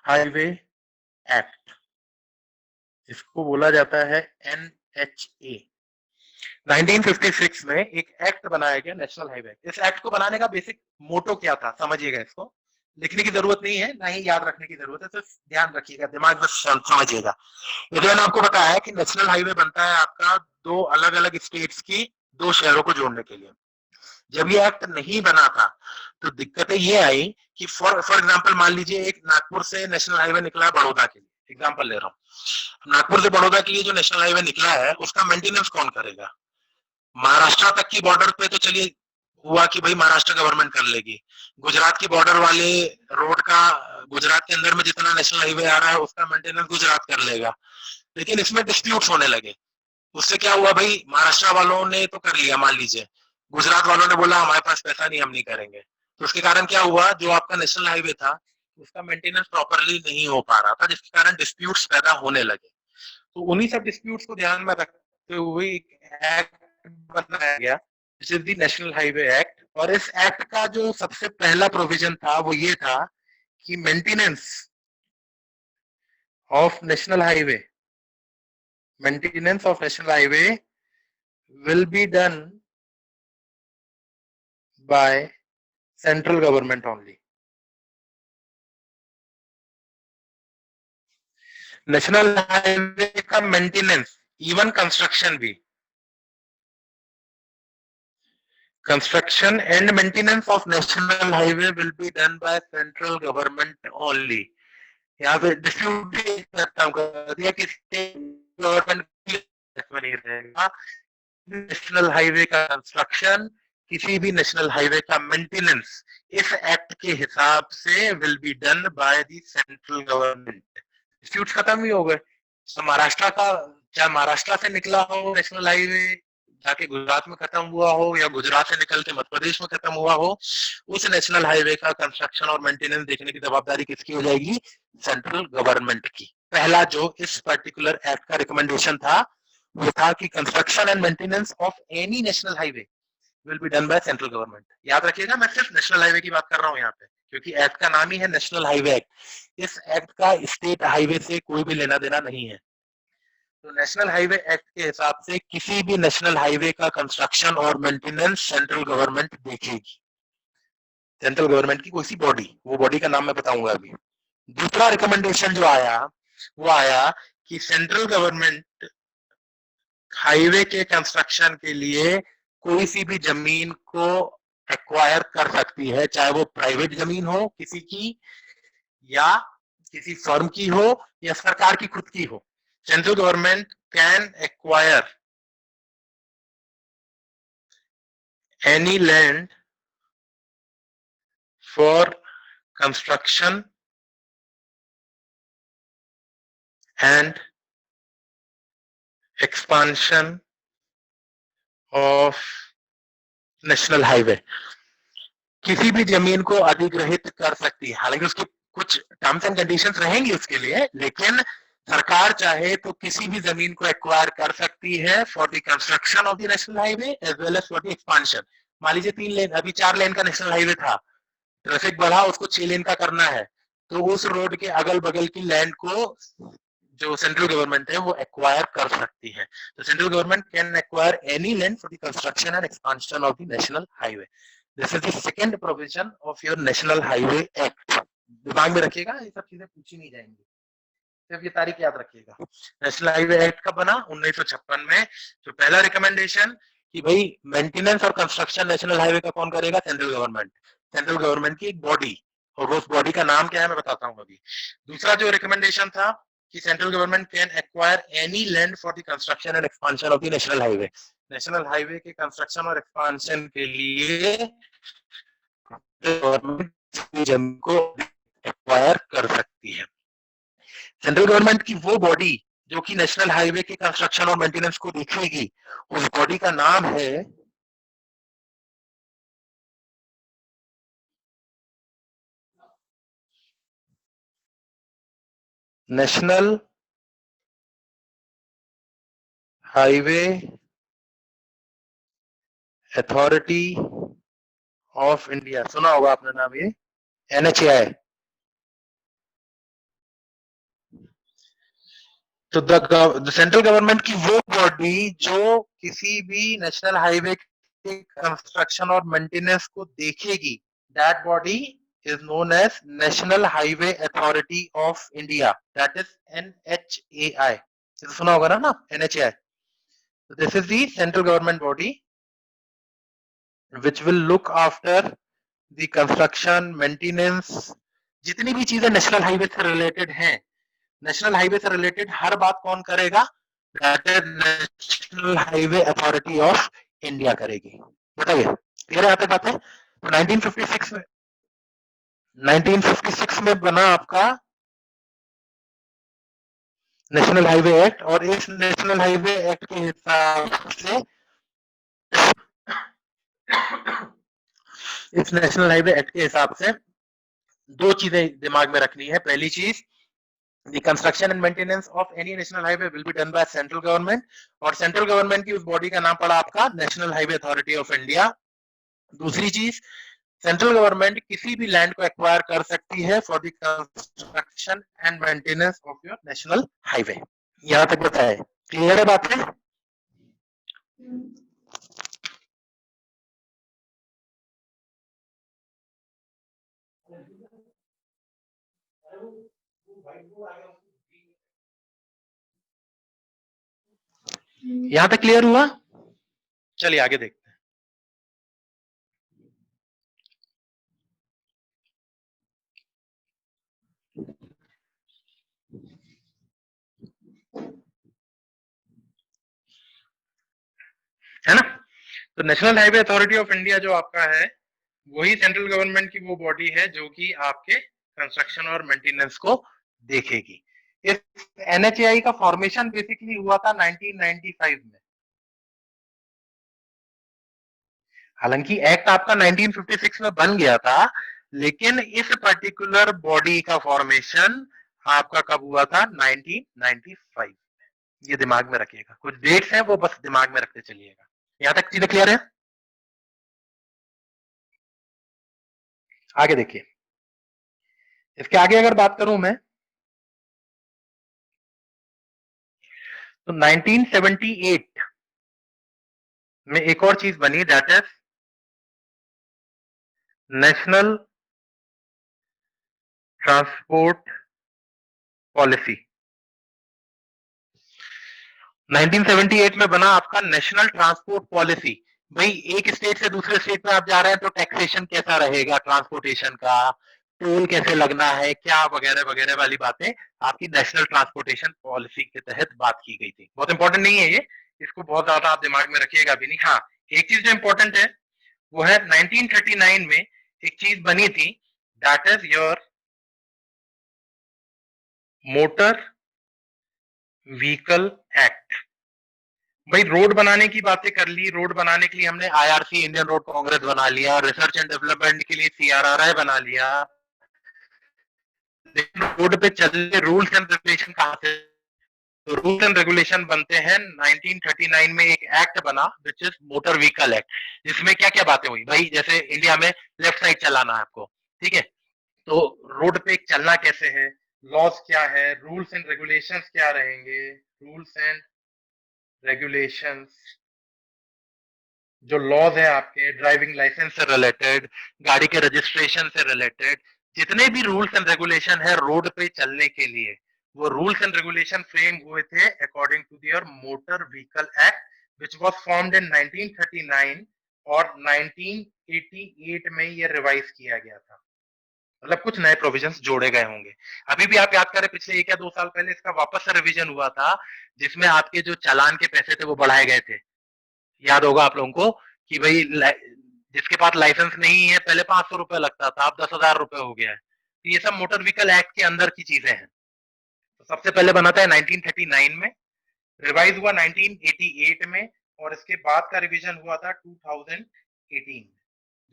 Highway Act, इसको बोला जाता है NHA। 1956 में एक एक्ट बनाया गया, नेशनल हाईवे। इस एक्ट को बनाने का बेसिक मोटो क्या था, समझिएगा, इसको लिखने की जरूरत नहीं है, ना ही याद रखने की जरूरत है, सिर्फ ध्यान रखिएगा, दिमाग बस समझिएगा। ये मैंने आपको बताया कि नेशनल हाईवे बनता है आपका दो अलग अलग स्टेट्स की दो शहरों को जोड़ने के लिए। जब ये एक्ट नहीं बना था तो दिक्कतें ये आई कि फॉर एग्जाम्पल मान लीजिए एक नागपुर से नेशनल हाईवे निकला है बड़ौदा के लिए, एग्जाम्पल ले रहा हूँ। नागपुर से बड़ौदा के लिए जो नेशनल हाईवे निकला है उसका मेंटेनेंस कौन करेगा? महाराष्ट्र तक की बॉर्डर पे तो चलिए हुआ कि भाई महाराष्ट्र गवर्नमेंट कर लेगी। गुजरात की बॉर्डर वाले रोड का, गुजरात के अंदर में जितना नेशनल हाईवे आ रहा है उसका मेंटेनेंस गुजरात कर लेगा। लेकिन इसमें डिस्प्यूट्स होने लगे। उससे क्या हुआ भाई, महाराष्ट्र वालों ने तो कर लिया मान लीजिए, गुजरात वालों ने बोला हमारे पास पैसा नहीं, हम नहीं करेंगे। तो उसके कारण क्या हुआ, जो आपका नेशनल हाईवे था उसका मेंटेनेंस प्रॉपरली नहीं हो पा रहा था, जिसके कारण डिस्प्यूट्स पैदा होने लगे। तो उन्हीं सब डिस्प्यूट्स को ध्यान में रखते हुए एक एक्ट बनाया गया, this is the national highway act. और इस एक्ट का जो सबसे पहला प्रोविजन था वो ये था कि maintenance of national highway will be done by central government only. National highway का मेंटेनेंस, इवन कंस्ट्रक्शन भी, construction and maintenance of national highway will be done by central government only. यहाँ पे डिस्प्यूट कर दिया कि गवर्नमेंट नहीं रहेगा। नेशनल हाईवे का कंस्ट्रक्शन, किसी भी नेशनल हाईवे का मेंटेनेंस इस एक्ट के हिसाब से will be done by the central government. Disputes खत्म ही हो गए। तो महाराष्ट्र का, चाहे महाराष्ट्र से निकला हो नेशनल हाईवे जाके गुजरात में खत्म हुआ हो, या गुजरात से निकल के मध्य प्रदेश में खत्म हुआ हो, उस नेशनल हाईवे का कंस्ट्रक्शन और मेंटेनेंस देखने की जवाबदारी किसकी हो जाएगी? सेंट्रल गवर्नमेंट की। पहला जो इस पर्टिकुलर एक्ट का रिकमेंडेशन था वो था कि construction and maintenance of any national highway will be done by central government. याद रखिएगा, मैं सिर्फ नेशनल हाईवे की बात कर रहा हूँ यहाँ पे, क्योंकि एक्ट का नाम ही है नेशनल हाईवे एक्ट। इस एक्ट का स्टेट हाईवे से कोई भी लेना देना नहीं है। तो नेशनल हाईवे एक्ट के हिसाब से किसी भी नेशनल हाईवे का कंस्ट्रक्शन और मेंटेनेंस सेंट्रल गवर्नमेंट देखेगी। सेंट्रल गवर्नमेंट की कोई सी बॉडी, वो बॉडी का नाम मैं बताऊंगा अभी। दूसरा रिकमेंडेशन जो आया वो आया कि सेंट्रल गवर्नमेंट हाईवे के कंस्ट्रक्शन के लिए कोई सी भी जमीन को एक्वायर कर सकती है, चाहे वो प्राइवेट जमीन हो किसी की, या किसी फर्म की हो, या सरकार की खुद की हो। Central government can acquire any land for construction and expansion of national highway. किसी भी जमीन को अधिग्रहित कर सकती है, हालांकि उसके कुछ टर्म्स एंड कंडीशंस रहेंगी उसके लिए, लेकिन सरकार चाहे तो किसी भी जमीन को एक्वायर कर सकती है for the construction of the national highway as well as for the expansion. मान लीजिए 3 लेन, अभी 4 लेन का नेशनल हाईवे था, ट्रैफिक बढ़ा, उसको 6 लेन का करना है, तो उस रोड के अगल बगल की लैंड को जो सेंट्रल गवर्नमेंट है वो एक्वायर कर सकती है। तो central government can acquire any land for the construction and expansion of the national highway. This is the second provision of your national highway act. दिमाग में रखिएगा, ये सब चीजें पूछी नहीं जाएंगी, सिर्फ ये तारीख याद रखिएगा। नेशनल हाईवे एक्ट कब बना? 1956 में। तो पहला रिकमेंडेशन कि भाई मेंटेनेंस और कंस्ट्रक्शन नेशनल हाईवे का कौन करेगा? Central government. सेंट्रल गवर्नमेंट की एक बॉडी, और उस बॉडी का नाम क्या है मैं बताता हूँ अभी। दूसरा जो रिकमेंडेशन था कि central government can acquire any land for the construction and expansion of the national highway. National highway के कंस्ट्रक्शन और एक्सपांशन के लिए गवर्नमेंट जमीन को एक्वायर कर सकती है। सेंट्रल गवर्नमेंट की वो बॉडी जो कि नेशनल हाईवे के कंस्ट्रक्शन और मेंटेनेंस को देखेगी, उस बॉडी का नाम है national highway authority of India. सुना होगा आपने नाम ये, NHAI। तो द सेंट्रल गवर्नमेंट की वो बॉडी जो किसी भी नेशनल हाईवे के कंस्ट्रक्शन और मेंटेनेंस को देखेगी, that body is known as National Highway Authority of India, that is NHAI. ये सुना होगा ना NHAI. So this is the central government body which will look after the construction, maintenance, जितनी भी चीजें नेशनल हाईवे से रिलेटेड हैं, नेशनल हाईवे से रिलेटेड हर बात कौन करेगा? That is national highway authority of India करेगी। बताइए, क्लियर है? बात है। तो 1956 में बना आपका नेशनल हाईवे एक्ट, और इस नेशनल हाईवे एक्ट के हिसाब से इस नेशनल हाईवे एक्ट के हिसाब से दो चीजें दिमाग में रखनी है। पहली चीज, the construction and maintenance of any national highway will be done by central government, और सेंट्रल गवर्नमेंट की उस बॉडी का नाम पड़ा आपका national highway authority of India. दूसरी चीज, सेंट्रल गवर्नमेंट किसी भी लैंड को एक्वायर कर सकती है for the construction and maintenance of your national highway. यहां तक बताए, क्लियर है बात है? यहां तक क्लियर हुआ? चलिए आगे देखते हैं। है ना? तो national highway authority of India जो आपका है, वही सेंट्रल गवर्नमेंट की वो बॉडी है जो कि आपके कंस्ट्रक्शन और मेंटेनेंस को देखेगी। इस एनएचएआई का फॉर्मेशन बेसिकली हुआ था 1995 में। हालांकि एक्ट आपका 1956 में बन गया था, लेकिन इस पर्टिकुलर बॉडी का फॉर्मेशन आपका कब हुआ था? 1995। ये दिमाग में रखिएगा, कुछ डेट्स हैं वो बस दिमाग में रखते चलिएगा। यहां तक चीजें क्लियर है? आगे देखिए, इसके आगे अगर बात करूं मैं, तो 1978 में एक और चीज बनी, that is national transport policy. 1978 में बना आपका नेशनल ट्रांसपोर्ट पॉलिसी। भाई एक स्टेट से दूसरे स्टेट में आप जा रहे हैं तो टैक्सेशन कैसा रहेगा, ट्रांसपोर्टेशन का टोल कैसे लगना है, क्या वगैरह वगैरह वाली बातें आपकी नेशनल ट्रांसपोर्टेशन पॉलिसी के तहत बात की गई थी। बहुत इंपॉर्टेंट नहीं है ये, इसको बहुत ज्यादा आप दिमाग में रखिएगा भी नहीं। हाँ, एक चीज जो इंपॉर्टेंट है वो है 1939 में एक चीज बनी थी, that is your motor vehicle act. भाई रोड बनाने की बातें कर ली, रोड बनाने के लिए हमने आईआरसी इंडियन रोड कांग्रेस बना लिया, रिसर्च एंड डेवलपमेंट के लिए सीआरआरआई बना लिया, लेकिन रोड पे चलने रूल्स एंड रेगुलेशन कहां से? तो रूल्स एंड रेगुलेशन बनते हैं 1939 में एक एक्ट बना which is motor vehicle act, जिसमें क्या क्या बातें हुई। भाई जैसे इंडिया में लेफ्ट साइड चलाना है आपको, ठीक है, तो रोड पे चलना कैसे है, लॉज क्या है, रूल्स एंड रेगुलेशंस क्या रहेंगे, रूल्स एंड रेगुलेशंस जो लॉज है आपके ड्राइविंग लाइसेंस से रिलेटेड, गाड़ी के रजिस्ट्रेशन से रिलेटेड, जितने भी रूल्स एंड रेगुलेशन है रोड पे चलने के लिए, वो रूल्स एंड रेगुलेशन फ्रेम हुए थे according to their motor vehicle act which was formed in 1939, और 1988 में ये रिवाइज किया गया था। मतलब कुछ नए प्रोविजंस जोड़े गए होंगे। अभी भी आप याद करें, पिछले 1 या 2 साल पहले इसका वापस से रिवीजन हुआ था, जिसमें आपके जो चालान के पैसे थे वो बढ़ाए गए थे। याद होगा आप लोगों को कि भाई जिसके पास लाइसेंस नहीं है पहले 500 रुपए लगता था, अब 10,000 रुपए हो गया है। तो ये सब मोटर व्हीकल एक्ट के अंदर की चीजें हैं। तो सबसे पहले बना था 1939 में, रिवाइज हुआ 1988 में, और इसके बाद का रिवीजन हुआ था 2018।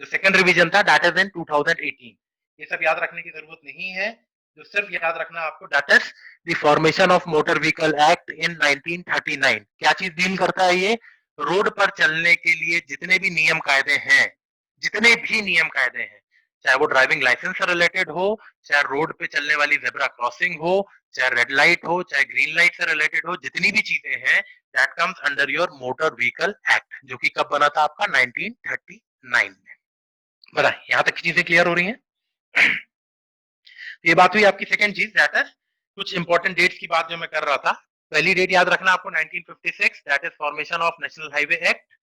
जो सेकंड रिवीजन था दैट इज इन 2018। ये सब याद रखने की जरूरत नहीं है, जो सिर्फ याद रखना आपको that is the formation of motor vehicle act in 1939। क्या चीज डील करता है ये? रोड पर चलने के लिए जितने भी नियम कायदे हैं, जितने भी नियम कायदे हैं, चाहे वो ड्राइविंग लाइसेंस से रिलेटेड हो, चाहे रोड पे चलने वाली जेब्रा क्रॉसिंग हो, चाहे रेड लाइट हो, चाहे ग्रीन लाइट से रिलेटेड हो, जितनी भी चीजें हैं that comes under your motor vehicle act, जो कि कब बना था आपका 1939 में। बताए यहां तक की चीजें क्लियर हो रही हैं? ये बात हुई आपकी सेकंड चीज, दैट इज कुछ इंपॉर्टेंट डेट्स की बात जो मैं कर रहा था। पहली डेट याद रखना आपको 1956, that is formation of national highway act.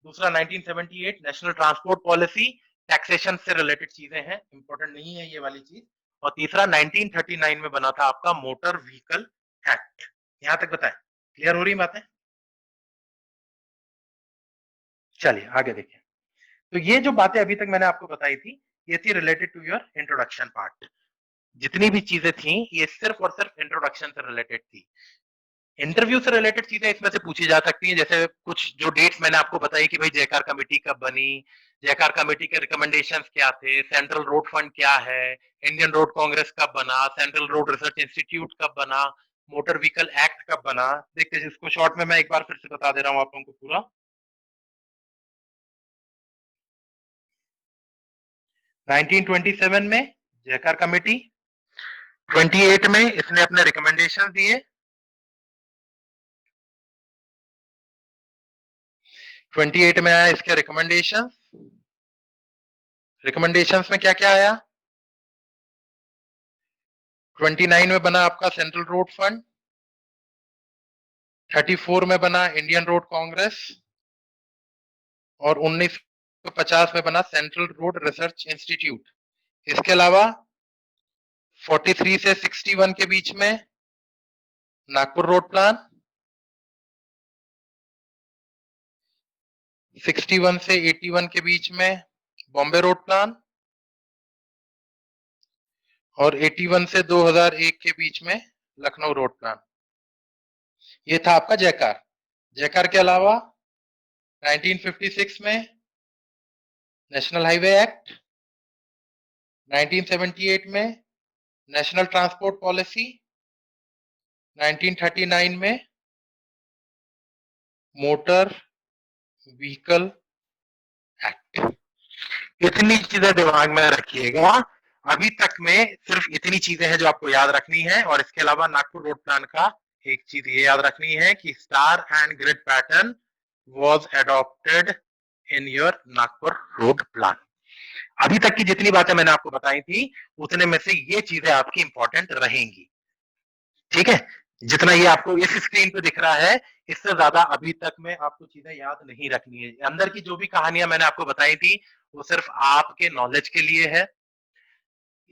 दूसरा 1978 नेशनल ट्रांसपोर्ट पॉलिसी, टैक्सेशन से रिलेटेड चीजें हैं, इंपॉर्टेंट नहीं है ये वाली चीज। और तीसरा 1939 में बना था आपका मोटर व्हीकल एक्ट। यहां तक बताएं, क्लियर हो रही बातें? चलिए आगे देखिए। तो ये जो बातें अभी तक मैंने आपको बताई थी, ये थी related to your introduction part. जितनी भी चीजें थी ये सिर्फ और सिर्फ इंट्रोडक्शन से रिलेटेड थी। इंटरव्यू से रिलेटेड चीजें इसमें से पूछी जा सकती हैं, जैसे कुछ जो डेट्स मैंने आपको बताई कि भाई जयकार कमेटी कब बनी, जयकार कमेटी के रिकमेंडेशंस क्या थे, सेंट्रल रोड फंड क्या है, इंडियन रोड कांग्रेस कब बना, सेंट्रल रोड रिसर्च इंस्टीट्यूट कब बना, मोटर व्हीकल एक्ट कब बना। देखते हैं, इसको शॉर्ट में मैं एक बार फिर से बता दे रहा हूं आप लोगों को पूरा। 1927 में जयकार कमेटी, 28 में इसने अपने रिकमेंडेशन दिए, 28 में आया इसके रिकमेंडेशन। रिकमेंडेशंस में क्या क्या आया? 29 में बना आपका सेंट्रल रोड फंड, 34 में बना इंडियन रोड कांग्रेस, और 1950 में बना सेंट्रल रोड रिसर्च इंस्टीट्यूट। इसके अलावा 43 से 61 के बीच में नागपुर रोड प्लान, 61 से 81 के बीच में बॉम्बे रोड प्लान, और 81 से 2001 के बीच में लखनऊ रोड प्लान। ये था आपका जयकार। जयकार के अलावा 1956 में नेशनल हाईवे एक्ट, 1978 में नेशनल ट्रांसपोर्ट पॉलिसी, 1939 में मोटर व्हीकल एक्ट। इतनी चीजें दिमाग में रखिएगा। अभी तक में सिर्फ इतनी चीजें हैं जो आपको याद रखनी है, और इसके अलावा नागपुर रोड प्लान का एक चीज ये याद रखनी है कि star and grid pattern was adopted in your Nagpur road plan. अभी तक की जितनी बातें मैंने आपको बताई थी उतने में से ये चीजें आपकी इंपॉर्टेंट रहेंगी। ठीक है, जितना ये आपको इस स्क्रीन पे दिख रहा है इससे ज्यादा अभी तक में आपको चीजें याद नहीं रखनी है। अंदर की जो भी कहानियां मैंने आपको बताई थी वो सिर्फ आपके नॉलेज के लिए है।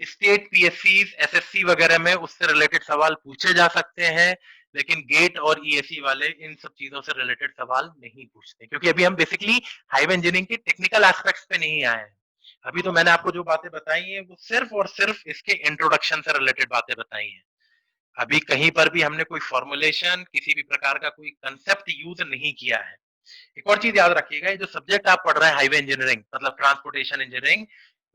स्टेट पीएससी, एसएससी वगैरह में उससे रिलेटेड सवाल पूछे जा सकते हैं, लेकिन गेट और ईएससी वाले इन सब चीजों से रिलेटेड सवाल नहीं पूछते, क्योंकि अभी हम बेसिकली हाईवे इंजीनियरिंग के टेक्निकल एस्पेक्ट्स पे नहीं आए हैं। अभी तो मैंने आपको जो बातें बताई हैं वो सिर्फ और सिर्फ इसके इंट्रोडक्शन से रिलेटेड बातें बताई हैं। अभी कहीं पर भी हमने कोई फॉर्मुलेशन, किसी भी प्रकार का कोई कंसेप्ट यूज नहीं किया है। एक और चीज याद रखिएगा, ये जो सब्जेक्ट आप पढ़ रहे हैं हाईवे इंजीनियरिंग मतलब ट्रांसपोर्टेशन इंजीनियरिंग,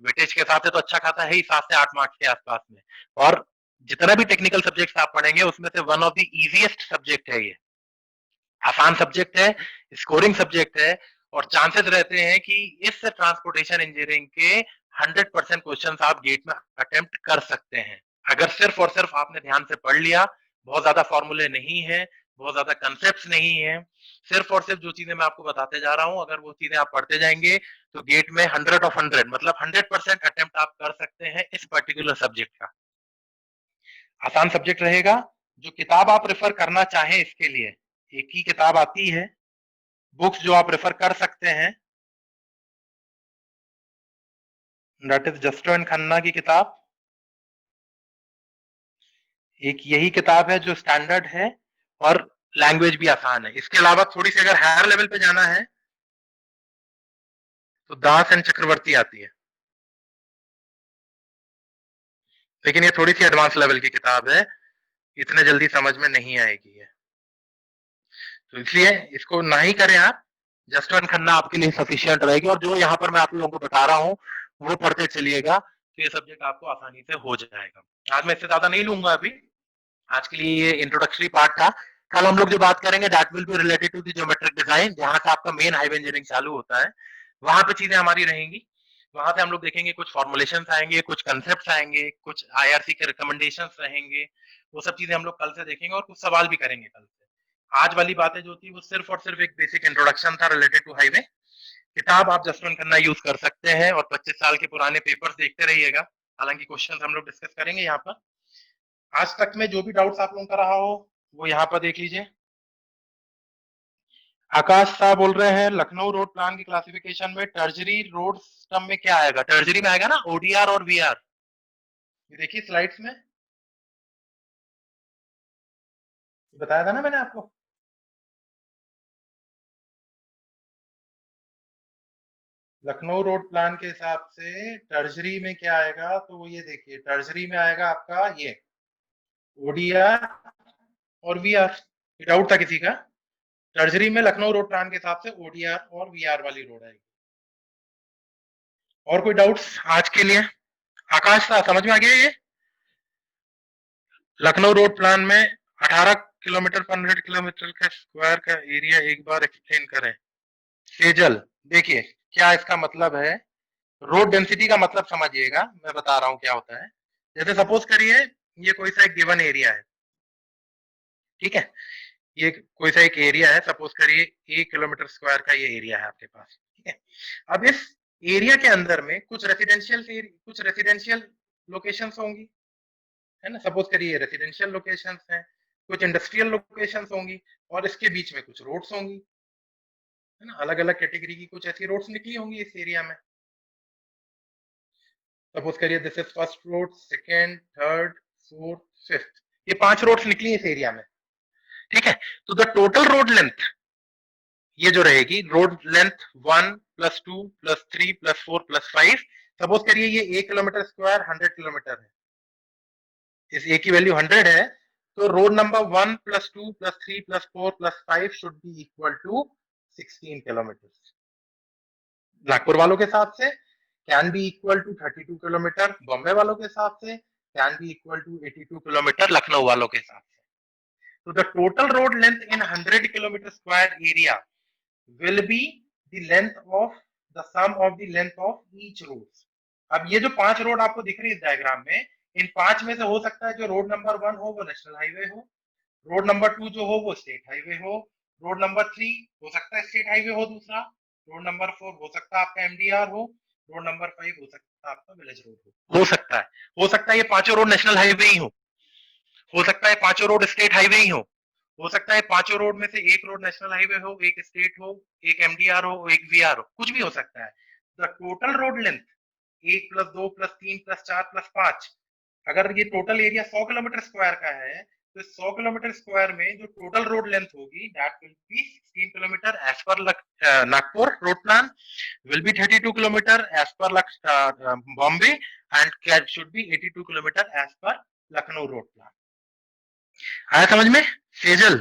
वेटेज के हिसाब से तो अच्छा खाता है ही, 7 से 8 मार्क्स के आसपास में। और जितना भी टेक्निकल सब्जेक्ट्स आप पढ़ेंगे उसमें से one of the easiest subject है ये, आसान सब्जेक्ट है, स्कोरिंग सब्जेक्ट है, और चांसेस रहते हैं कि इस ट्रांसपोर्टेशन इंजीनियरिंग के 100% क्वेश्चन आप गेट में अटेम्प्ट कर सकते हैं, अगर सिर्फ और सिर्फ आपने ध्यान से पढ़ लिया। बहुत ज्यादा फॉर्मूले नहीं है, बहुत ज्यादा कंसेप्ट नहीं है, सिर्फ और सिर्फ जो चीजें मैं आपको बताते जा रहा हूं अगर वो चीजें आप पढ़ते जाएंगे तो गेट में 100 ऑफ 100 मतलब 100% अटेम्प्ट आप कर सकते हैं इस पर्टिकुलर सब्जेक्ट का। आसान सब्जेक्ट रहेगा। जो किताब आप रेफर करना चाहें इसके लिए एक ही किताब आती है, बुक्स जो आप रेफर कर सकते हैं दैट इज जस्टो एंड खन्ना की किताब। एक यही किताब है जो स्टैंडर्ड है और लैंग्वेज भी आसान है। इसके अलावा थोड़ी सी अगर हायर लेवल पे जाना है तो दास एंड चक्रवर्ती आती है, लेकिन ये थोड़ी सी एडवांस लेवल की किताब है, इतने जल्दी समझ में नहीं आएगी है, तो इसलिए इसको ना ही करें आप। जसवंत खन्ना आपके लिए सफिशियंट रहेगी, और जो यहाँ पर मैं आप लोगों को बता रहा हूँ वो पढ़ते चलिएगा तो ये सब्जेक्ट आपको आसानी से हो जाएगा। आज मैं इससे ज्यादा नहीं लूंगा, अभी आज के लिए ये इंट्रोडक्टरी पार्ट था। कल हम लोग जो बात करेंगे that will be related to the geometric design, जहां से आपका मेन हाईवे इंजीनियरिंग चालू होता है, वहां पे चीजें हमारी रहेंगी। वहां से हम लोग देखेंगे कुछ फॉर्मुलेशन आएंगे, कुछ कंसेप्ट आएंगे, कुछ आईआरसी के रिकमेंडेशन रहेंगे, वो सब चीजें हम लोग कल से देखेंगे और कुछ सवाल भी करेंगे कल से। आज वाली बातें जो थी वो सिर्फ और सिर्फ एक बेसिक इंट्रोडक्शन था रिलेटेड टू हाईवे। किताब आप जसवंत खन्ना यूज कर सकते हैं और 25 साल के पुराने पेपर्स देखते रहिएगा, हालांकि क्वेश्चन हम लोग डिस्कस करेंगे यहाँ पर। आज तक में जो भी डाउट्स आप लोगों का रहा हो वो यहाँ पर देख लीजिए। आकाश साहब बोल रहे हैं लखनऊ रोड प्लान की क्लासिफिकेशन में टर्जरी रोड सिस्टम में क्या आएगा? टर्जरी में आएगा ना ओडीआर और वीआर। ये देखिए स्लाइड्स में बताया था ना मैंने आपको। लखनऊ रोड प्लान के हिसाब से टर्जरी में क्या आएगा, तो ये देखिए टर्जरी में आएगा आपका ये ओडीआर और वीआर। डाउट था किसी का? टर्जरी में लखनऊ रोड प्लान के हिसाब से ओडीआर और वीआर वाली रोड आएगी। और कोई डाउट्स आज के लिए? आकाश साहब समझ में आ गया ये? लखनऊ रोड प्लान में 18 किलोमीटर पर 100 किलोमीटर का स्क्वायर का एरिया एक बार एक्सप्लेन करें। सेजल देखिए क्या इसका मतलब है, रोड डेंसिटी का मतलब समझिएगा, मैं बता रहा हूं क्या होता है। जैसे सपोज करिए ये कोई सा एक गिवन एरिया है, ठीक है, ये कोई सा एक एरिया है, सपोज करिए 1 किलोमीटर स्क्वायर का ये एरिया है आपके पास, ठीक है। अब इस एरिया के अंदर में कुछ रेसिडेंशियल लोकेशंस होंगी, है ना, सपोज करिए रेसिडेंशियल लोकेशंस हैं, कुछ इंडस्ट्रियल लोकेशंस होंगी और इसके बीच में कुछ रोड्स होंगी, है ना, अलग अलग कैटेगरी की कुछ ऐसी रोड्स निकली होंगी इस एरिया में। सपोज करिए this is first road, second, third, fourth, fifth, ये 5 रोड्स निकली इस एरिया में, ठीक है। तो द टोटल रोड लेंथ ये जो रहेगी, रोड लेंथ 1 + 2 + 3 + 4 + 5, सपोज करिए ये 1 किलोमीटर स्क्वायर 100 किलोमीटर है, इस ए की वैल्यू 100 है, तो road number 1 + 2 + 3 + 4 + 5 should be equal to 16 kilometre. Nagpur वालों के हिसाब से can be equal to 32 kilometre, Bombay वालों के हिसाब से can be equal to 82 kilometre, Lucknow वालों के हिसाब से। तो the total road length in 100 kilometre square area will be the length of the sum of the length of each road। अब ये जो 5 रोड आपको दिख रही है इस डायग्राम में, इन 5 में से हो सकता है जो रोड नंबर 1 हो वो नेशनल हाईवे हो, रोड नंबर 2 जो हो वो स्टेट हाईवे हो, रोड नंबर 3 हो सकता है स्टेट हाईवे हो दूसरा, रोड नंबर 4 हो सकता है आपका एमडीआर हो, रोड नंबर 5 हो सकता है आपका विलेज रोड हो सकता है, हो सकता है ये पांचों रोड नेशनल हाईवे ही हो सकता है पांचों रोड स्टेट हाईवे ही हो सकता है पांचों रोड में से एक रोड नेशनल हाईवे हो, एक स्टेट हो, एक एमडीआर हो, एक वीआर हो, कुछ भी हो सकता है। द टोटल रोड लेंथ 1 + 2 + 3 + 4 + 5, अगर ये टोटल एरिया 100 किलोमीटर स्क्वायर का है, तो 100 किलोमीटर स्क्वायर में जो टोटल रोड लेंथ होगी that will be 16 kilometre as per Nagpur road plan, will be 32 kilometer as per Bombay, and should be 82 kilometer as per Lucknow road plan। आया समझ में सेजल?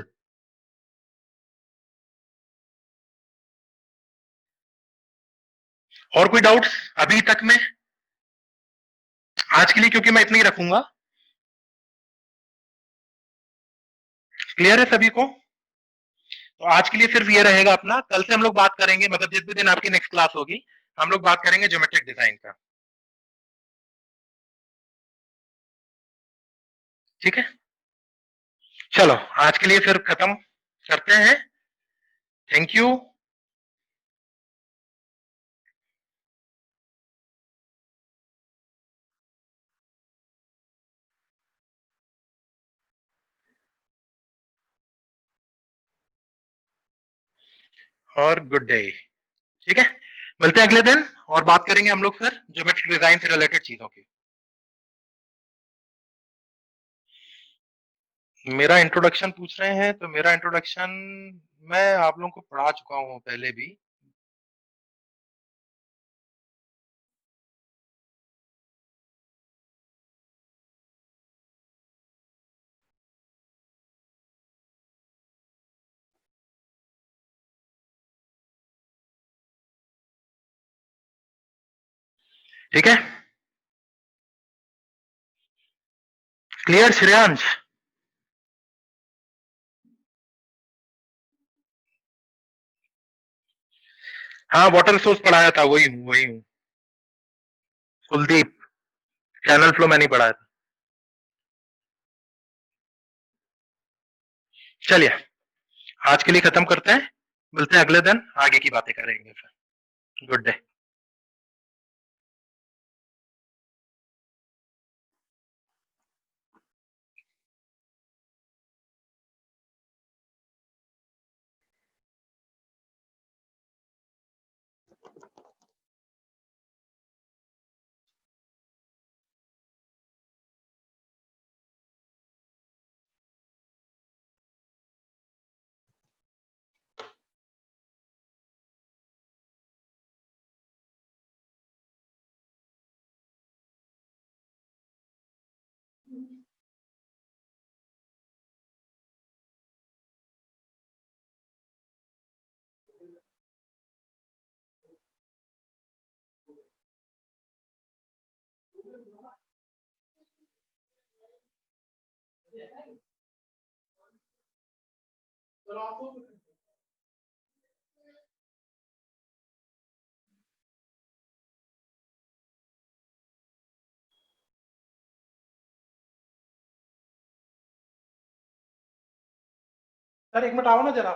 और कोई डाउट्स अभी तक में? आज के लिए क्योंकि मैं इतना ही रखूंगा, क्लियर है सभी को? तो आज के लिए सिर्फ ये रहेगा अपना, कल से हम लोग बात करेंगे, मतलब जिस भी दिन आपकी नेक्स्ट क्लास होगी हम लोग बात करेंगे ज्योमेट्रिक डिजाइन का, ठीक है। चलो आज के लिए फिर खत्म करते हैं, थैंक यू। और गुड डे, ठीक है। मिलते हैं अगले दिन और बात करेंगे हम लोग फिर ज्योमेट्रिक डिजाइन से रिलेटेड चीजों की। मेरा इंट्रोडक्शन पूछ रहे हैं, तो मेरा इंट्रोडक्शन मैं आप लोगों को पढ़ा चुका हूँ पहले भी। ठीक है, क्लियर श्रेयांश? हाँ वाटर रिसोर्स पढ़ाया था, वही हूँ। कुलदीप, चैनल फ्लो मैं नहीं पढ़ाया था। चलिए, आज के लिए खत्म करते हैं, मिलते हैं अगले दिन, आगे की बातें करेंगे फिर। Good day. सर एक मिनट आओ ना जरा।